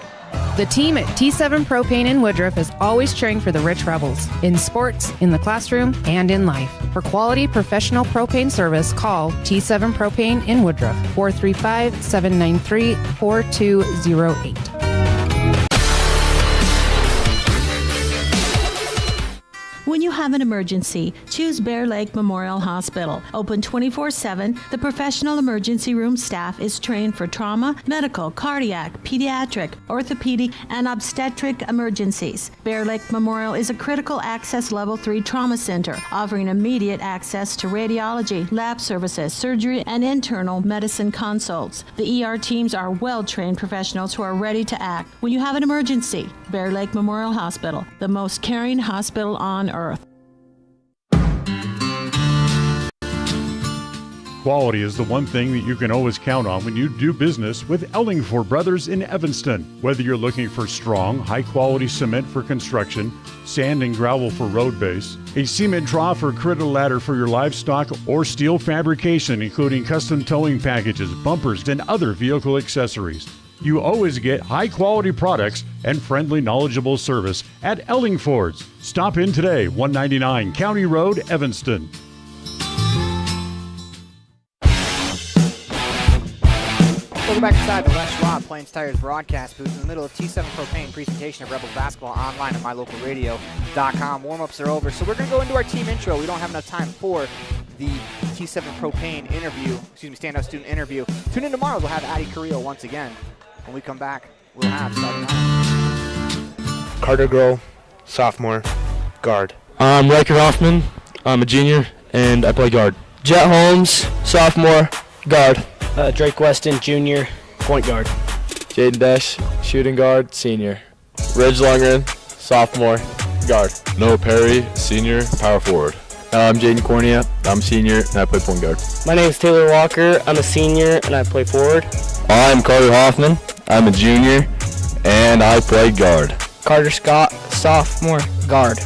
The team at T7 Propane in Woodruff is always cheering for the Rich Rebels, in sports, in the classroom, and in life. For quality professional propane service, call T7 Propane in Woodruff, 435-793-4208. When you have an emergency, choose Bear Lake Memorial Hospital. Open 24/7, the professional emergency room staff is trained for trauma, medical, cardiac, pediatric, orthopedic, and obstetric emergencies. Bear Lake Memorial is a critical access level 3 trauma center, offering immediate access to radiology, lab services, surgery, and internal medicine consults. The ER teams are well-trained professionals who are ready to act when you have an emergency. Bear Lake Memorial Hospital, the most caring hospital on earth. Quality is the one thing that you can always count on when you do business with Ellingford Brothers in Evanston. Whether you're looking for strong, high-quality cement for construction, sand and gravel for road base, a cement trough or critter ladder for your livestock, or steel fabrication including custom towing packages, bumpers, and other vehicle accessories, you always get high-quality products and friendly, knowledgeable service at Ellingford's. Stop in today, 199 County Road, Evanston. Welcome back inside the Les Schwab Plains Tires broadcast booth in the middle of T7 Propane presentation of Rebels basketball online at mylocalradio.com. Warm-ups are over, so we're going to go into our team intro. We don't have enough time for the T7 Propane interview, standout student interview. Tune in tomorrow. We'll have Addie Carrillo once again. When we come back, we'll have starting out. Carter Grohl, sophomore, guard. I'm Riker Hoffman. I'm a junior, and I play guard. Jet Holmes, sophomore, guard. Drake Weston, junior, point guard. Jaden Dash, shooting guard, senior. Reg Lundgren, sophomore, guard. Noah Perry, senior, power forward. I'm Jaden Cornea. I'm senior, and I play point guard. My name is Taylor Walker. I'm a senior, and I play forward. I'm Carter Hoffman. I'm a junior, and I play guard. Carter Scott, sophomore, guard.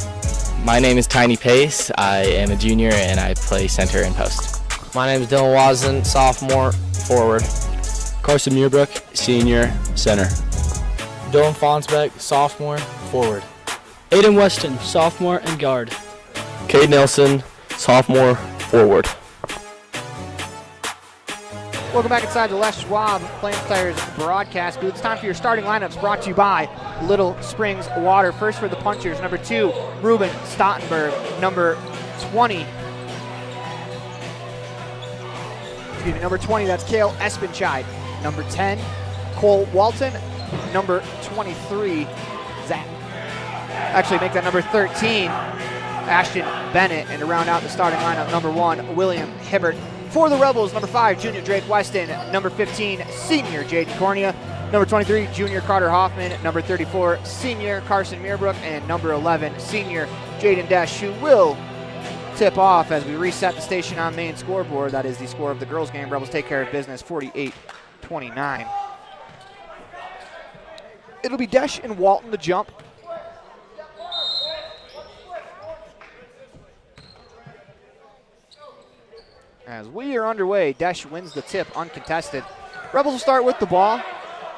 My name is Tiny Pace. I am a junior, and I play center and post. My name is Dylan Wasden, sophomore, forward. Carson Muirbrook, senior, center. Dylan Fonsbeck, sophomore, forward. Aiden Weston, sophomore and guard. Cade Nelson, sophomore, forward. Welcome back inside the Les Schwab Plains Tires broadcast booth. It's time for your starting lineups brought to you by Little Springs Water. First for the punchers, number 2, Ruben Stottenberg. Number 20, that's Cale Espenchide. Number 10, Cole Walton. Number 23, Zach. Actually, make that number 13, Ashton Bennett. And to round out the starting lineup, number 1, William Hibbert. For the Rebels, number 5, junior Drake Weston. Number 15, senior Jaden Cornea. Number 23, junior Carter Hoffman. Number 34, senior Carson Muirbrook. And number 11, senior Jaden Dash, who will tip off as we reset the station on main scoreboard. That is the score of the girls' game. Rebels take care of business, 48-29. It'll be Desh and Walton to jump. As we are underway, Desh wins the tip uncontested. Rebels will start with the ball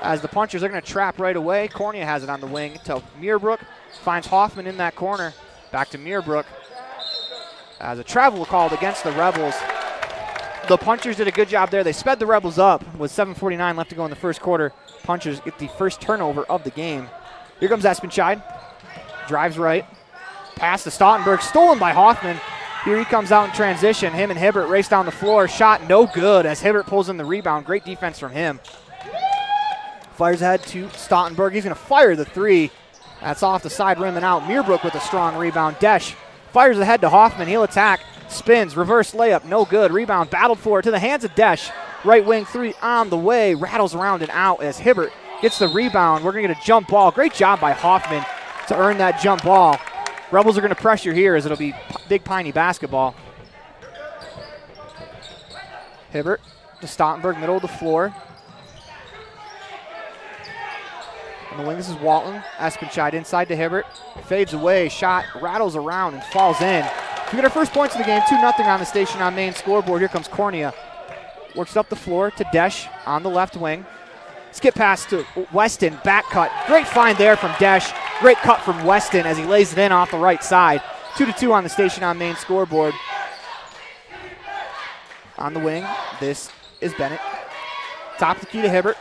as the punchers are going to trap right away. Cornea has it on the wing to Muirbrook. Finds Hoffman in that corner. Back to Muirbrook. As a travel called against the Rebels. The punchers did a good job there. They sped the Rebels up with 7:49 left to go in the first quarter. Punchers get the first turnover of the game. Here comes Espenchide. Drives right. Pass to Stottenberg. Stolen by Hoffman. Here he comes out in transition. Him and Hibbert race down the floor. Shot no good as Hibbert pulls in the rebound. Great defense from him. Fires ahead to Stottenberg. He's going to fire the three. That's off the side rim and out. Muirbrook with a strong rebound. Desh fires ahead to Hoffman. He'll attack. Spins. Reverse layup. No good. Rebound battled for to the hands of Desh. Right wing three on the way. Rattles around and out as Hibbert gets the rebound. We're going to get a jump ball. Great job by Hoffman to earn that jump ball. Rebels are going to pressure here as it'll be big Piney basketball. Hibbert to Stottenberg, middle of the floor. On the wing, this is Walton. Espenchide inside to Hibbert. Fades away, shot, rattles around, and falls in. We get our first points of the game, 2-0 on the station on main scoreboard. Here comes Cornea. Works up the floor to Desh on the left wing. Skip pass to Weston, back cut. Great find there from Desh. Great cut from Weston as he lays it in off the right side. 2-2 on the station on main scoreboard. On the wing, this is Bennett. Top of the key to Hibbert.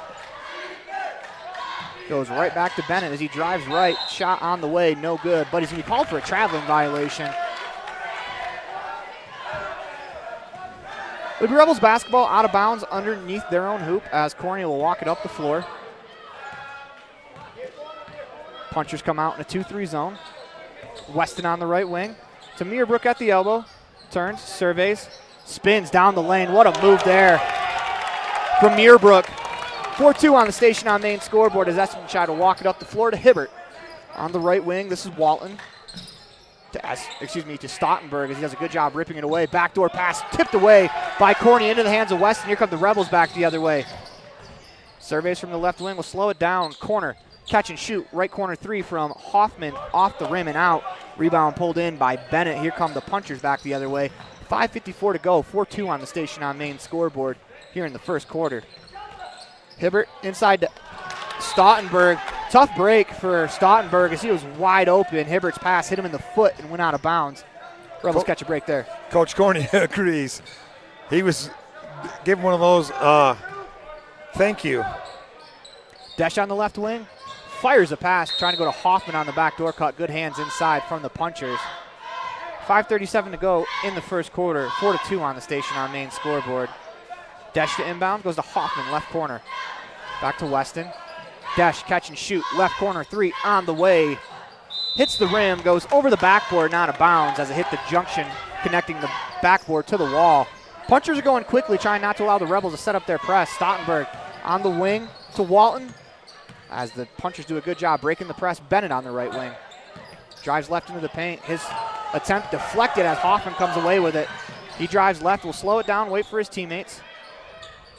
Goes right back to Bennett as he drives right. Shot on the way, no good, but he's going to be called for a traveling violation. It'll be Rebels basketball out of bounds underneath their own hoop as Cornea will walk it up the floor. Punchers come out in a 2-3 zone. Weston on the right wing. To Muirbrook at the elbow. Turns, surveys, spins down the lane. What a move there from Muirbrook. 4-2 on the station on main scoreboard as Espenchide will walk it up the floor to Hibbert. On the right wing, this is Walton. To Stottenberg as he does a good job ripping it away. Backdoor pass tipped away by Cornea into the hands of Weston. Here come the Rebels back the other way. Surveys from the left wing will slow it down. Corner, catch and shoot. Right corner three from Hoffman off the rim and out. Rebound pulled in by Bennett. Here come the punchers back the other way. 5:54 to go. 4-2 on the station on main scoreboard here in the first quarter. Hibbert inside to Stottenberg. Tough break for Stottenberg as he was wide open. Hibbert's pass hit him in the foot and went out of bounds. Rebels catch a break there. Coach Cornea agrees. He was given one of those Thank you. Desch on the left wing. Fires a pass, trying to go to Hoffman on the backdoor cut. Good hands inside from the punchers. 5:37 to go in the first quarter. 4-2 on the station on main scoreboard. Desch to inbound, goes to Hoffman, left corner. Back to Weston. Desch, catch and shoot, left corner, 3 on the way. Hits the rim, goes over the backboard, not out of bounds as it hit the junction, connecting the backboard to the wall. Punchers are going quickly, trying not to allow the Rebels to set up their press. Stottenberg on the wing to Walton, as the punchers do a good job breaking the press. Bennett on the right wing. Drives left into the paint. His attempt deflected as Hoffman comes away with it. He drives left, will slow it down, wait for his teammates.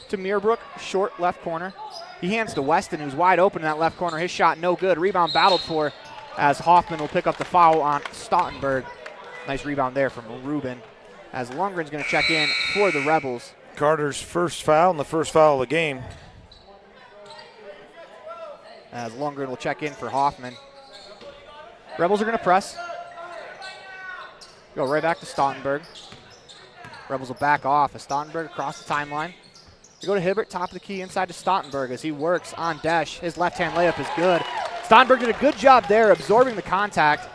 To Muirbrook, short left corner. He hands to Weston, who's wide open in that left corner. His shot no good. Rebound battled for as Hoffman will pick up the foul on Stottenberg. Nice rebound there from Rubin as Lundgren's going to check in for the Rebels. Carter's first foul and the first foul of the game. As Lundgren will check in for Hoffman. Rebels are going to press. Go right back to Stottenberg. Rebels will back off as Stottenberg across the timeline. They go to Hibbert, top of the key, inside to Stottenberg as he works on Desch. His left-hand layup is good. Stottenberg did a good job there absorbing the contact.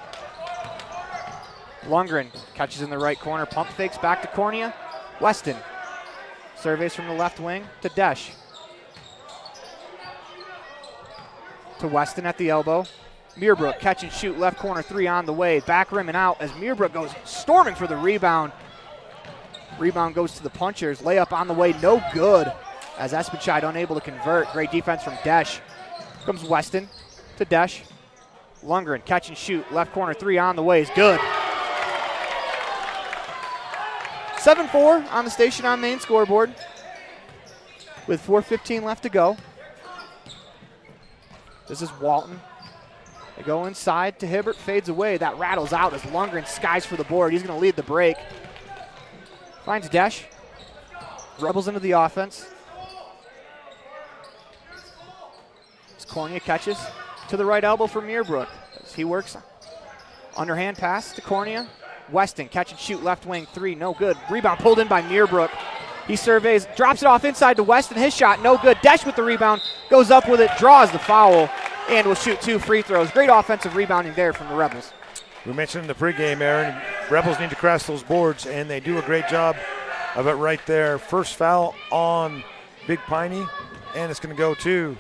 Lundgren catches in the right corner, pump fakes back to Cornea. Weston surveys from the left wing to Desch. To Weston at the elbow. Muirbrook, catch and shoot, left corner, 3 on the way. Back rim and out as Muirbrook goes storming for the rebound. Rebound goes to the punchers. Layup on the way, no good. As Espenscheid unable to convert. Great defense from Desch. Comes Weston to Desch. Lundgren, catch and shoot, left corner, 3 on the way is good. 7-4 on the station on main scoreboard with 4:15 left to go. This is Walton. They go inside to Hibbert, fades away. That rattles out as Lundgren skies for the board. He's going to lead the break. Finds Desch. Rebels into the offense. As Cornea catches to the right elbow for Muirbrook. As he works underhand pass to Cornea. Weston, catch and shoot, left wing, 3, no good. Rebound pulled in by Muirbrook. He surveys, drops it off inside to Weston. His shot, no good. Desch with the rebound, goes up with it, draws the foul, and will shoot 2 free throws. Great offensive rebounding there from the Rebels. We mentioned in the pregame, Aaron, Rebels need to crash those boards, and they do a great job of it right there. First foul on Big Piney, and it's going to go to.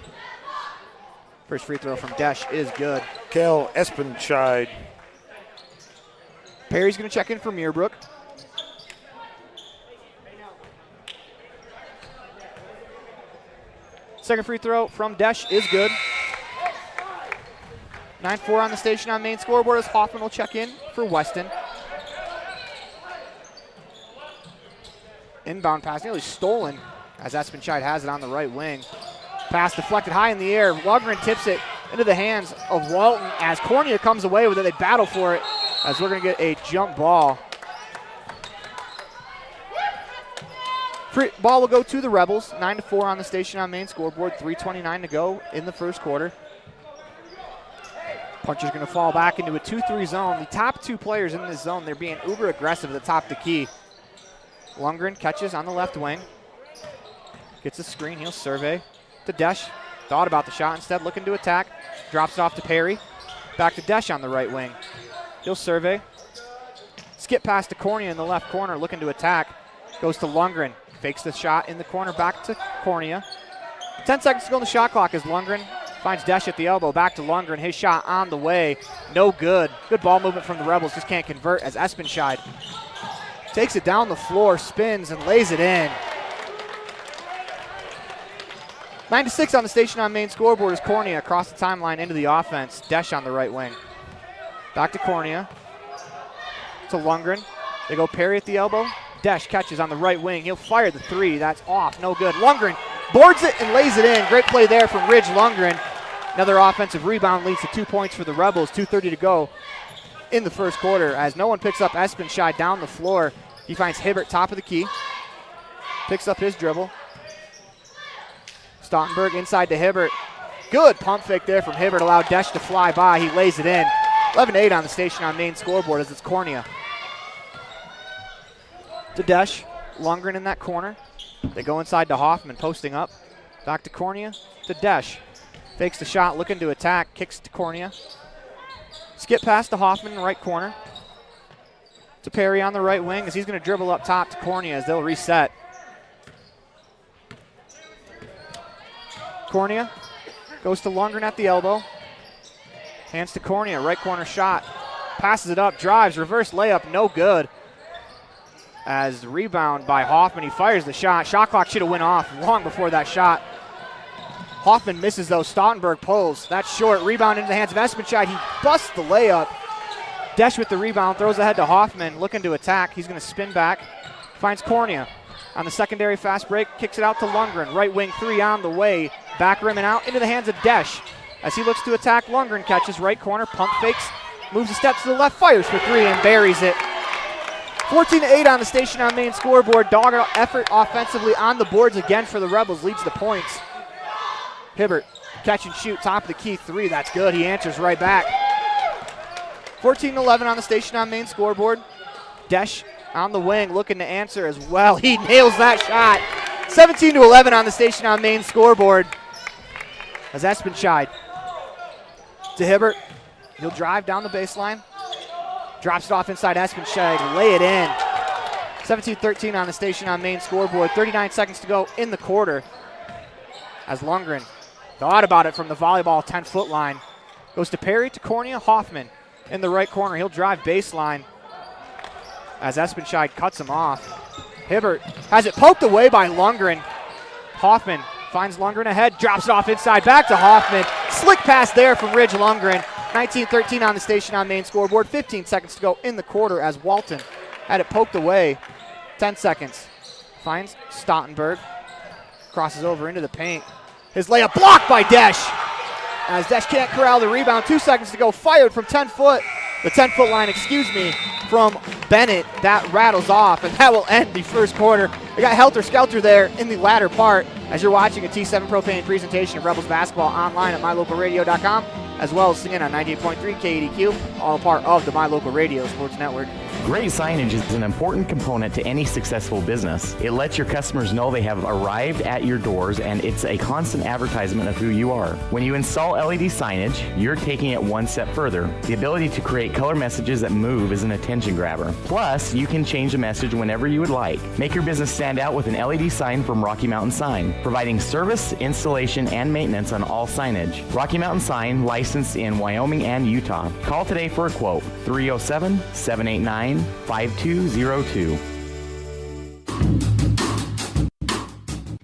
First free throw from Desch is good. Kel Espenscheid. Perry's going to check in for Muirbrook. Second free throw from Desch is good. 9-4 on the station on main scoreboard as Hoffman will check in for Weston. Inbound pass nearly stolen as Espenscheid has it on the right wing. Pass deflected high in the air. Lundgren tips it into the hands of Walton as Cornea comes away with it. They battle for it as we're going to get a jump ball. Ball will go to the Rebels. 9-4 on the station on main scoreboard. 3:29 to go in the first quarter. Puncher's going to fall back into a 2-3 zone. The top 2 players in this zone, they're being uber aggressive at the top of the key. Lundgren catches on the left wing. Gets a screen, he'll survey to Desch. Thought about the shot instead, looking to attack. Drops it off to Perry. Back to Desch on the right wing. He'll survey. Skip pass to Cornea in the left corner, looking to attack. Goes to Lundgren. Fakes the shot in the corner, back to Cornea. 10 seconds to go on the shot clock as Lundgren finds Desch at the elbow. Back to Lundgren. His shot on the way. No good. Good ball movement from the Rebels. Just can't convert as Espenscheid takes it down the floor, spins, and lays it in. 9-6 on the station on main scoreboard as Cornea across the timeline into the offense. Desch on the right wing. Back to Cornea. To Lundgren. They go Perry at the elbow. Desch catches on the right wing. He'll fire the 3. That's off. No good. Lundgren boards it and lays it in. Great play there from Ridge Lundgren. Another offensive rebound leads to 2 points for the Rebels. 2:30 to go in the first quarter as no one picks up Espenscheid down the floor. He finds Hibbert top of the key. Picks up his dribble. Stottenberg inside to Hibbert. Good pump fake there from Hibbert. Allowed Desch to fly by. He lays it in. 11-8 on the station on main scoreboard as it's Cornea. To Desch. Lundgren in that corner. They go inside to Hoffman, posting up. Back to Cornea to Desch. Fakes the shot, looking to attack, kicks to Cornea. Skip pass to Hoffman in the right corner. To Perry on the right wing as he's going to dribble up top to Cornea as they'll reset. Cornea goes to Lundgren at the elbow. Hands to Cornea, right corner shot. Passes it up, drives, reverse layup, no good. As the rebound by Hoffman, he fires the shot. Shot clock should have went off long before that shot. Hoffman misses though, Stoutenberg pulls. That's short, rebound into the hands of Espenscheid. He busts the layup. Desch with the rebound, throws ahead to Hoffman, looking to attack. He's going to spin back, finds Cornea. On the secondary fast break, kicks it out to Lundgren. Right wing three on the way. Back rim and out into the hands of Desch. As he looks to attack, Lundgren catches right corner, pump fakes, moves a step to the left, fires for three and buries it. 14-8 on the Station on Main scoreboard. Dogged effort offensively on the boards again for the Rebels, leads the points. Hibbert, catch and shoot, top of the key three, that's good. He answers right back. 14-11 on the Station on Main scoreboard. Desch on the wing, looking to answer as well. He nails that shot. 17-11 on the Station on Main scoreboard. As Espenscheid to Hibbert. He'll drive down the baseline. Drops it off inside Espenscheid. Lay it in. 17-13 on the Station on Main scoreboard. 39 seconds to go in the quarter. As Lundgren thought about it from the volleyball 10-foot line. Goes to Perry, to Cornea, Hoffman in the right corner. He'll drive baseline as Espenscheid cuts him off. Hibbert has it poked away by Lundgren. Hoffman finds Lundgren ahead, drops it off inside, back to Hoffman. Slick pass there from Ridge Lundgren. 19-13 on the Station on Main scoreboard. 15 seconds to go in the quarter as Walton had it poked away. 10 seconds. Finds Stoutenberg. Crosses over into the paint. His layup blocked by Desch. As Desch can't corral the rebound. 2 seconds to go. Fired from 10 foot. The 10-foot line, from Bennett. That rattles off, and that will end the first quarter. We got helter-skelter there in the latter part as you're watching a T7 Propane presentation of Rebels basketball online at mylocalradio.com, as well as singing on 98.3 KADQ, all part of the My Local Radio Sports Network. Great signage is an important component to any successful business. It lets your customers know they have arrived at your doors, and it's a constant advertisement of who you are. When you install LED signage, you're taking it one step further. The ability to create color messages that move is an attention grabber. Plus, you can change the message whenever you would like. Make your business stand out with an LED sign from Rocky Mountain Sign, providing service, installation, and maintenance on all signage. Rocky Mountain Sign, licensed in Wyoming and Utah. Call today for a quote, 307-789-5202.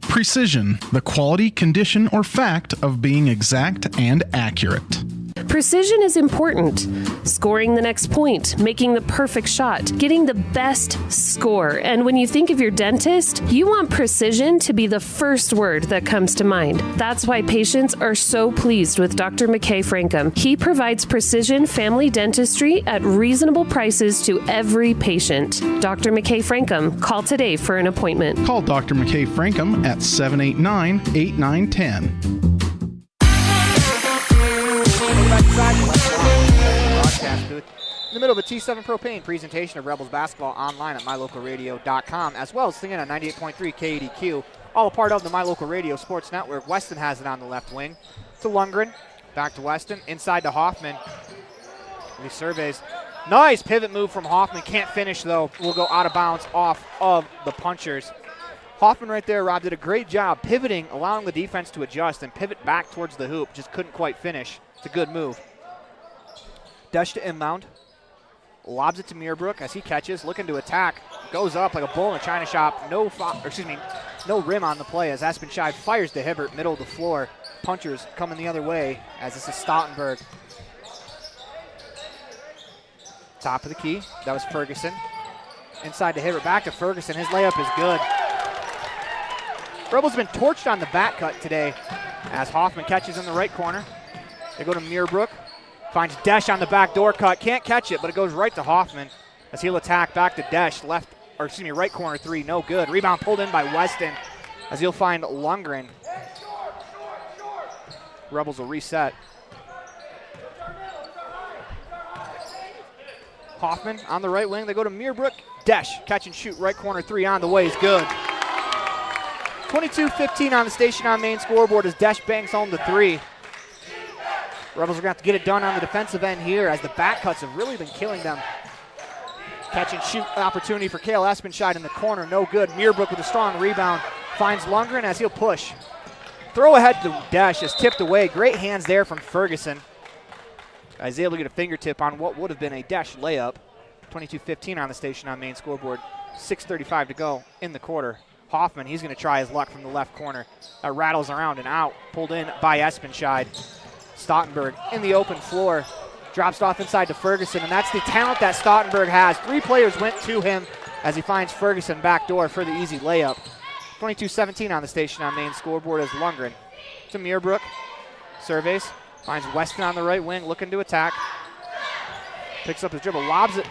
Precision, the quality, condition, or fact of being exact and accurate. Precision is important. Scoring the next point, making the perfect shot, getting the best score. And when you think of your dentist, you want precision to be the first word that comes to mind. That's why patients are so pleased with Dr. McKay Frankum. He provides precision family dentistry at reasonable prices to every patient. Dr. McKay Frankum, call today for an appointment. Call Dr. McKay Frankum at 789-8910. Broadcast booth in the middle of a T7 Propane presentation of Rebels basketball online at mylocalradio.com, as well as singing on 98.3 KADQ, all a part of the My Local Radio Sports Network. Weston has it on the left wing to Lundgren, back to Weston, inside to Hoffman. He surveys. Nice pivot move from Hoffman, can't finish though, will go out of bounds off of the punchers. Hoffman right there, Rob, did a great job pivoting, allowing the defense to adjust and pivot back towards the hoop, just couldn't quite finish. It's a good move. Desch to inbound. Lobs it to Muirbrook as he catches, looking to attack. Goes up like a bull in a china shop. No rim on the play as Espenscheid fires to Hibbert, middle of the floor. Punchers coming the other way as this is Stoutenberg. Top of the key. That was Ferguson. Inside to Hibbert, back to Ferguson. His layup is good. Rebels been torched on the back cut today as Hoffman catches in the right corner. They go to Muirbrook. Finds Desch on the back door cut. Can't catch it, but it goes right to Hoffman as he'll attack back to Desch. Right corner three, no good. Rebound pulled in by Weston as he'll find Lundgren. Rebels will reset. Hoffman on the right wing. They go to Muirbrook. Desch, catch and shoot, right corner three on the way is good. 22-15 on the Station on Main scoreboard as Desch banks home the 3. Rebels are going to have to get it done on the defensive end here as the back cuts have really been killing them. Catch and shoot opportunity for Kale Espenscheid in the corner, no good. Meerbrook with a strong rebound, finds Lundgren as he'll push. Throw ahead to Desch is tipped away. Great hands there from Ferguson. He's able to get a fingertip on what would have been a Desch layup. 22-15 on the Station on Main scoreboard. 6:35 to go in the quarter. Hoffman, he's going to try his luck from the left corner. That rattles around and out. Pulled in by Espenscheid. Stottenberg in the open floor. Drops it off inside to Ferguson, and that's the talent that Stottenberg has. 3 players went to him as he finds Ferguson backdoor for the easy layup. 22-17 on the Station on Main scoreboard as Lundgren to Meerbrook. Surveys, finds Weston on the right wing, looking to attack. Picks up his dribble, lobs it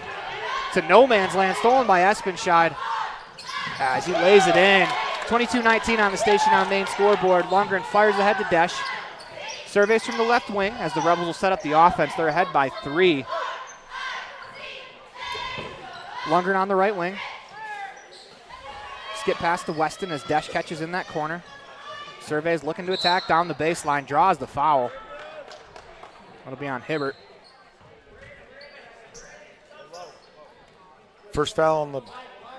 to no man's land, stolen by Espenscheid as he lays it in. 22-19 on the Station on Main scoreboard. Lundgren fires ahead to Desch. Surveys from the left wing as the Rebels will set up the offense. They're ahead by 3. Lundgren on the right wing. Skip pass to Weston as Desch catches in that corner. Surveys looking to attack down the baseline, draws the foul. It'll be on Hibbert. First foul on the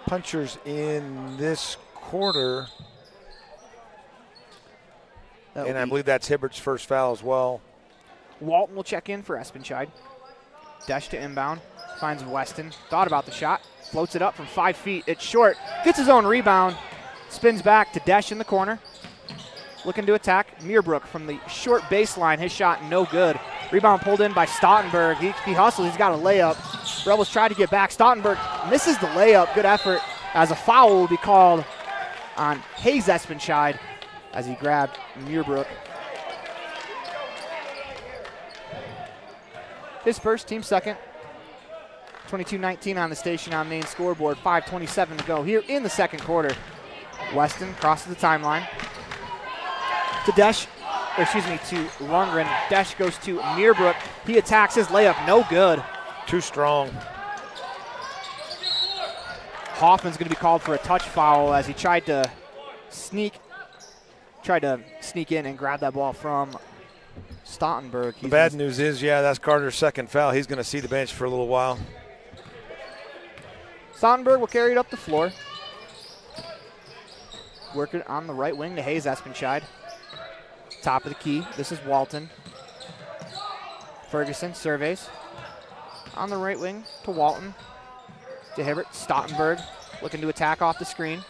Punchers in this quarter. And I believe that's Hibbert's first foul as well. Walton will check in for Espenscheid. Desch to inbound. Finds Weston. Thought about the shot. Floats it up from 5 feet. It's short. Gets his own rebound. Spins back to Desch in the corner. Looking to attack. Meerbrook from the short baseline. His shot no good. Rebound pulled in by Stottenberg. He hustles. He's got a layup. Rebels try to get back. Stottenberg misses the layup. Good effort as a foul will be called on Hayes Espenscheid as he grabbed Meerbrook. His first, team second. 22-19 on the Station on Main scoreboard. 5:27 to go here in the second quarter. Weston crosses the timeline to Desch, or excuse me, to Lundgren. Desch goes to Meerbrook. He attacks his layup, no good. Too strong. Hoffman's going to be called for a touch foul as he tried to sneak in and grab that ball from Stottenberg. The bad news is, that's Carter's second foul. He's going to see the bench for a little while. Stottenberg will carry it up the floor. Work it on the right wing to Hayes Espenscheid. Top of the key. This is Walton. Ferguson surveys. On the right wing to Walton. To Hibbert. Stottenberg looking to attack off the screen.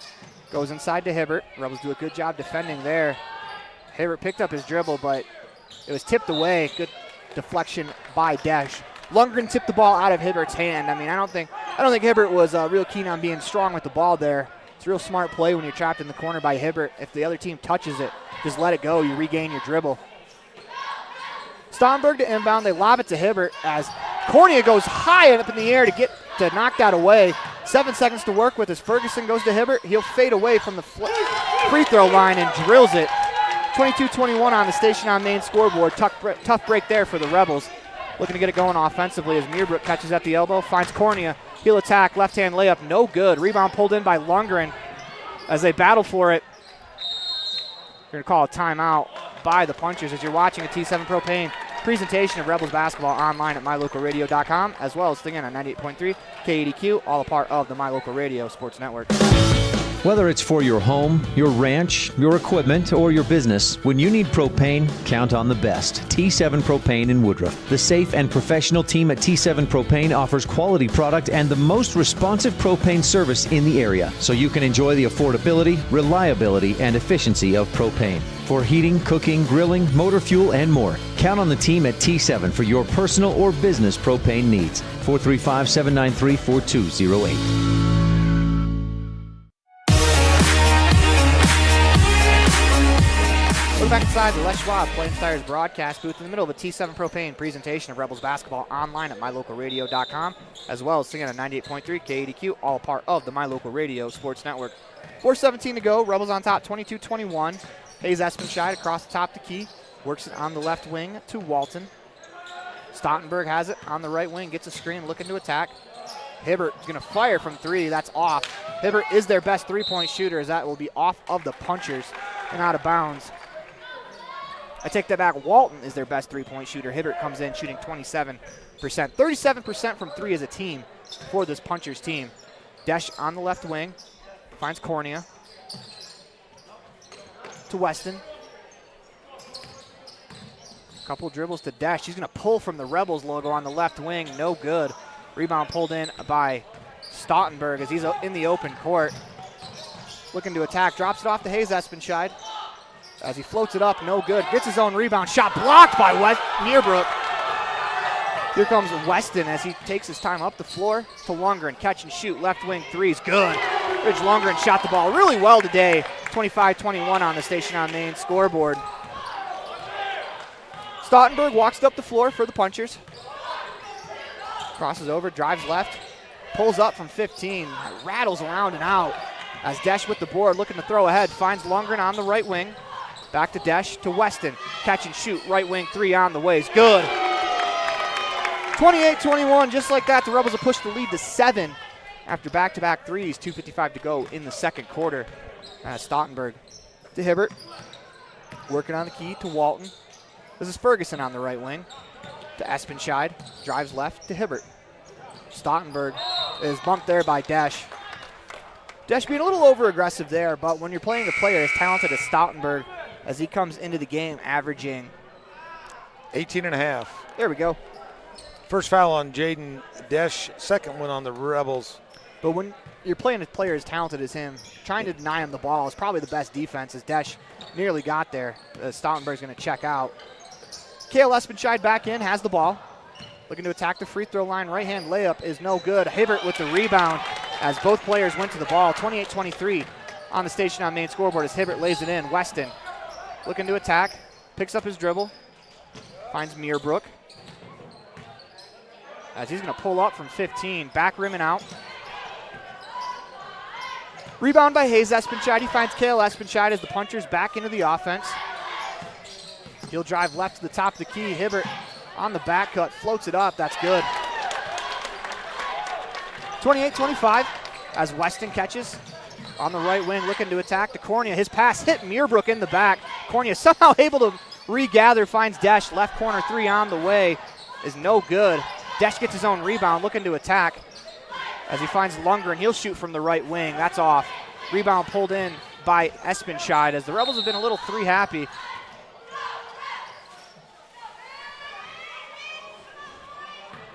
Goes inside to Hibbert. Rebels do a good job defending there. Hibbert picked up his dribble, but it was tipped away. Good deflection by Desch. Lundgren tipped the ball out of Hibbert's hand. I mean, I don't think Hibbert was real keen on being strong with the ball there. It's a real smart play when you're trapped in the corner by Hibbert. If the other team touches it, just let it go. You regain your dribble. Stottenberg to inbound. They lob it to Hibbert as Cornea goes high up in the air to knock that away. 7 seconds to work with as Ferguson goes to Hibbert. He'll fade away from the free throw line and drills it. 22-21 on the Station on Main scoreboard. Tough break there for the Rebels. Looking to get it going offensively as Meerbrook catches at the elbow, finds Cornea. He'll attack, left-hand layup, no good. Rebound pulled in by Lundgren as they battle for it. You're going to call a timeout by the Punchers as you're watching a T7 Propane presentation of Rebels basketball online at mylocalradio.com, as well as singing on 98.3 KADQ, all a part of the My Local Radio Sports Network. Whether it's for your home, your ranch, your equipment, or your business, when you need propane, count on the best. T7 Propane in Woodruff. The safe and professional team at T7 Propane offers quality product and the most responsive propane service in the area, so you can enjoy the affordability, reliability, and efficiency of propane. For heating, cooking, grilling, motor fuel, and more, count on the team at T7 for your personal or business propane needs. 435-793-4208. We're back inside the Les Schwab Plains Tires broadcast booth in the middle of a T7 Propane presentation of Rebels basketball online at mylocalradio.com, as well as singing on 98.3 KADQ, all part of the My Local Radio Sports Network. 4:17 to go. Rebels on top, 22-21. Hayes Espenscheid across the top of the key. Works it on the left wing to Walton. Stottenberg has it on the right wing. Gets a screen, looking to attack. Hibbert is going to fire from 3. That's off. Hibbert is their best three-point shooter, as that will be off of the punchers and out of bounds. I take that back. Walton is their best three-point shooter. Hibbert comes in shooting 27%. 37% from three as a team for this punchers team. Desch on the left wing. Finds Cornea. To Weston. Couple dribbles to Desch. He's going to pull from the Rebels logo on the left wing. No good. Rebound pulled in by Stottenberg as he's in the open court. Looking to attack. Drops it off to Hayes Espenscheid. As he floats it up, no good. Gets his own rebound. Shot blocked by Meerbrook. Here comes Weston as he takes his time up the floor to Lundgren. Catch and shoot. Left wing threes. Good. Ridge Lundgren shot the ball really well today. 25-21 on the Station on Main scoreboard. Stottenberg walks it up the floor for the punchers. Crosses over, drives left. Pulls up from 15. Rattles around and out. As Desch with the board, looking to throw ahead. Finds Lundgren on the right wing. Back to Desch, to Weston. Catch and shoot, right wing three on the way. Is good. 28-21, just like that. The Rebels have pushed the lead to 7 after back-to-back threes. 2:55 to go in the second quarter. Stottenberg to Hibbert. Working on the key to Walton. This is Ferguson on the right wing. To Espenscheid. Drives left to Hibbert. Stottenberg is bumped there by Desch. Desch being a little over-aggressive there, but when you're playing a player as talented as Stottenberg, as he comes into the game averaging 18.5. There we go. First foul on Jaden Desch, second one on the Rebels. But when you're playing a player as talented as him, trying to deny him the ball is probably the best defense, as Desch nearly got there. Stottenberg's going to check out. Cale Espenscheid back in, has the ball. Looking to attack the free throw line. Right-hand layup is no good. Hibbert with the rebound as both players went to the ball. 28-23 on the Station on Main scoreboard as Hibbert lays it in. Weston looking to attack. Picks up his dribble. Finds Meerbrook. As he's going to pull up from 15. Back rim and out. Rebound by Hayes Espenscheid. He finds Cale Espenscheid as the punchers back into the offense. He'll drive left to the top of the key. Hibbert on the back cut, floats it up. That's good. 28-25 as Weston catches on the right wing, looking to attack to Cornea. His pass hit Meerbrook in the back. Cornea somehow able to regather, finds Desch. Left corner three on the way is no good. Desch gets his own rebound, looking to attack as he finds Lundgren. He'll shoot from the right wing. That's off. Rebound pulled in by Espenscheid as the Rebels have been a little three happy.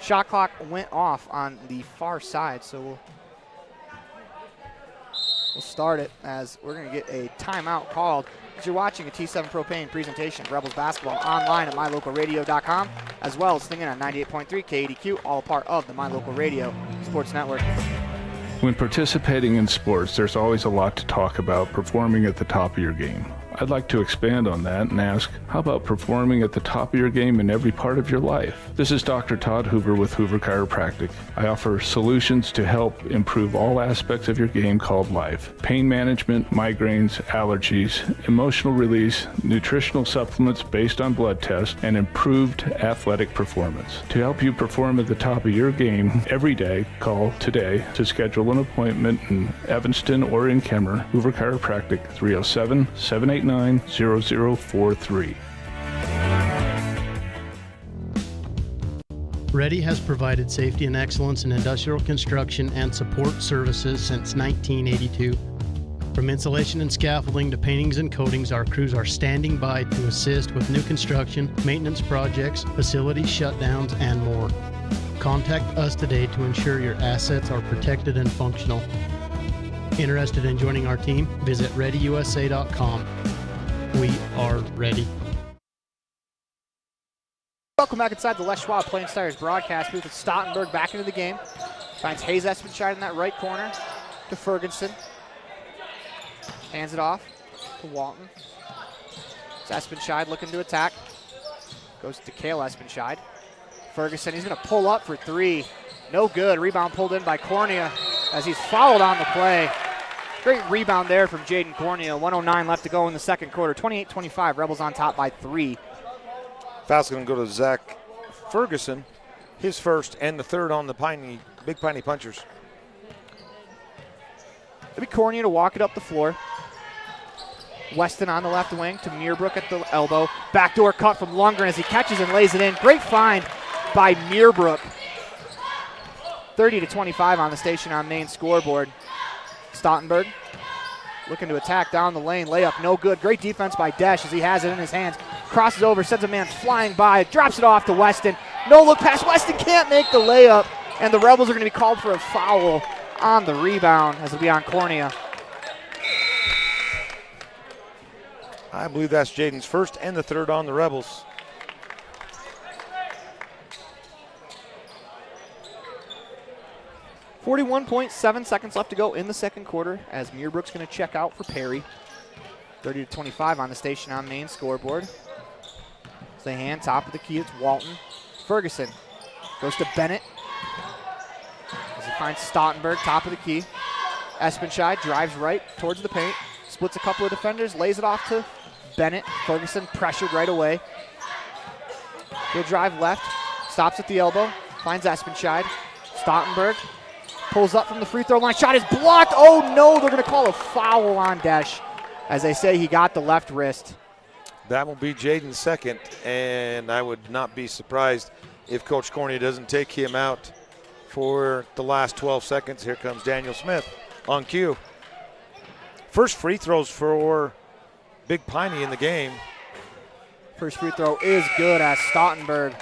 Shot clock went off on the far side, so we'll start it as we're going to get a timeout called. As you're watching a T7 Propane presentation of Rebels basketball online at mylocalradio.com, as well as singing on 98.3 KADQ, all part of the My Local Radio Sports Network. When participating in sports, there's always a lot to talk about performing at the top of your game. I'd like to expand on that and ask, how about performing at the top of your game in every part of your life? This is Dr. Todd Hoover with Hoover Chiropractic. I offer solutions to help improve all aspects of your game called life. Pain management, migraines, allergies, emotional release, nutritional supplements based on blood tests, and improved athletic performance. To help you perform at the top of your game every day, call today to schedule an appointment in Evanston or in Kemmer. Hoover Chiropractic, 307-789-0043. Ready has provided safety and excellence in industrial construction and support services since 1982. From insulation and scaffolding to paintings and coatings, our crews are standing by to assist with new construction, maintenance projects, facility shutdowns, and more. Contact us today to ensure your assets are protected and functional. Interested in joining our team? Visit ReadyUSA.com. We are ready. Welcome back inside the Les Schwab Plains Tires broadcast booth with Stottenberg back into the game. Finds Hayes Espenscheid in that right corner to Ferguson. Hands it off to Walton. It's Espenscheid looking to attack. Goes to Cale Espenscheid. Ferguson, he's going to pull up for three. No good. Rebound pulled in by Cornea as he's fouled on the play. Great rebound there from Jaden Cornea. 1:09 left to go in the second quarter. 28-25, Rebels on top by 3. Foul's going to go to Zach Ferguson, his first and the third on the Big Piney Punchers. going to be Cornea to walk it up the floor. Weston on the left wing to Meerbrook at the elbow. Backdoor cut from Lundgren as he catches and lays it in. Great find by Meerbrook. 30-25 on the Station on Main scoreboard. Stottenberg looking to attack down the lane. Layup no good. Great defense by Desch as he has it in his hands. Crosses over, sends a man flying by, drops it off to Weston. No look pass. Weston can't make the layup, and the Rebels are going to be called for a foul on the rebound as it'll be on Cornea. I believe that's Jaden's first and the third on the Rebels. .7 seconds left to go in the second quarter as Meerbrook's going to check out for Perry. 30-25 on the Station on Main scoreboard. As they hand top of the key, it's Walton. Ferguson goes to Bennett as he finds Stottenberg, top of the key. Espenshide drives right towards the paint, splits a couple of defenders, lays it off to Bennett. Ferguson pressured right away. He'll drive left, stops at the elbow, finds Espenshide. Stottenberg pulls up from the free throw line. Shot is blocked. Oh no, they're going to call a foul on Desch as they say he got the left wrist. That will be Jaden's second, and I would not be surprised if Coach Cornea doesn't take him out for the last 12 seconds. Here comes Daniel Smith on cue. First free throws for Big Piney in the game. First free throw is good as Stottenberg.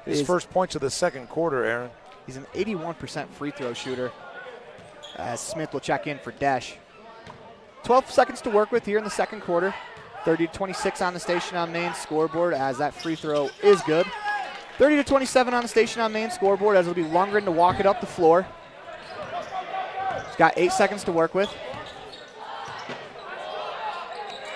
His first points of the second quarter, Aaron. He's an 81% free throw shooter as Smith will check in for Desch. 12 seconds to work with here in the second quarter. 30-26 on the Station on Main scoreboard as that free throw is good. 30-27 on the Station on Main scoreboard as it'll be Lundgren to walk it up the floor. He's got 8 seconds to work with.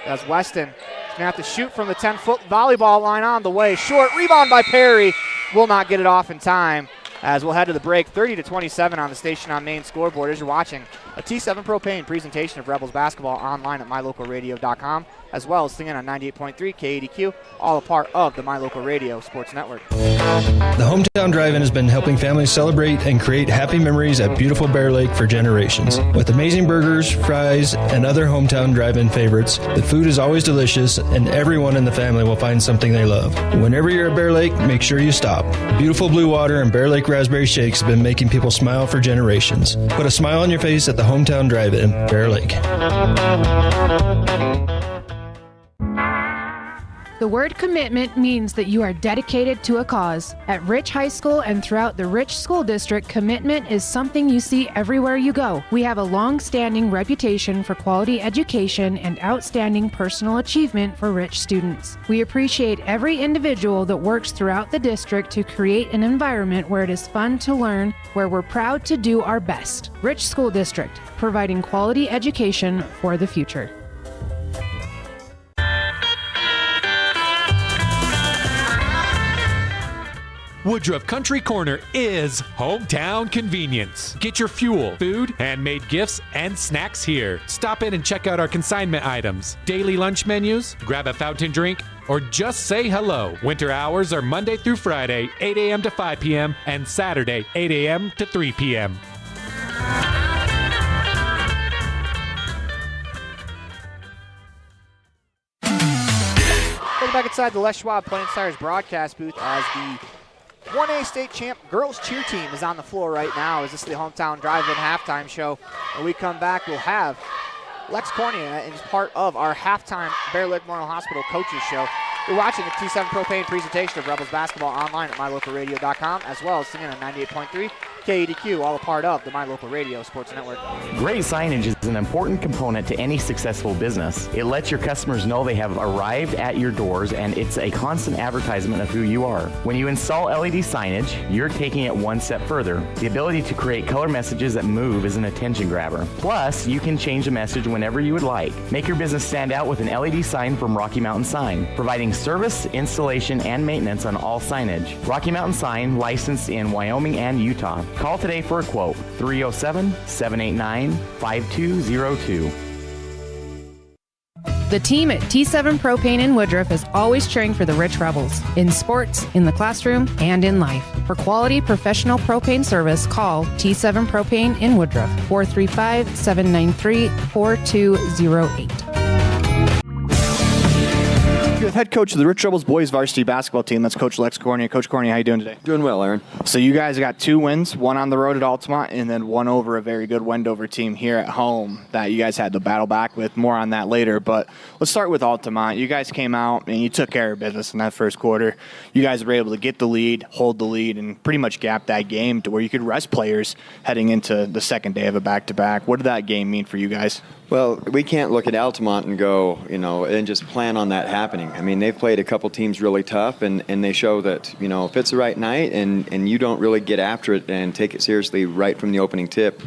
As Weston is going to have to shoot from the 10-foot volleyball line on the way. Short rebound by Perry. Will not get it off in time as we'll head to the break. 30-27 on the Station on Main scoreboard as you're watching a T7 Propane presentation of Rebels basketball online at mylocalradio.com, as well as singing on 98.3 KADQ, all a part of the My Local Radio Sports Network. The Hometown Drive-In has been helping families celebrate and create happy memories at beautiful Bear Lake for generations. With amazing burgers, fries, and other Hometown Drive-In favorites, the food is always delicious and everyone in the family will find something they love. Whenever you're at Bear Lake, make sure you stop. Beautiful blue water and Bear Lake raspberry shakes have been making people smile for generations. Put a smile on your face at the Hometown Drive-In, Bear Lake. The word commitment means that you are dedicated to a cause. At Rich High School and throughout the Rich School District, commitment is something you see everywhere you go. We have a long-standing reputation for quality education and outstanding personal achievement for Rich students. We appreciate every individual that works throughout the district to create an environment where it is fun to learn, where we're proud to do our best. Rich School District, providing quality education for the future. Woodruff Country Corner is hometown convenience. Get your fuel, food, handmade gifts, and snacks here. Stop in and check out our consignment items, daily lunch menus, grab a fountain drink, or just say hello. Winter hours are Monday through Friday, 8 a.m. to 5 p.m., and Saturday, 8 a.m. to 3 p.m. Welcome back inside the Les Schwab Plains Tires broadcast booth as the 1A state champ girls cheer team is on the floor right now. As this is the Hometown Drive-In halftime show. When we come back, we'll have Lex Cornea as part of our halftime Bear Lake Memorial Hospital coaches show. You're watching the T7 Propane presentation of Rebels basketball online at mylocalradio.com, as well as singing on 98.3 KADQ, all a part of the My Local Radio Sports Network. Great signage is an important component to any successful business. It lets your customers know they have arrived at your doors, and it's a constant advertisement of who you are. When you install LED signage, you're taking it one step further. The ability to create color messages that move is an attention grabber. Plus, you can change the message whenever you would like. Make your business stand out with an LED sign from Rocky Mountain Sign, providing service, installation, and maintenance on all signage. Rocky Mountain Sign, licensed in Wyoming and Utah. Call today for a quote, 307-789-5202. The team at T7 Propane in Woodruff is always cheering for the Rich Rebels, in sports, in the classroom, and in life. For quality professional propane service, call T7 Propane in Woodruff, 435-793-4208. With head coach of the Rich Rebels boys varsity basketball team, that's Coach Lex Corney. Coach Corney, how you doing today? Doing well, Aaron. So you guys got 2 wins, one on the road at Altamont, and then one over a very good Wendover team here at home that you guys had to battle back with. More on that later, but let's start with Altamont. You guys came out and you took care of business in that first quarter. You guys were able to get the lead, hold the lead, and pretty much gap that game to where you could rest players heading into the second day of a back-to-back. What did that game mean for you guys? Well, we can't look at Altamont and go, and just plan on that happening. I mean, they've played a couple teams really tough, and they show that, if it's the right night and you don't really get after it and take it seriously right from the opening tip,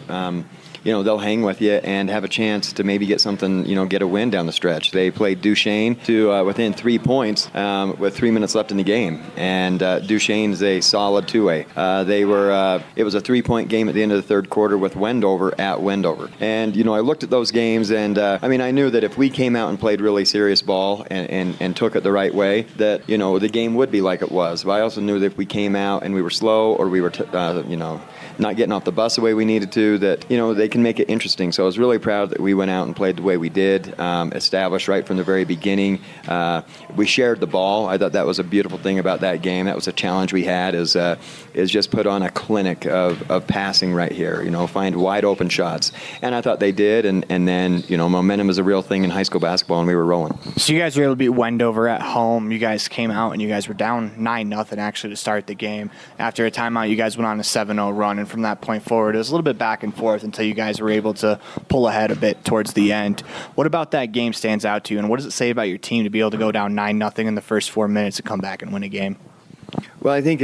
they'll hang with you and have a chance to maybe get something, get a win down the stretch. They played Duchesne to within 3 points with 3 minutes left in the game, and Duchesne is a solid two-way. It was a 3-point game at the end of the third quarter with Wendover at Wendover. And, I looked at those games, and I knew that if we came out and played really serious ball and took it the right way, that, the game would be like it was. But I also knew that if we came out and we were slow or we were, not getting off the bus the way we needed to, that, they can make it interesting. So I was really proud that we went out and played the way we did, established right from the very beginning. We shared the ball. I thought that was a beautiful thing about that game. That was a challenge we had, is just put on a clinic of passing right here, find wide open shots. And I thought they did, and then, momentum is a real thing in high school basketball, and we were rolling. So you guys were able to beat Wendover at home. You guys came out and you guys were down 9-0 actually to start the game. After a timeout, you guys went on a 7-0 run, and from that point forward, it was a little bit back and forth until you guys were able to pull ahead a bit towards the end. What about that game stands out to you, and what does it say about your team to be able to go down 9-0 in the first 4 minutes and come back and win a game? Well, I think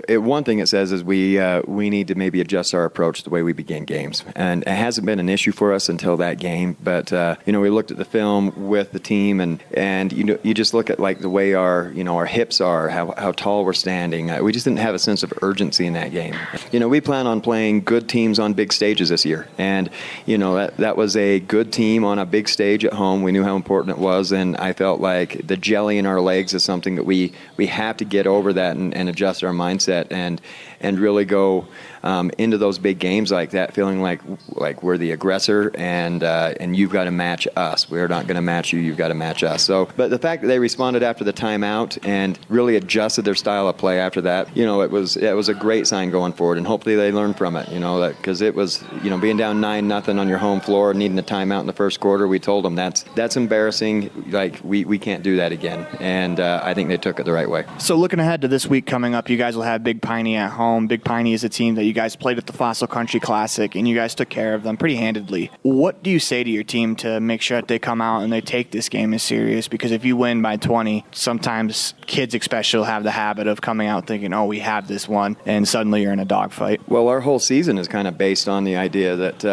one thing it says is we need to maybe adjust our approach to the way we begin games, and it hasn't been an issue for us until that game. But we looked at the film with the team, and you just look at like the way our hips are, how tall we're standing. We just didn't have a sense of urgency in that game. We plan on playing good teams on big stages this year, and that was a good team on a big stage at home. We knew how important it was, and I felt like the jelly in our legs is something that we have to get over that and adjust our mindset and really go into those big games like that, feeling like we're the aggressor and you've got to match us. We're not going to match you. You've got to match us. So, but the fact that they responded after the timeout and really adjusted their style of play after that, it was a great sign going forward, and hopefully they learned from it. Because it was being down 9-0 on your home floor, needing a timeout in the first quarter. We told them that's embarrassing. Like we can't do that again, and I think they took it the right way. So looking ahead to this week coming up, you guys will have Big Piney at home. Big Piney is a team that you guys played at the Fossil Country Classic, and you guys took care of them pretty handedly. What do you say to your team to make sure that they come out and they take this game as serious? Because if you win by 20, sometimes kids especially have the habit of coming out thinking, oh, we have this one, and suddenly you're in a dogfight. Well, our whole season is kind of based on the idea that,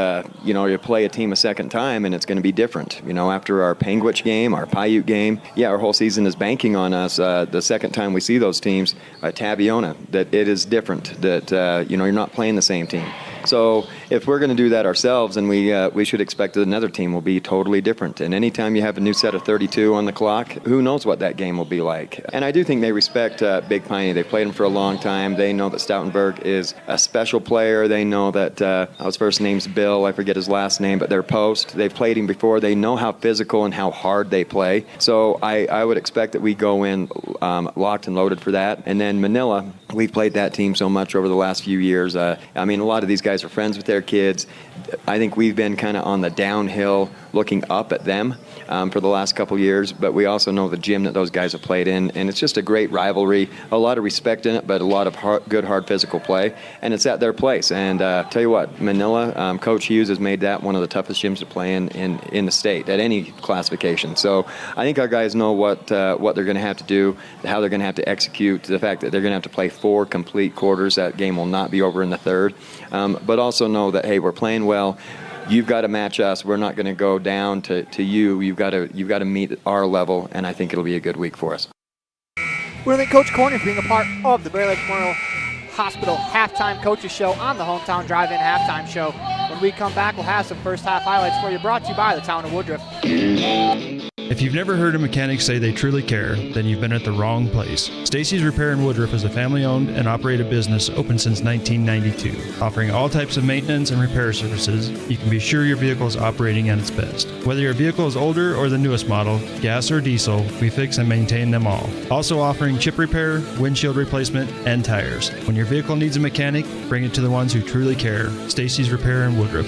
you play a team a second time and it's going to be different. After our Panguitch game, our Paiute game, our whole season is banking on us the second time we see those teams, Tabiona, that it is different, that, you're not playing the same team. So if we're going to do that ourselves, then we should expect that another team will be totally different. And anytime you have a new set of 32 on the clock, who knows what that game will be like. And I do think they respect Big Piney. They played him for a long time. They know that Stoutenberg is a special player. They know that his first name's Bill. I forget his last name, but they're post. They've played him before. They know how physical and how hard they play. So I would expect that we go in locked and loaded for that. And then Manila, we've played that team so much over the last few years. A lot of these guys are friends with their kids. I think we've been kind of on the downhill looking up at them for the last couple years, but we also know the gym that those guys have played in, and it's just a great rivalry, a lot of respect in it, but a lot of good, hard physical play, and it's at their place. And tell you what, Manila, Coach Hughes has made that one of the toughest gyms to play in the state at any classification. So I think our guys know what they're going to have to do, how they're going to have to execute, the fact that they're going to have to play 4 complete quarters. That game will not be over in the third, but also know that, hey, we're playing well. You've got to match us. We're not going to go down to you. You've got to meet our level, and I think it'll be a good week for us. We're thank Coach Corney for being a part of the Bear Lake Memorial Hospital Halftime Coaches Show on the Hometown Drive-In Halftime Show. When we come back, we'll have some first half highlights for you, brought to you by the town of Woodruff. If you've never heard a mechanic say they truly care, then you've been at the wrong place. Stacy's Repair in Woodruff is a family-owned and operated business open since 1992. Offering all types of maintenance and repair services, you can be sure your vehicle is operating at its best. Whether your vehicle is older or the newest model, gas or diesel, we fix and maintain them all. Also offering chip repair, windshield replacement, and tires. When your vehicle needs a mechanic, bring it to the ones who truly care. Stacy's Repair in Woodruff.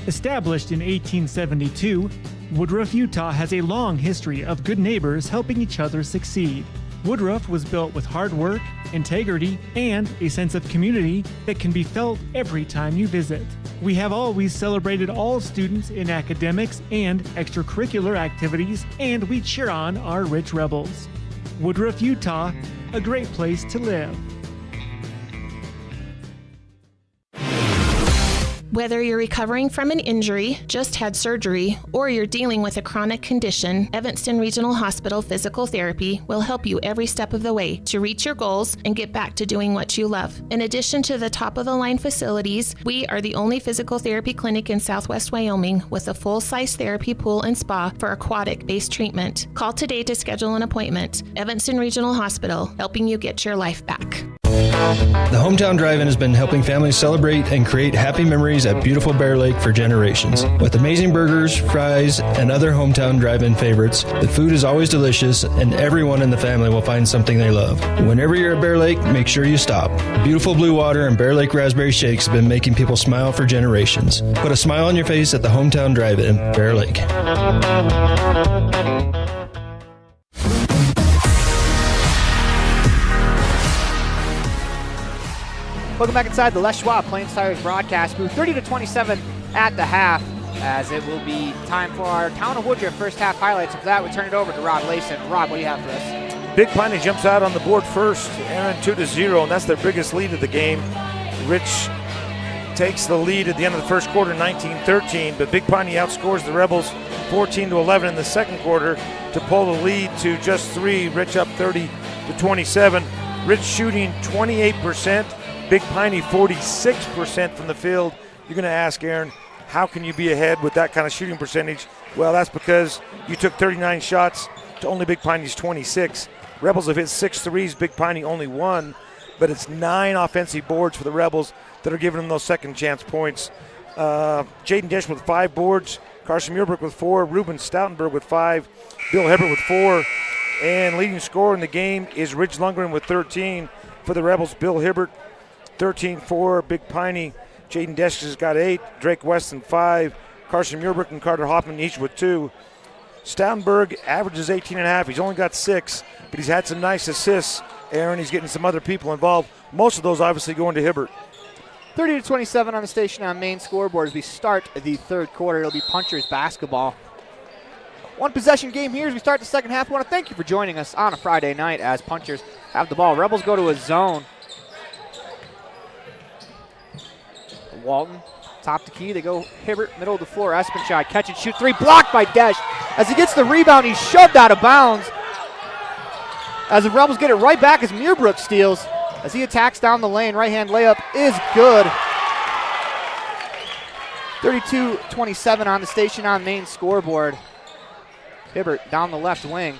Established in 1872, Woodruff, Utah has a long history of good neighbors helping each other succeed. Woodruff was built with hard work, integrity, and a sense of community that can be felt every time you visit. We have always celebrated all students in academics and extracurricular activities, and we cheer on our rich rebels. Woodruff, Utah, a great place to live. Whether you're recovering from an injury, just had surgery, or you're dealing with a chronic condition, Evanston Regional Hospital Physical Therapy will help you every step of the way to reach your goals and get back to doing what you love. In addition to the top-of-the-line facilities, we are the only physical therapy clinic in Southwest Wyoming with a full-size therapy pool and spa for aquatic-based treatment. Call today to schedule an appointment. Evanston Regional Hospital, helping you get your life back. The Hometown Drive-In has been helping families celebrate and create happy memories at beautiful Bear Lake for generations. With amazing burgers, fries, and other Hometown Drive-In favorites, the food is always delicious and everyone in the family will find something they love. Whenever you're at Bear Lake, make sure you stop. Beautiful blue water and Bear Lake raspberry shakes have been making people smile for generations. Put a smile on your face at the Hometown Drive-In, Bear Lake. Welcome back inside the Les Schwab Plains Tires broadcast booth. 30-27 at the half, as it will be time for our Town of Woodruff first half highlights. For that, we turn it over to Rob Layson. Rob, what do you have for us? Big Piney jumps out on the board first, Aaron 2-0, and that's their biggest lead of the game. Rich takes the lead at the end of the first quarter, 19-13, but Big Piney outscores the Rebels 14-11 in the second quarter to pull the lead to just 3. Rich up 30-27. Rich shooting 28%. Big Piney 46% from the field. You're going to ask, Aaron, how can you be ahead with that kind of shooting percentage? Well, that's because you took 39 shots to only Big Piney's 26. Rebels have hit 6 threes, Big Piney only 1, but it's 9 offensive boards for the Rebels that are giving them those second chance points. Jaden Dish with 5 boards, Carson Muirbrook with 4, Ruben Stoutenberg with 5, Bill Hibbert with 4, and leading scorer in the game is Ridge Lundgren with 13 for the Rebels. Bill Hibbert 13-4, Big Piney. Jaden Desch has got 8, Drake Weston 5, Carson Muirbrook and Carter Hoffman each with 2. Stoutenberg averages 18.5. He's only got 6, but he's had some nice assists. Aaron, he's getting some other people involved. Most of those obviously going to Hibbert. 30-27 on the station on main scoreboard as we start the third quarter. It'll be Punchers basketball. One possession game here as we start the second half. I want to thank you for joining us on a Friday night as Punchers have the ball. Rebels go to a zone. Walton, top to key. They go Hibbert, middle of the floor. Espenshide, catch and shoot 3, blocked by Desch. As he gets the rebound, he's shoved out of bounds. As the Rebels get it right back as Muirbrook steals. As he attacks down the lane, right-hand layup is good. 32-27 on the station on main scoreboard. Hibbert down the left wing.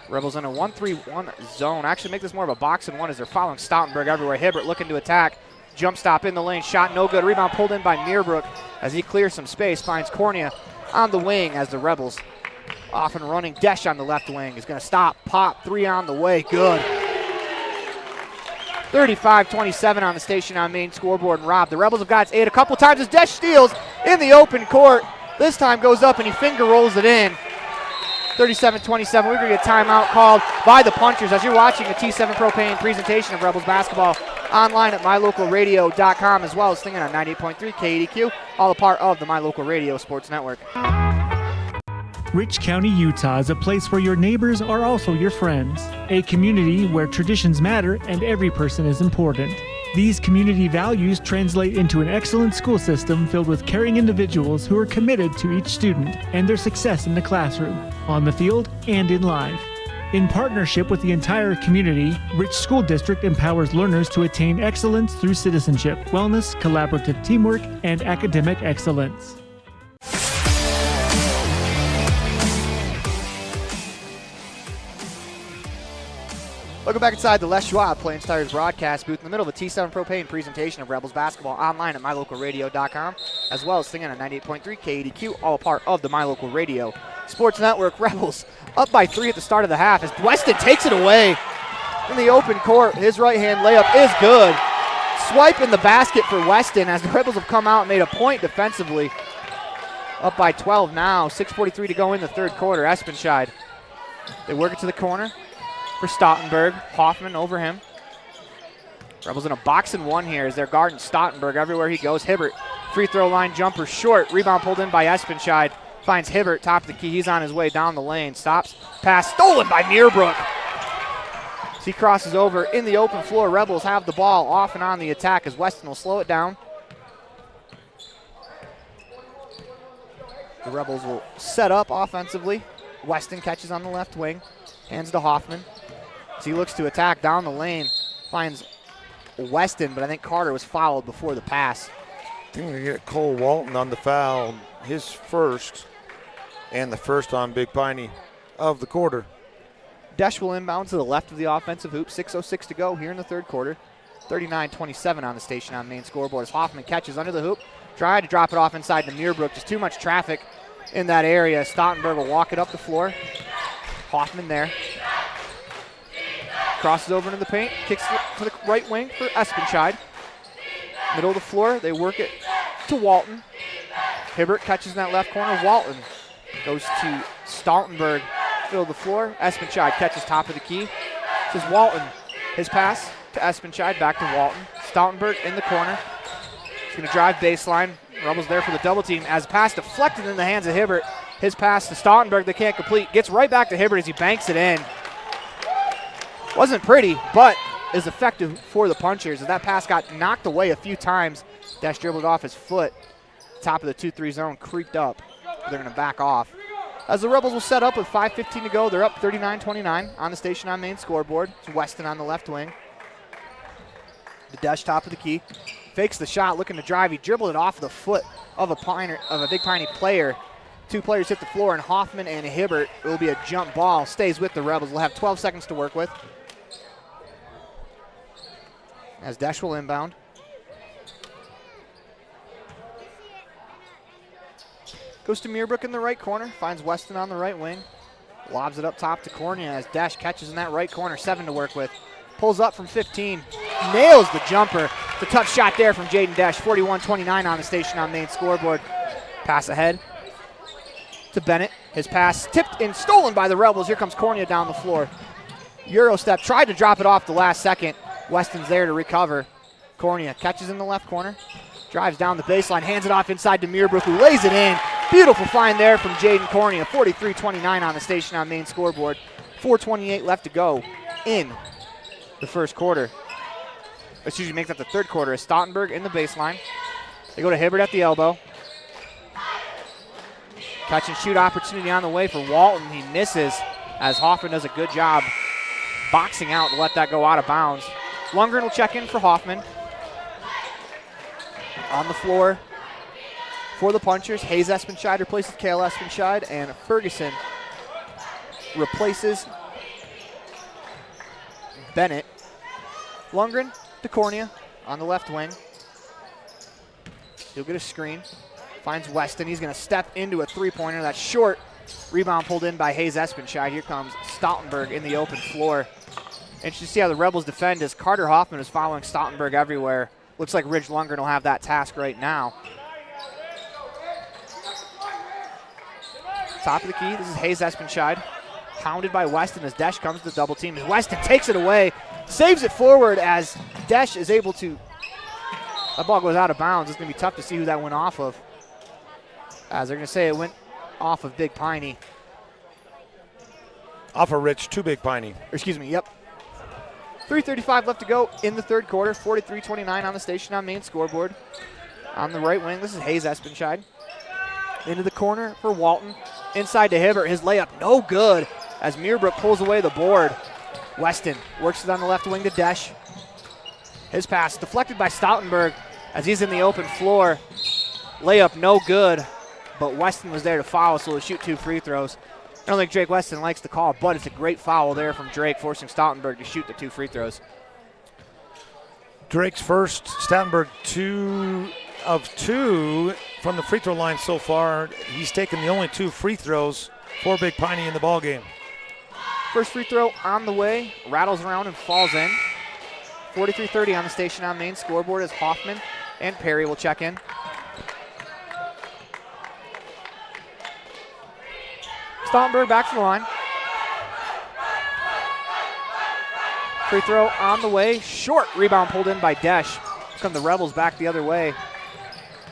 Rebels in a 1-3-1 zone. Actually make this more of a box and one as they're following Stoutenberg everywhere. Hibbert looking to attack. Jump stop in the lane, shot no good. Rebound pulled in by Muirbrook as he clears some space. Finds Cornea on the wing as the Rebels off and running. Desch on the left wing is going to stop. Pop, 3 on the way, good. 35-27 on the station on main scoreboard. And Rob, the Rebels have got its 8 a couple times as Desch steals in the open court. This time goes up and he finger rolls it in. 37-27, we're going to get a timeout called by the Punchers as you're watching a T7 Propane presentation of Rebels basketball online at mylocalradio.com as well as singing on 98.3 KDQ, all a part of the My Local Radio Sports Network. Rich County, Utah is a place where your neighbors are also your friends. A community where traditions matter and every person is important. These community values translate into an excellent school system filled with caring individuals who are committed to each student and their success in the classroom, on the field, and in life. In partnership with the entire community, Rich School District empowers learners to attain excellence through citizenship, wellness, collaborative teamwork, and academic excellence. Welcome back inside the Les Schwab Plains Tires broadcast booth in the middle of a T7 Propane presentation of Rebels basketball online at mylocalradio.com, as well as singing on 98.3 KADQ, all a part of the My Local Radio Sports Network. Rebels up by 3 at the start of the half as Weston takes it away in the open court. His right-hand layup is good. Swipe in the basket for Weston as the Rebels have come out and made a point defensively. Up by 12 now, 6:43 to go in the third quarter. Espenscheid, they work it to the corner for Stoutenberg. Hoffman over him. Rebels in a box and one here as they're guarding Stoutenberg everywhere he goes. Hibbert, free throw line jumper short. Rebound pulled in by Espenscheid. Finds Hibbert, top of the key. He's on his way down the lane. Stops. Pass stolen by Meerbrook. As he crosses over in the open floor, Rebels have the ball off and on the attack as Weston will slow it down. The Rebels will set up offensively. Weston catches on the left wing. Hands to Hoffman. As he looks to attack down the lane, finds Weston, but I think Carter was fouled before the pass. I think we're going to get Cole Walton on the foul, his first, and the first on Big Piney of the quarter. Desch will inbound to the left of the offensive hoop. 6:06 to go here in the third quarter. 39-27 on the station on main scoreboard as Hoffman catches under the hoop. Tried to drop it off inside to Meerbrook. Just too much traffic in that area. Stoutenberg will walk it up the floor. Hoffman there. Crosses over into the paint. Kicks to the right wing for Espenscheid. Middle of the floor. They work it to Walton. Hibbert catches in that left corner. Walton goes to Stoutenberg. Middle of the floor. Espenscheid catches top of the key. This is Walton. His pass to Espenscheid. Back to Walton. Stoutenberg in the corner. He's going to drive baseline. Rebels there for the double team as pass deflected in the hands of Hibbert. His pass to Stoutenberg, they can't complete. Gets right back to Hibbert as he banks it in. Wasn't pretty, but is effective for the punchers as that pass got knocked away a few times. Dash dribbled off his foot. Top of the 2-3 zone, creeped up. They're going to back off. As the Rebels will set up with 5:15 to go, they're up 39-29 on the station on main scoreboard. It's Weston on the left wing. The Dash top of the key. Fakes the shot, looking to drive. He dribbled it off the foot of a Big Piney player. Two players hit the floor, and Hoffman and Hibbert. It will be a jump ball. Stays with the Rebels. We'll have 12 seconds to work with. As Dash will inbound. Goes to Meerbrook in the right corner. Finds Weston on the right wing. Lobs it up top to Cornea as Dash catches in that right corner. 7 to work with. Pulls up from 15. Nails the jumper. The tough shot there from Jaden Dash. 41-29 on the station on main scoreboard. Pass ahead to Bennett. His pass tipped and stolen by the Rebels. Here comes Cornea down the floor. Euro step. Tried to drop it off the last second. Weston's there to recover. Cornea catches in the left corner. Drives down the baseline. Hands it off inside to Meerbrook, who lays it in. Beautiful find there from Jaden Cornea. 43-29 on the station on main scoreboard. 4:28 left to go in the first quarter. Excuse me, makes that the third quarter. Is Stoutenberg in the baseline. They go to Hibbert at the elbow. Catch and shoot opportunity on the way for Walton. He misses as Hoffman does a good job boxing out to let that go out of bounds. Lundgren will check in for Hoffman. On the floor for the punchers, Hayes Espenscheid replaces Cale Espenscheid, and Ferguson replaces Bennett. Lundgren to Cornea on the left wing. He'll get a screen. Finds Weston. He's going to step into a three-pointer. That's short. Rebound pulled in by Hayes Espenscheid. Here comes Stoutenberg in the open floor. Interesting to see how the Rebels defend as Carter Hoffman is following Stoutenberg everywhere. Looks like Ridge Lundgren will have that task right now. Top of the key. This is Hayes Espenscheid. Pounded by Weston as Desch comes to the double team. As Weston takes it away. Saves it forward as Desch is able to. That ball goes out of bounds. It's going to be tough to see who that went off of. As they're going to say it went off of Big Piney. Off of Rich to Big Piney. Excuse me, yep. 3:35 left to go in the third quarter. 43-29 on the station on main scoreboard. On the right wing, this is Hayes Espenscheid. Into the corner for Walton. Inside to Hibbert. His layup no good as Meerbrook pulls away the board. Weston works it on the left wing to Desch. His pass deflected by Stoutenberg as he's in the open floor. Layup no good, but Weston was there to foul, so he'll shoot 2 free throws. don't think Drake Weston likes the call, but it's a great foul there from Drake, forcing Stoutenberg to shoot the 2 free throws. Drake's first, Stoutenberg 2 of 2 from the free throw line so far. He's taken the only 2 free throws for Big Piney in the ball game. First free throw on the way, rattles around and falls in. 43-30 on the station on main scoreboard as Hoffman and Perry will check in. Stoutenberg back to the line. Free throw on the way, short. Rebound pulled in by Desch. Come the Rebels back the other way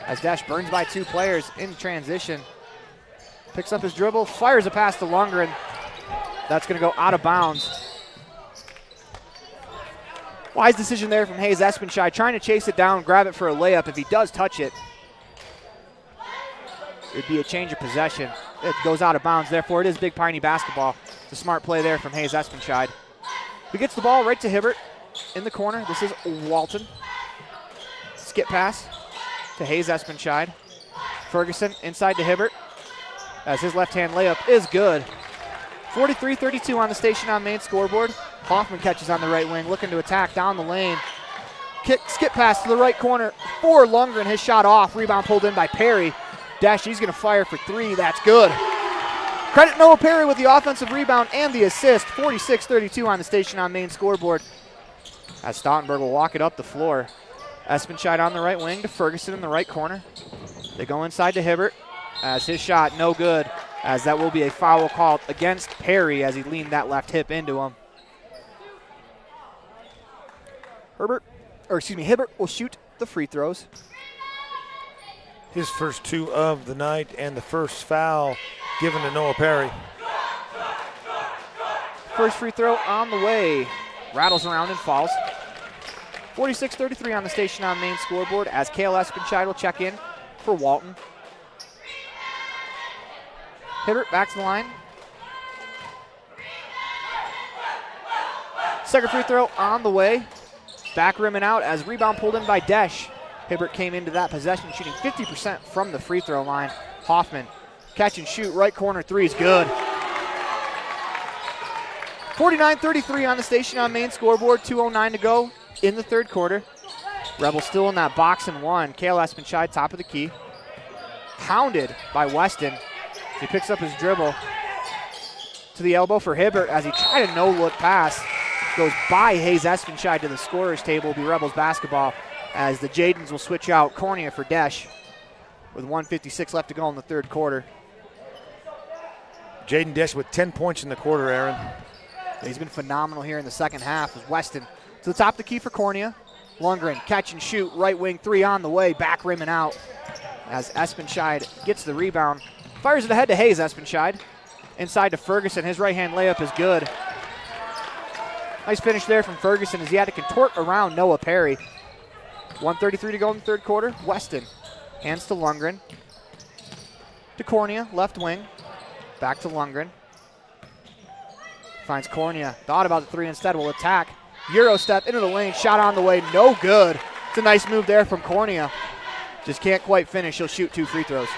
as Desch burns by 2 players in transition. Picks up his dribble, fires a pass to Lundgren. That's going to go out of bounds. Wise decision there from Hayes Espenshide, trying to chase it down, grab it for a layup. If he does touch it, it'd be a change of possession. It goes out of bounds, therefore it is Big Piney basketball. It's a smart play there from Hayes Espenshide. He gets the ball right to Hibbert in the corner. This is Walton. Skip pass to Hayes Espenshide. Ferguson inside to Hibbert as his left-hand layup is good. 43-32 on the station on main scoreboard. Hoffman catches on the right wing, looking to attack down the lane. Skip pass to the right corner for Lundgren. His shot off. Rebound pulled in by Perry. Desch, he's going to fire for 3. That's good. Credit Noah Perry with the offensive rebound and the assist. 46-32 on the station on main scoreboard. As Stoutenberg will walk it up the floor. Espenshide on the right wing to Ferguson in the right corner. They go inside to Hibbert as his shot no good, as that will be a foul called against Perry as he leaned that left hip into him. Hibbert will shoot the free throws. His first 2 of the night and the first foul given to Noah Perry. First free throw on the way. Rattles around and falls. 46-33 on the station on main scoreboard as Cale Espenshide will check in for Walton. Hibbert back to the line. Second free throw on the way. Back rim and out as rebound pulled in by Desch. Hibbert came into that possession shooting 50% from the free throw line. Hoffman, catch and shoot, right corner 3 is good. 49-33 on the station on main scoreboard, 2:09 to go in the third quarter. Rebels still in that box and 1. Cale Espenshide, top of the key. Pounded by Weston. He picks up his dribble to the elbow for Hibbert as he tried a no-look pass. Goes by Hayes Espenshide to the scorer's table. Will be Rebels basketball as the Jadens will switch out Cornea for Desch with 1:56 left to go in the third quarter. Jaden Desch with 10 points in the quarter, Aaron. He's been phenomenal here in the second half as Weston to the top of the key for Cornea. Lundgren, catch and shoot, right wing 3 on the way, back rim and out as Espenshide gets the rebound. Fires it ahead to Hayes Espenshide. Inside to Ferguson, his right-hand layup is good. Nice finish there from Ferguson as he had to contort around Noah Perry. 1:33 to go in the third quarter. Weston hands to Lundgren. To Cornea, left wing. Back to Lundgren. Finds Cornea. Thought about the 3 instead. Will attack. Euro step into the lane. Shot on the way. No good. It's a nice move there from Cornea. Just can't quite finish. He'll shoot 2 free throws.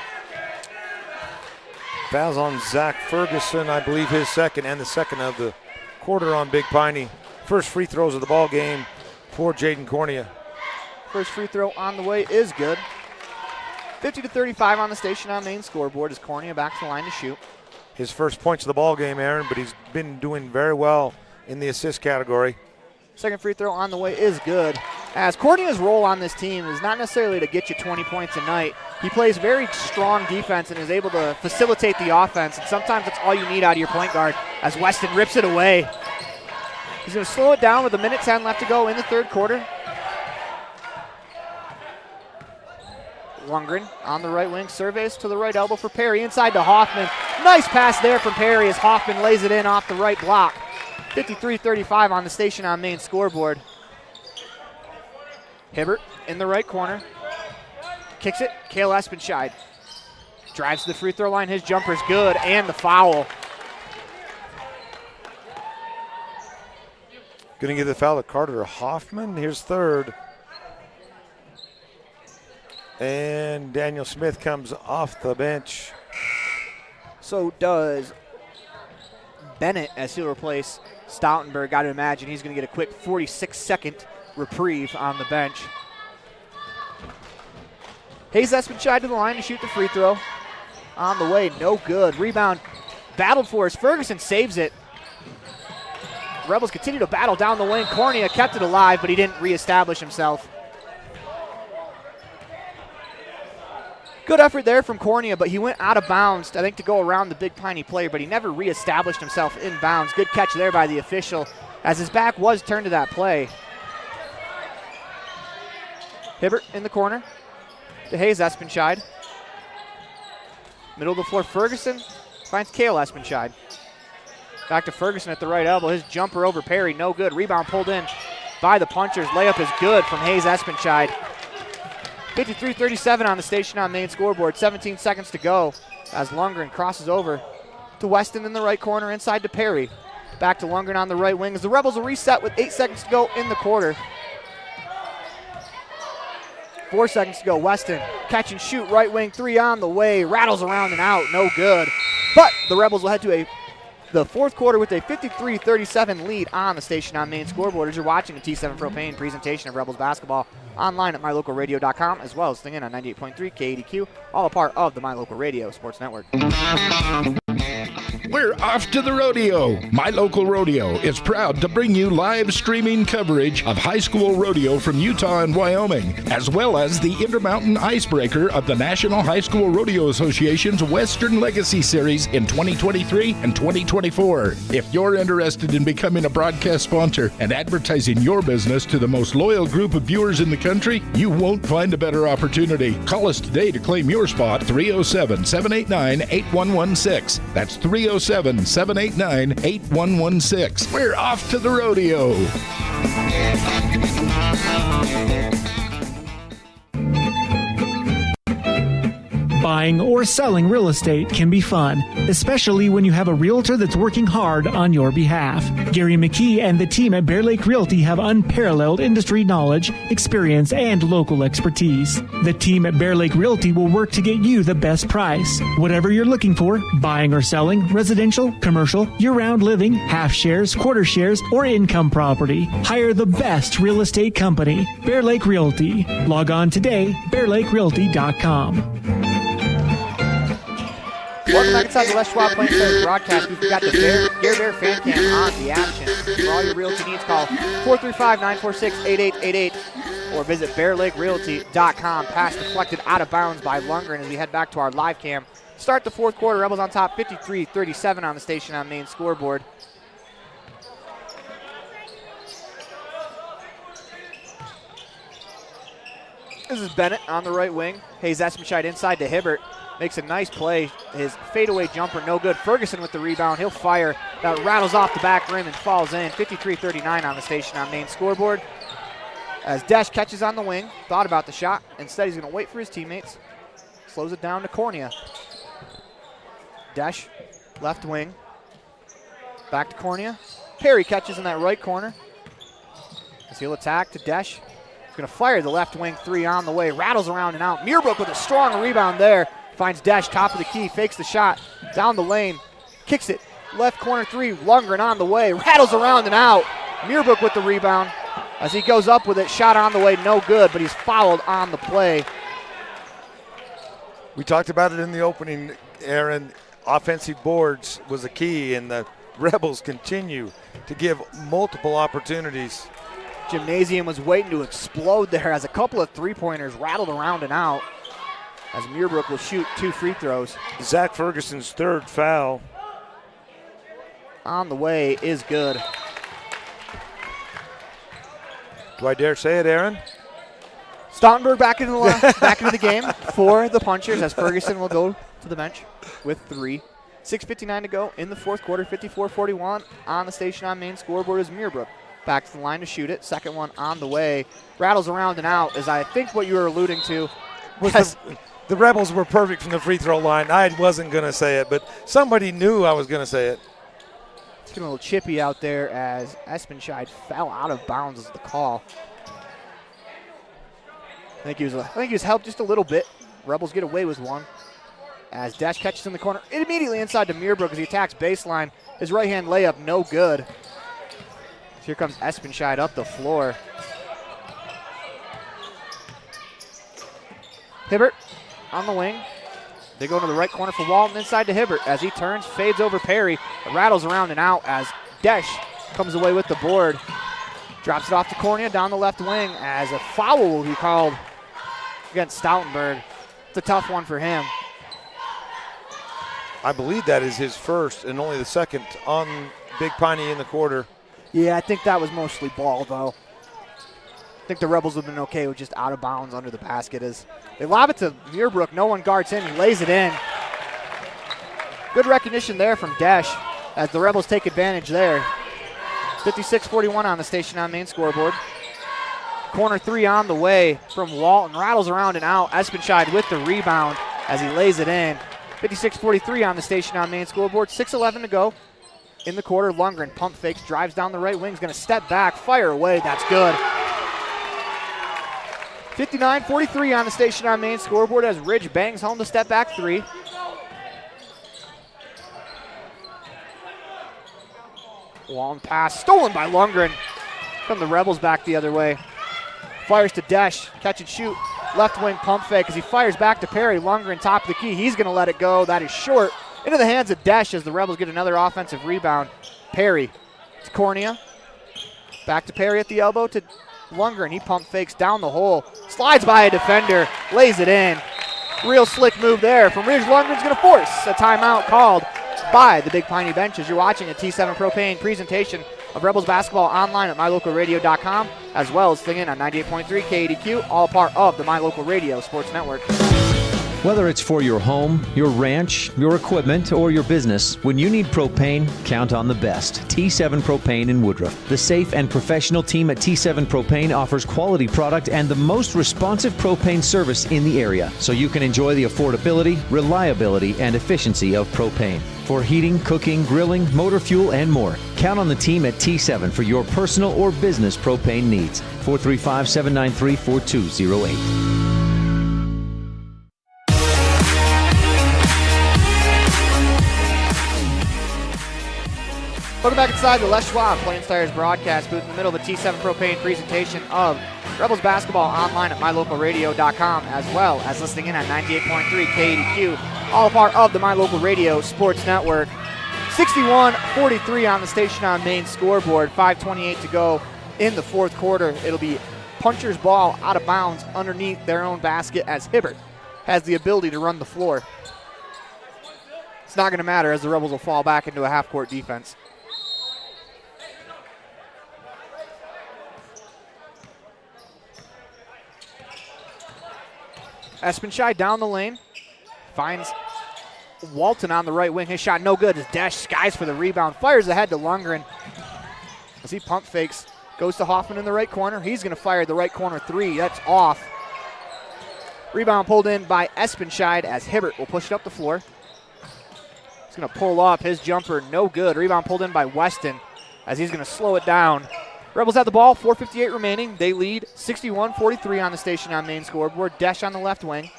Fouls on Zach Ferguson, I believe his second and the second of the quarter on Big Piney. First free throws of the ball game for Jaden Cornea. First free throw on the way is good. 50-35 on the station on main scoreboard as Cornea back to the line to shoot. His first points of the ball game, Aaron, but he's been doing very well in the assist category. Second free throw on the way is good. As Cornea's role on this team is not necessarily to get you 20 points a night. He plays very strong defense and is able to facilitate the offense, and sometimes that's all you need out of your point guard as Weston rips it away. He's going to slow it down with 1:10 left to go in the third quarter. Lundgren on the right wing, surveys to the right elbow for Perry, inside to Hoffman. Nice pass there from Perry as Hoffman lays it in off the right block. 53-35 on the station on main scoreboard. Hibbert in the right corner. Kicks it, Cale Espenshide. Drives to the free throw line, his jumper's good, and the foul. Going to give the foul to Carter Hoffman. Here's third. And Daniel Smith comes off the bench. So does Bennett as he'll replace Stoutenberg. Got to imagine he's going to get a quick 46-second reprieve on the bench. Hayes Espenscheid to the line to shoot the free throw. On the way, no good. Rebound battled for as Ferguson saves it. Rebels continue to battle down the wing. Cornea kept it alive, but he didn't reestablish himself. Good effort there from Cornea, but he went out of bounds, I think, to go around the big Piney player, but he never reestablished himself in bounds. Good catch there by the official as his back was turned to that play. Hibbert in the corner to Hayes Espenscheid. Middle of the floor, Ferguson finds Cale Espenscheid. Back to Ferguson at the right elbow. His jumper over Perry, no good. Rebound pulled in by the Punchers. Layup is good from Hayes Espenscheid. 53-37 on the station on main scoreboard. 17 seconds to go as Lundgren crosses over to Weston in the right corner, inside to Perry. Back to Lundgren on the right wing as the Rebels will reset with 8 seconds to go in the quarter. 4 seconds to go. Weston catch and shoot, right wing three on the way. Rattles around and out, no good. But the Rebels will head to the fourth quarter with a 53-37 lead on the station on main scoreboard. As you're watching the T7 Propane presentation of Rebels basketball online at mylocalradio.com, as well as listening in on 98.3 KADQ, all a part of the My Local Radio Sports Network. We're off to the rodeo. My Local Rodeo is proud to bring you live streaming coverage of high school rodeo from Utah and Wyoming, as well as the Intermountain Icebreaker of the National High School Rodeo Association's Western Legacy Series in 2023 and 2024. If you're interested in becoming a broadcast sponsor and advertising your business to the most loyal group of viewers in the country, you won't find a better opportunity. Call us today to claim your spot, 307-789-8116. That's 307-789-8116. We're off to the rodeo. Buying or selling real estate can be fun, especially when you have a realtor that's working hard on your behalf. Gary McKee and the team at Bear Lake Realty have unparalleled industry knowledge, experience, and local expertise. The team at Bear Lake Realty will work to get you the best price. Whatever you're looking for, buying or selling, residential, commercial, year-round living, half shares, quarter shares, or income property, hire the best real estate company, Bear Lake Realty. Log on today, bearlakerealty.com. Welcome back inside the Les Schwab Plain Stars broadcast. We've got the Bear Fan Cam on the action. For all your realty needs, call 435-946-8888 or visit bearlakerealty.com. Pass deflected out of bounds by Lundgren as we head back to our live cam. Start the fourth quarter. Rebels on top 53-37 on the station on main scoreboard. This is Bennett on the right wing. Hayes Espenscheid inside to Hibbert. Makes a nice play. His fadeaway jumper, no good. Ferguson with the rebound. He'll fire. That rattles off the back rim and falls in. 53-39 on the station on main scoreboard. As Desch catches on the wing. Thought about the shot. Instead, he's going to wait for his teammates. Slows it down to Cornea. Desch, left wing. Back to Cornea. Perry catches in that right corner. As he'll attack to Desch. He's going to fire the left wing three on the way. Rattles around and out. Muirbrook with a strong rebound there. Finds Desch, top of the key, fakes the shot, down the lane, kicks it, left corner three, Lundgren on the way, rattles around and out. Muirbrook with the rebound as he goes up with it, shot on the way, no good, but he's fouled on the play. We talked about it in the opening, Aaron. Offensive boards was a key, and the Rebels continue to give multiple opportunities. Gymnasium was waiting to explode there as a couple of three-pointers rattled around and out. As Muirbrook will shoot 2 free throws. Zach Ferguson's third foul. On the way is good. Do I dare say it, Aaron? Stoutenberg back into the game for the Punchers as Ferguson will go to the bench with 3. 6:59 to go in the fourth quarter. 54-41 on the station on main scoreboard is Muirbrook. Back to the line to shoot it. Second one on the way. Rattles around and out, as I think what you were alluding to was the Rebels were perfect from the free throw line. I wasn't going to say it, but somebody knew I was going to say it. It's getting a little chippy out there as Espenscheid fell out of bounds as the call. I think he was helped just a little bit. Rebels get away with one. as Desch catches in the corner. Immediately inside to Muirbrook as he attacks baseline. His right-hand layup, no good. So here comes Espenscheid up the floor. Hibbert on the wing. They go to the right corner for Walton, inside to Hibbert as he turns, fades over Perry, rattles around and out as Desch comes away with the board. Drops it off to Cornea down the left wing as a foul will be called against Stoutenberg. It's a tough one for him. I believe that is his first and only the second on Big Piney in the quarter. Yeah, I think that was mostly ball, though. I think the Rebels have been okay with just out of bounds under the basket. As they lob it to Muirbrook, no one guards him. He lays it in. Good recognition there from Desch as the Rebels take advantage there. 56-41 on the Station on Main scoreboard. Corner three on the way from Walton. Rattles around and out. Espenscheid with the rebound as he lays it in. 56-43 on the Station on Main scoreboard. 6:11 to go in the quarter. Lundgren pump fakes, drives down the right wing. Is going to step back, fire away. That's good. 59-43 on the Station on Main scoreboard as Ridge bangs home the step back three. Long pass stolen by Lundgren. Come the Rebels back the other way. Fires to Desch, catch and shoot. Left wing pump fake as he fires back to Perry. Lundgren top of the key. He's going to let it go. That is short. Into the hands of Desch as the Rebels get another offensive rebound. Perry to Cornea. Back to Perry at the elbow to Lundgren. He pump fakes down the hole. Slides by a defender. Lays it in. Real slick move there from Ridge. Lundgren's going to force a timeout called by the Big Piney bench as you're watching a T7 Propane presentation of Rebels basketball online at mylocalradio.com, as well as singing on 98.3 KADQ, all part of the My Local Radio Sports Network. Whether it's for your home, your ranch, your equipment, or your business, when you need propane, count on the best. T7 Propane in Woodruff. The safe and professional team at T7 Propane offers quality product and the most responsive propane service in the area, so you can enjoy the affordability, reliability, and efficiency of propane. For heating, cooking, grilling, motor fuel, and more, count on the team at T7 for your personal or business propane needs. 435-793-4208. Welcome back inside the Les Schwab Plains Tires broadcast booth in the middle of the T7 Propane presentation of Rebels basketball online at mylocalradio.com, as well as listening in on 98.3 KADQ, all a part of the My Local Radio Sports Network. 61-43 on the Station on Main scoreboard. 5:28 to go in the fourth quarter. It'll be Puncher's ball out of bounds underneath their own basket as Hibbert has the ability to run the floor. It's not going to matter as the Rebels will fall back into a half-court defense. Espenscheid down the lane, finds Walton on the right wing. His shot no good as Desch skies for the rebound, fires ahead to Lundgren as he pump fakes, goes to Hoffman in the right corner. He's going to fire the right corner three. That's off. Rebound pulled in by Espenscheid as Hibbert will push it up the floor. He's going to pull up his jumper, no good. Rebound pulled in by Weston as he's going to slow it down. Rebels have the ball, 4:58 remaining. They lead 61-43 on the Station on Main scoreboard. Desch on the left wing.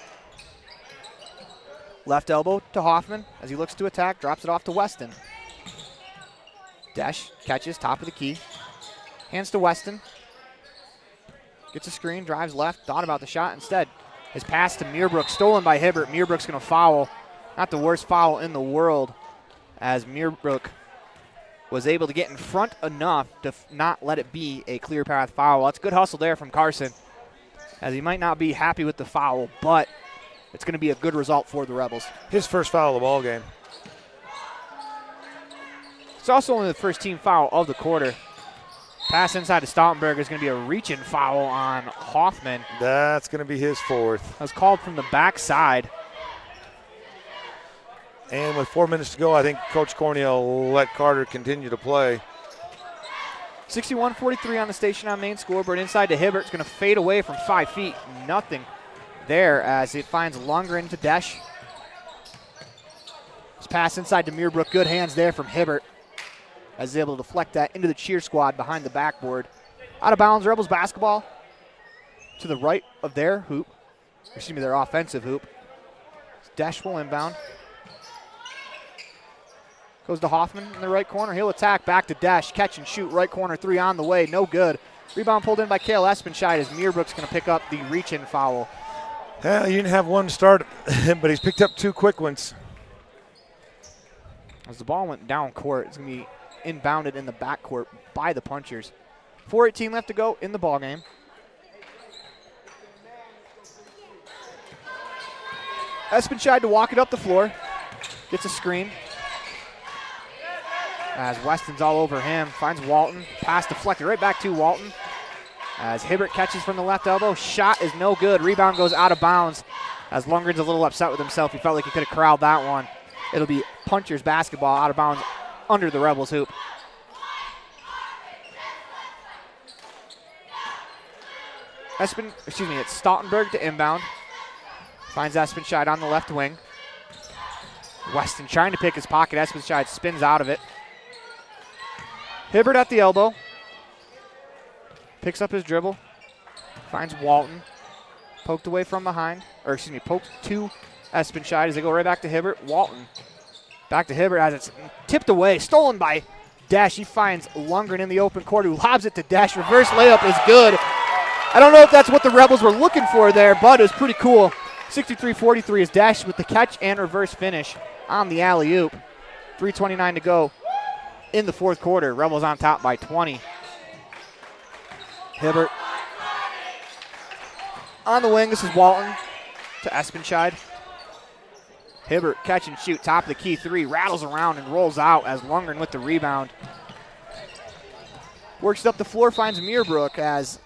Left elbow to Hoffman as he looks to attack, drops it off to Weston. Desch catches, top of the key. Hands to Weston. Gets a screen, drives left, thought about the shot instead. His pass to Muirbrook, stolen by Hibbert. Muirbrook's going to foul. Not the worst foul in the world as Muirbrook was able to get in front enough to not let it be a clear path foul. That's good hustle there from Carson as he might not be happy with the foul, but it's going to be a good result for the Rebels. His first foul of the ball game. It's also only the first team foul of the quarter. Pass inside to Stoutenberg is going to be a reach-in foul on Hoffman. That's going to be his fourth. That was called from the backside. And with 4 minutes to go, I think Coach Cornea will let Carter continue to play. 61-43 on the Station on Main scoreboard. Inside to Hibbert. It's going to fade away from 5 feet. Nothing there as it finds Lundgren to Desch. This pass inside to Muirbrook. Good hands there from Hibbert as he's able to deflect that into the cheer squad behind the backboard. Out of bounds, Rebels basketball to the right of their hoop. Excuse me, their offensive hoop. Desch will inbound. Goes to Hoffman in the right corner. He'll attack back to Desch. Catch and shoot. Right corner three on the way. No good. Rebound pulled in by Kale Espenscheid as Meerbrook's going to pick up the reach-in foul. Yeah, he didn't have one start, but he's picked up 2 quick ones. As the ball went down court, it's going to be inbounded in the backcourt by the Punchers. 4:18 left to go in the ballgame. Espenscheid to walk it up the floor. Gets a screen. As Weston's all over him. Finds Walton. Pass deflected right back to Walton. As Hibbert catches from the left elbow. Shot is no good. Rebound goes out of bounds. As Lundgren's a little upset with himself. He felt like he could have corralled that one. It'll be Punchers basketball out of bounds under the Rebels hoop. It's Stautenberg to inbound. Finds Espenscheid on the left wing. Weston trying to pick his pocket. Espenscheid spins out of it. Hibbert at the elbow. Picks up his dribble. Finds Walton. Poked away from behind. Poked to Espenscheid as they go right back to Hibbert. Walton back to Hibbert as it's tipped away. Stolen by Desch. He finds Lundgren in the open court who lobs it to Desch. Reverse layup is good. I don't know if that's what the Rebels were looking for there, but it was pretty cool. 63-43 is Desch with the catch and reverse finish on the alley-oop. 3:29 to go in the fourth quarter. Rebels on top by 20. Hibbert on the wing. This is Walton to Espenscheid. Hibbert catch and shoot. Top of the key three. Rattles around and rolls out as Lundgren with the rebound. Works it up the floor. Finds Meerbrook as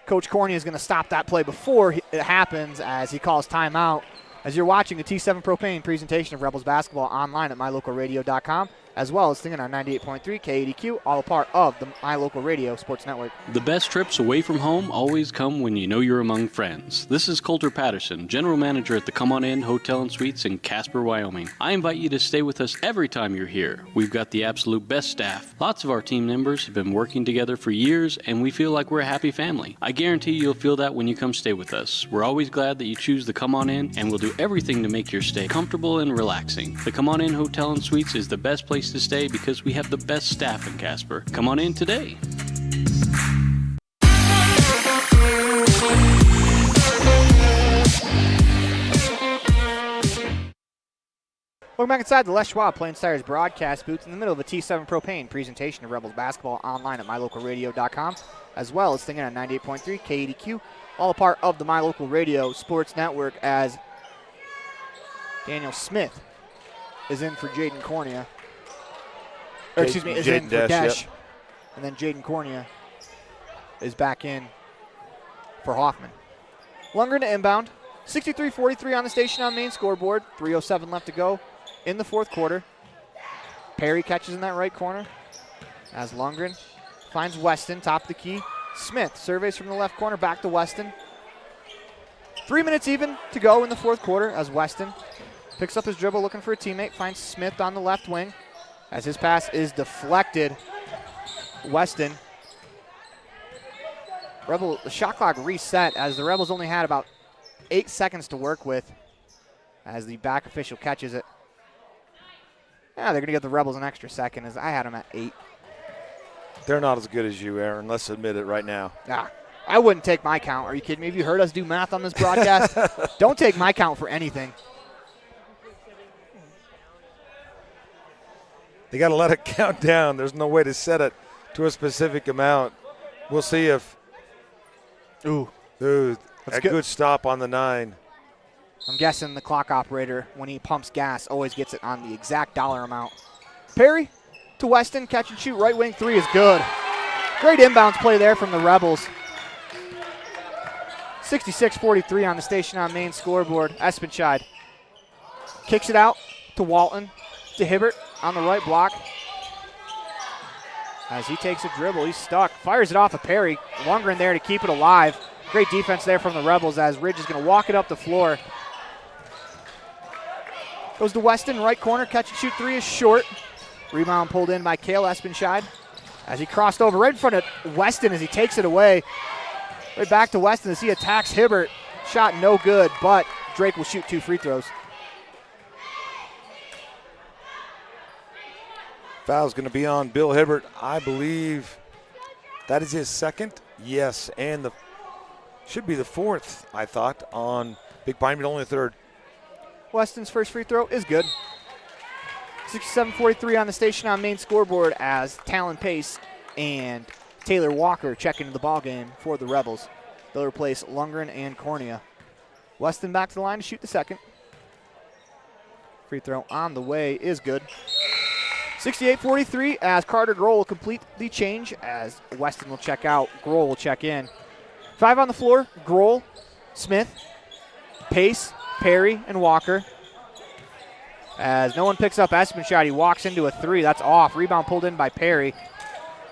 Coach Corney is going to stop that play before it happens as he calls timeout. As you're watching the T7 Propane presentation of Rebels basketball online at mylocalradio.com, as well as singing on 98.3 KADQ, all a part of the My Local Radio Sports Network. The best trips away from home always come when you know you're among friends. This is Coulter Patterson, General Manager at the Come On In Hotel and Suites in Casper, Wyoming. I invite you to stay with us every time you're here. We've got the absolute best staff. Lots of our team members have been working together for years, and we feel like we're a happy family. I guarantee you'll feel that when you come stay with us. We're always glad that you choose the Come On In, and we'll do everything to make your stay comfortable and relaxing. The Come On In Hotel and Suites is the best place to stay because we have the best staff in Casper. Come on in today. Welcome back inside the Les Schwab Plains Tires broadcast booth in the middle of a T7 Propane presentation of Rebels basketball online at mylocalradio.com, as well as singing on 98.3 KADQ, all a part of the My Local Radio Sports Network as Daniel Smith is in for Jaden Cornea. Is in for Desch. Yep. And then Jaden Cornea is back in for Hoffman. Lundgren to inbound. 63-43 on the station on main scoreboard. 3:07 left to go in the fourth quarter. Perry catches in that right corner as Lundgren finds Weston, top of the key. Smith surveys from the left corner, back to Weston. 3 minutes even to go in the fourth quarter as Weston picks up his dribble looking for a teammate, finds Smith on the left wing. As his pass is deflected, Weston. The shot clock reset as the Rebels only had about 8 seconds to work with as the back official catches it. Yeah, they're going to give the Rebels an extra second as I had them at 8. They're not as good as you, Aaron. Let's admit it right now. I wouldn't take my count. Are you kidding me? Have you heard us do math on this broadcast? Don't take my count for anything. They got to let it count down. There's no way to set it to a specific amount. We'll see if. Ooh, a good stop on the 9. I'm guessing the clock operator, when he pumps gas, always gets it on the exact dollar amount. Perry to Weston, catch and shoot, right wing 3 is good. Great inbounds play there from the Rebels. 66-43 on the station on main scoreboard. Espenscheid kicks it out to Walton, to Hibbert on the right block. As he takes a dribble, he's stuck. Fires it off of Perry. Lundgren there to keep it alive. Great defense there from the Rebels as Ridge is going to walk it up the floor. Goes to Weston, right corner, catch and shoot 3 is short. Rebound pulled in by Kale Espenscheid as he crossed over right in front of Weston as he takes it away. Right back to Weston as he attacks Hibbert. Shot no good, but Drake will shoot 2 free throws. Foul's going to be on Bill Hibbert. I believe that is his second. Yes, and should be the fourth, I thought, on Big Piney, but only the third. Weston's first free throw is good. 67-43 on the station on main scoreboard as Talon Pace and Taylor Walker check into the ballgame for the Rebels. They'll replace Lundgren and Cornea. Weston back to the line to shoot the second. Free throw on the way is good. 68-43 as Carter Grohl will complete the change as Weston will check out. Grohl will check in. 5 on the floor, Grohl, Smith, Pace, Perry, and Walker. As no one picks up Espenshade, he walks into a 3. That's off. Rebound pulled in by Perry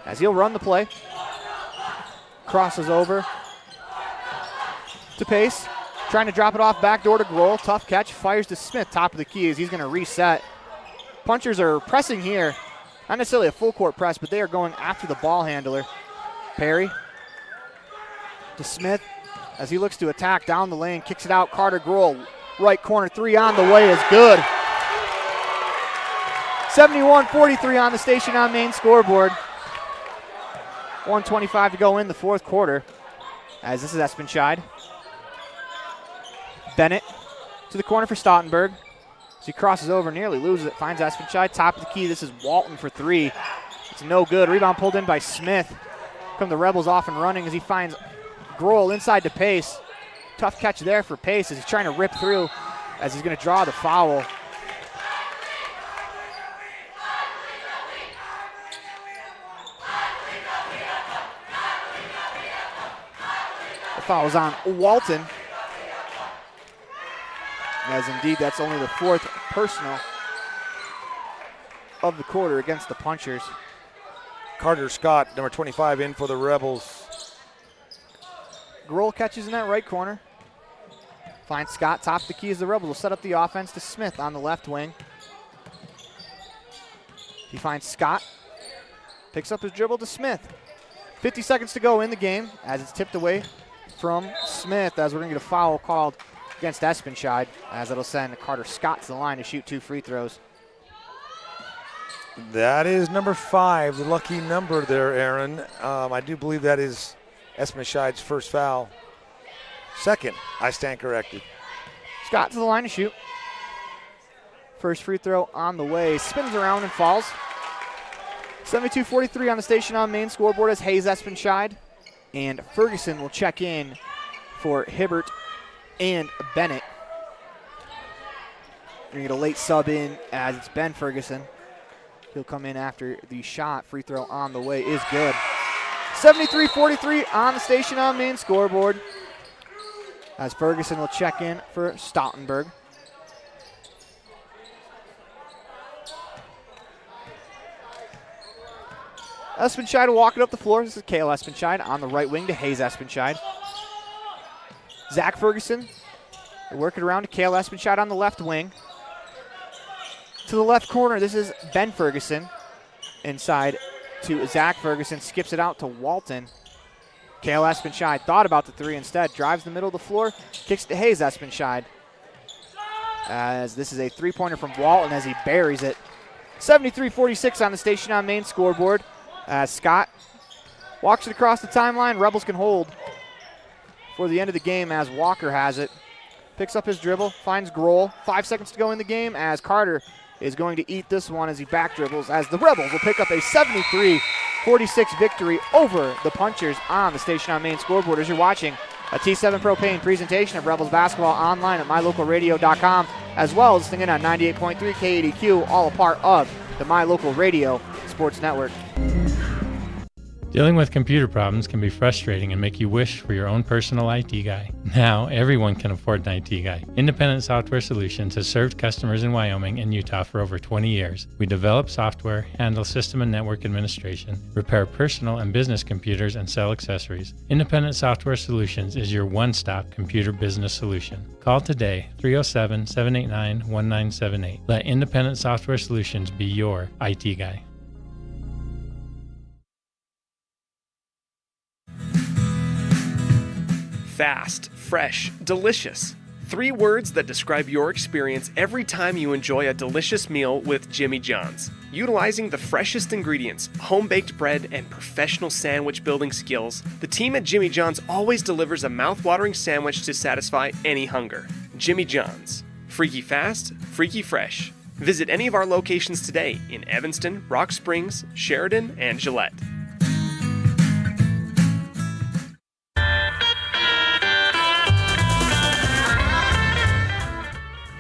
as he'll run the play. Crosses over to Pace. Trying to drop it off backdoor to Grohl. Tough catch. Fires to Smith, top of the key as he's going to reset. Punchers are pressing here. Not necessarily a full court press, but they are going after the ball handler. Perry to Smith as he looks to attack down the lane. Kicks it out. Carter Grohl, right corner 3 on the way is good. 71-43 on the station on main scoreboard. 1:25 to go in the fourth quarter as this is Espenshade. Bennett to the corner for Stottenberg. As he crosses over, nearly loses it, finds Espenshade. Top of the key, this is Walton for 3. It's no good. Rebound pulled in by Smith. Come the Rebels off and running as he finds Grohl inside to Pace. Tough catch there for Pace as he's trying to rip through as he's going to draw the foul. The foul is on Walton. As indeed, that's only the 4th personal of the quarter against the Punchers. Carter Scott, number 25, in for the Rebels. Grohl catches in that right corner. Finds Scott, top of the key as the Rebels will set up the offense to Smith on the left wing. He finds Scott, picks up his dribble to Smith. 50 seconds to go in the game as it's tipped away from Smith as we're going to get a foul called against Espenshade as it'll send Carter Scott to the line to shoot 2 free throws. That is number 5, the lucky number there, Aaron. I do believe that is Espenshade's first foul. Second, I stand corrected. Scott to the line to shoot. First free throw on the way. Spins around and falls. 72-43 on the station on main scoreboard as Hayes Espenshade and Ferguson will check in for Hibbert and Bennett. We're going to get a late sub in as it's Ben Ferguson. He'll come in after the shot. Free throw on the way is good. 73-43 on the station on main scoreboard as Ferguson will check in for Stottenberg. Espenshade will walk it up the floor. This is Kale Espenshade on the right wing to Hayes Espenshade. Zach Ferguson will work it around to Kale Espenshade on the left wing. To the left corner, this is Ben Ferguson. Inside to Zach Ferguson, skips it out to Walton. Kale Espenshade thought about the 3 instead, drives the middle of the floor, kicks to Hayes Espenshade. As this is a 3-pointer from Walton as he buries it. 73-46 on the station on main scoreboard. Scott walks it across the timeline. Rebels can hold for the end of the game as Walker has it. Picks up his dribble, finds Grohl. 5 seconds to go in the game as Carter is going to eat this one as he back dribbles as the Rebels will pick up a 73-46 victory over the Punchers on the station on main scoreboard. As you're watching a T7 Propane presentation of Rebels basketball online at mylocalradio.com, as well as listening in on 98.3 KADQ, all a part of the My Local Radio Sports Network. Dealing with computer problems can be frustrating and make you wish for your own personal IT guy. Now, everyone can afford an IT guy. Independent Software Solutions has served customers in Wyoming and Utah for over 20 years. We develop software, handle system and network administration, repair personal and business computers, and sell accessories. Independent Software Solutions is your one-stop computer business solution. Call today, 307-789-1978. Let Independent Software Solutions be your IT guy. Fast, fresh, delicious. 3 words that describe your experience every time you enjoy a delicious meal with Jimmy John's. Utilizing the freshest ingredients, home-baked bread, and professional sandwich building skills, the team at Jimmy John's always delivers a mouth-watering sandwich to satisfy any hunger. Jimmy John's. Freaky fast, freaky fresh. Visit any of our locations today in Evanston, Rock Springs, Sheridan, and Gillette.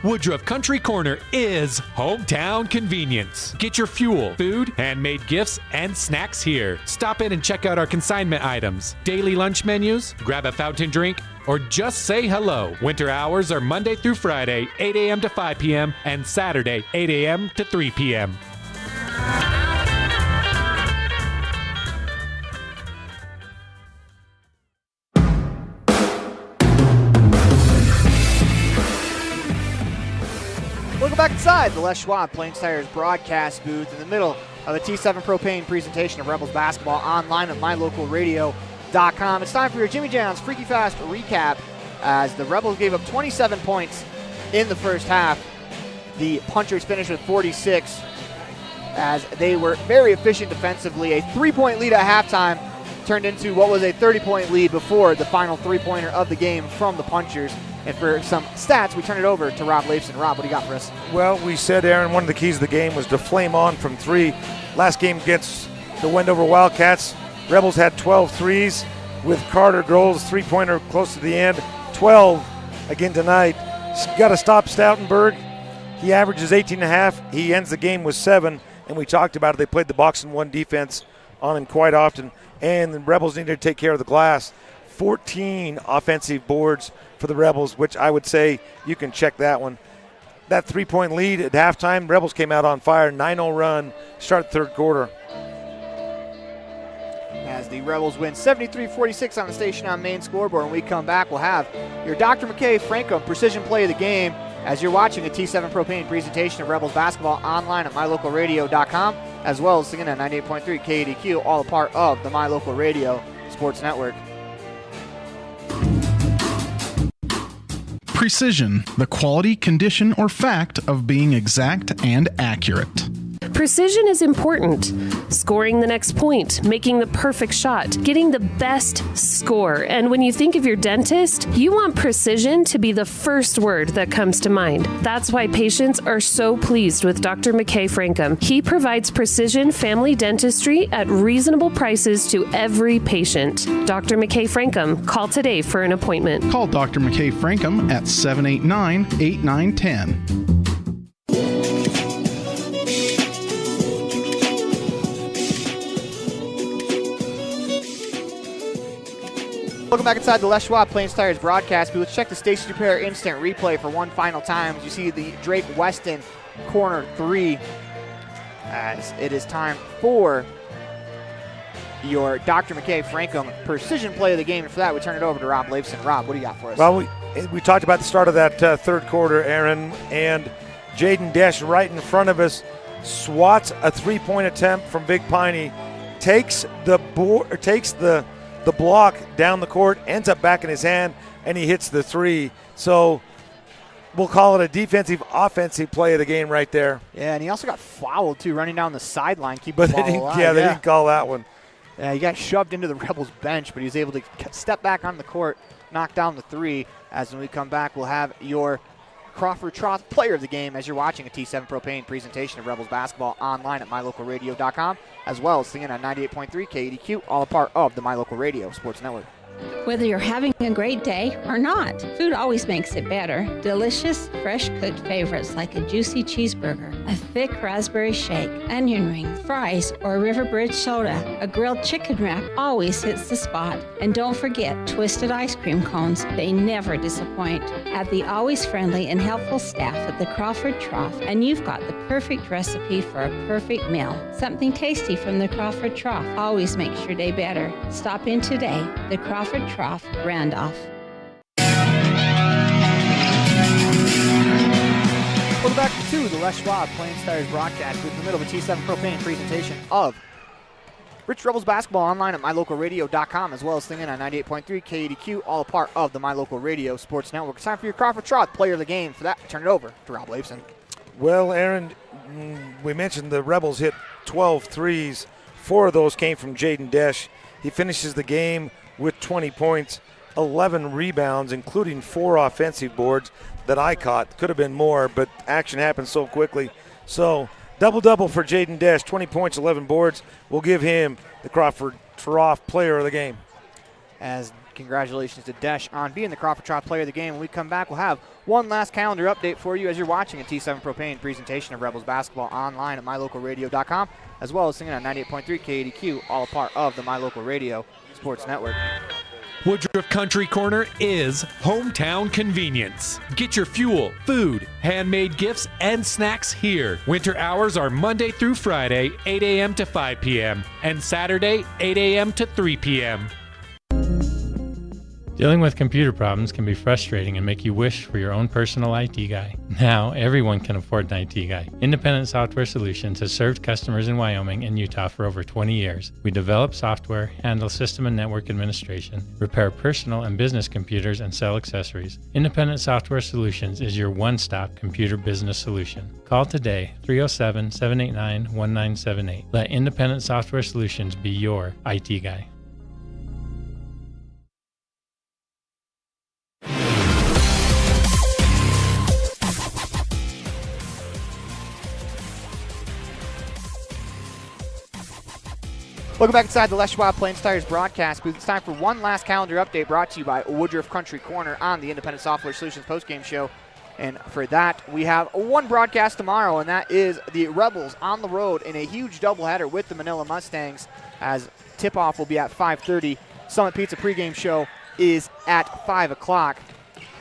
Woodruff Country Corner is hometown convenience. Get your fuel, food, handmade gifts, and snacks here. Stop in and check out our consignment items, daily lunch menus, grab a fountain drink, or just say hello. Winter hours are Monday through Friday, 8 a.m. to 5 p.m., and Saturday, 8 a.m. to 3 p.m. Welcome back inside the Les Schwab Plains Tires broadcast booth in the middle of a T7 Propane presentation of Rebels basketball online at mylocalradio.com. It's time for your Jimmy John's Freaky Fast recap as the Rebels gave up 27 points in the first half. The Punchers finished with 46 as they were very efficient defensively. A 3-point lead at halftime turned into what was a 30-point lead before the final 3-pointer of the game from the Punchers. And for some stats, we turn it over to Rob Leifson. Rob, what do you got for us? Well, we said, Aaron, one of the keys of the game was to flame on from 3. Last game against the Wendover Wildcats, Rebels had 12 threes with Carter Grohl's three-pointer close to the end. 12 again tonight. Got to stop Stoutenberg. He averages 18.5. He ends the game with 7, and we talked about it. They played the box-and-one defense on him quite often, and the Rebels needed to take care of the glass. 14 offensive boards for the Rebels, which I would say you can check that one. That 3-point lead at halftime, Rebels came out on fire, 9-0 run, start third quarter. As the Rebels win 73-46 on the Station on Main scoreboard. When we come back, we'll have your Dr. McKay Franco precision play of the game as you're watching a T7 Propane presentation of Rebels basketball online at mylocalradio.com, as well as singing at 98.3 KDQ, all a part of the My Local Radio Sports Network. Precision, the quality, condition, or fact of being exact and accurate. Precision is important. Scoring the next point, making the perfect shot, getting the best score. And when you think of your dentist, you want precision to be the first word that comes to mind. That's why patients are so pleased with Dr. McKay Frankum. He provides precision family dentistry at reasonable prices to every patient. Dr. McKay Frankum, call today for an appointment. Call Dr. McKay Frankum at 789-8910. Welcome back inside the Les Schwab Plains Tires broadcast booth. Let's check the Station Repair instant replay for one final time. As you see the Drake Weston corner 3, as it is time for your Dr. McKay Frankum precision play of the game. And for that, we turn it over to Rob Leifson. Rob, what do you got for us? Well, we talked about the start of that third quarter, Aaron, and Jaden Desch right in front of us swats a 3-point attempt from Big Piney, takes the block down the court, ends up back in his hand, and he hits the 3. So we'll call it a defensive, offensive play of the game right there. Yeah, and he also got fouled, too, running down the sideline, keeping but the ball alive. They didn't call that one. Yeah, he got shoved into the Rebels bench, but he was able to step back on the court, knock down the 3. As when we come back, we'll have your Crawford Troth player of the game as you're watching a T7 Propane presentation of Rebels basketball online at mylocalradio.com, as well as singing on 98.3 KDQ, all a part of the My Local Radio Sports Network. Whether you're having a great day or not, food always makes it better. Delicious, fresh-cooked favorites like a juicy cheeseburger, a thick raspberry shake, onion rings, fries, or a River Bridge soda. A grilled chicken wrap always hits the spot. And don't forget twisted ice cream cones. They never disappoint. Add the always friendly and helpful staff at the Crawford Trough, and you've got the perfect recipe for a perfect meal. Something tasty from the Crawford Trough always makes your day better. Stop in today. The Crawford Trough, Randolph. Welcome back to the Les Schwab Plains Tires broadcast booth in the middle of a T7 Propane presentation of Rich Rebels basketball online at mylocalradio.com, as well as singing on 98.3 KADQ, all a part of the My Local Radio Sports Network. It's time for your Crawford Trot player of the game. For that, turn it over to Rob Leifson. Well, Aaron, we mentioned the Rebels hit 12 threes. 4 of those came from Jaden Desch. He finishes the game with 20 points, 11 rebounds, including 4 offensive boards that I caught. Could have been more, but action happened so quickly. So double-double for Jaden Desch, 20 points, 11 boards. We'll give him the Crawford Trot player of the game. As congratulations to Desch on being the Crawford Trot player of the game. When we come back, we'll have one last calendar update for you as you're watching a T7 Propane presentation of Rebels basketball online at mylocalradio.com, as well as singing on 98.3 KADQ, all a part of the My Local Radio Sports Network. Woodruff Country Corner is hometown convenience. Get your fuel, food, handmade gifts, and snacks here. Winter hours are Monday through Friday, 8 a.m. to 5 p.m., and Saturday, 8 a.m. to 3 p.m. Dealing with computer problems can be frustrating and make you wish for your own personal IT guy. Now, everyone can afford an IT guy. Independent Software Solutions has served customers in Wyoming and Utah for over 20 years. We develop software, handle system and network administration, repair personal and business computers, and sell accessories. Independent Software Solutions is your one-stop computer business solution. Call today, 307-789-1978. Let Independent Software Solutions be your IT guy. Welcome back inside the Les Schwab Plains Tires broadcast booth. It's time for one last calendar update brought to you by Woodruff Country Corner on the Independent Software Solutions postgame show. And for that, we have one broadcast tomorrow, and that is the Rebels on the road in a huge doubleheader with the Manila Mustangs, as tip-off will be at 5:30. Summit Pizza pregame show is at 5 o'clock.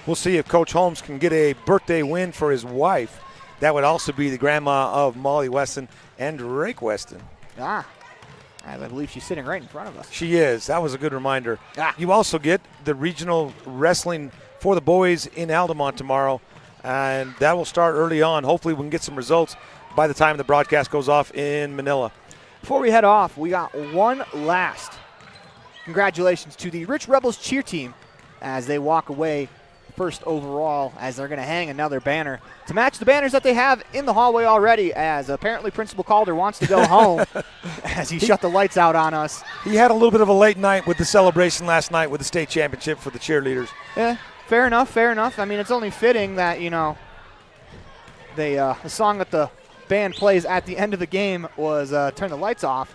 We'll see if Coach Holmes can get a birthday win for his wife. That would also be the grandma of Molly Weston and Drake Weston. I believe she's sitting right in front of us. She is. That was a good reminder. You also get the regional wrestling for the boys in Altamont tomorrow, and that will start early on. Hopefully we can get some results by the time the broadcast goes off in Manila. Before we head off, we got one last congratulations to the Rich Rebels cheer team as they walk away first overall, as they're going to hang another banner to match the banners that they have in the hallway already, as apparently Principal Calder wants to go home as he shut the lights out on us. He had a little bit of a late night with the celebration last night with the state championship for the cheerleaders. Yeah, fair enough. I mean, it's only fitting that, you know, the song that the band plays at the end of the game was Turn the Lights Off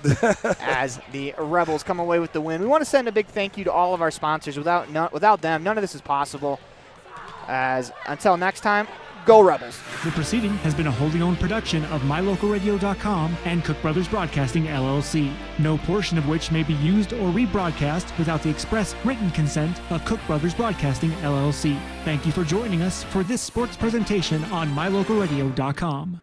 as the Rebels come away with the win. We want to send a big thank you to all of our sponsors. Without them, none of this is possible. As until next time, go Rebels. The proceeding has been a wholly owned production of mylocalradio.com and Cook Brothers Broadcasting, LLC. No portion of which may be used or rebroadcast without the express written consent of Cook Brothers Broadcasting, LLC. Thank you for joining us for this sports presentation on mylocalradio.com.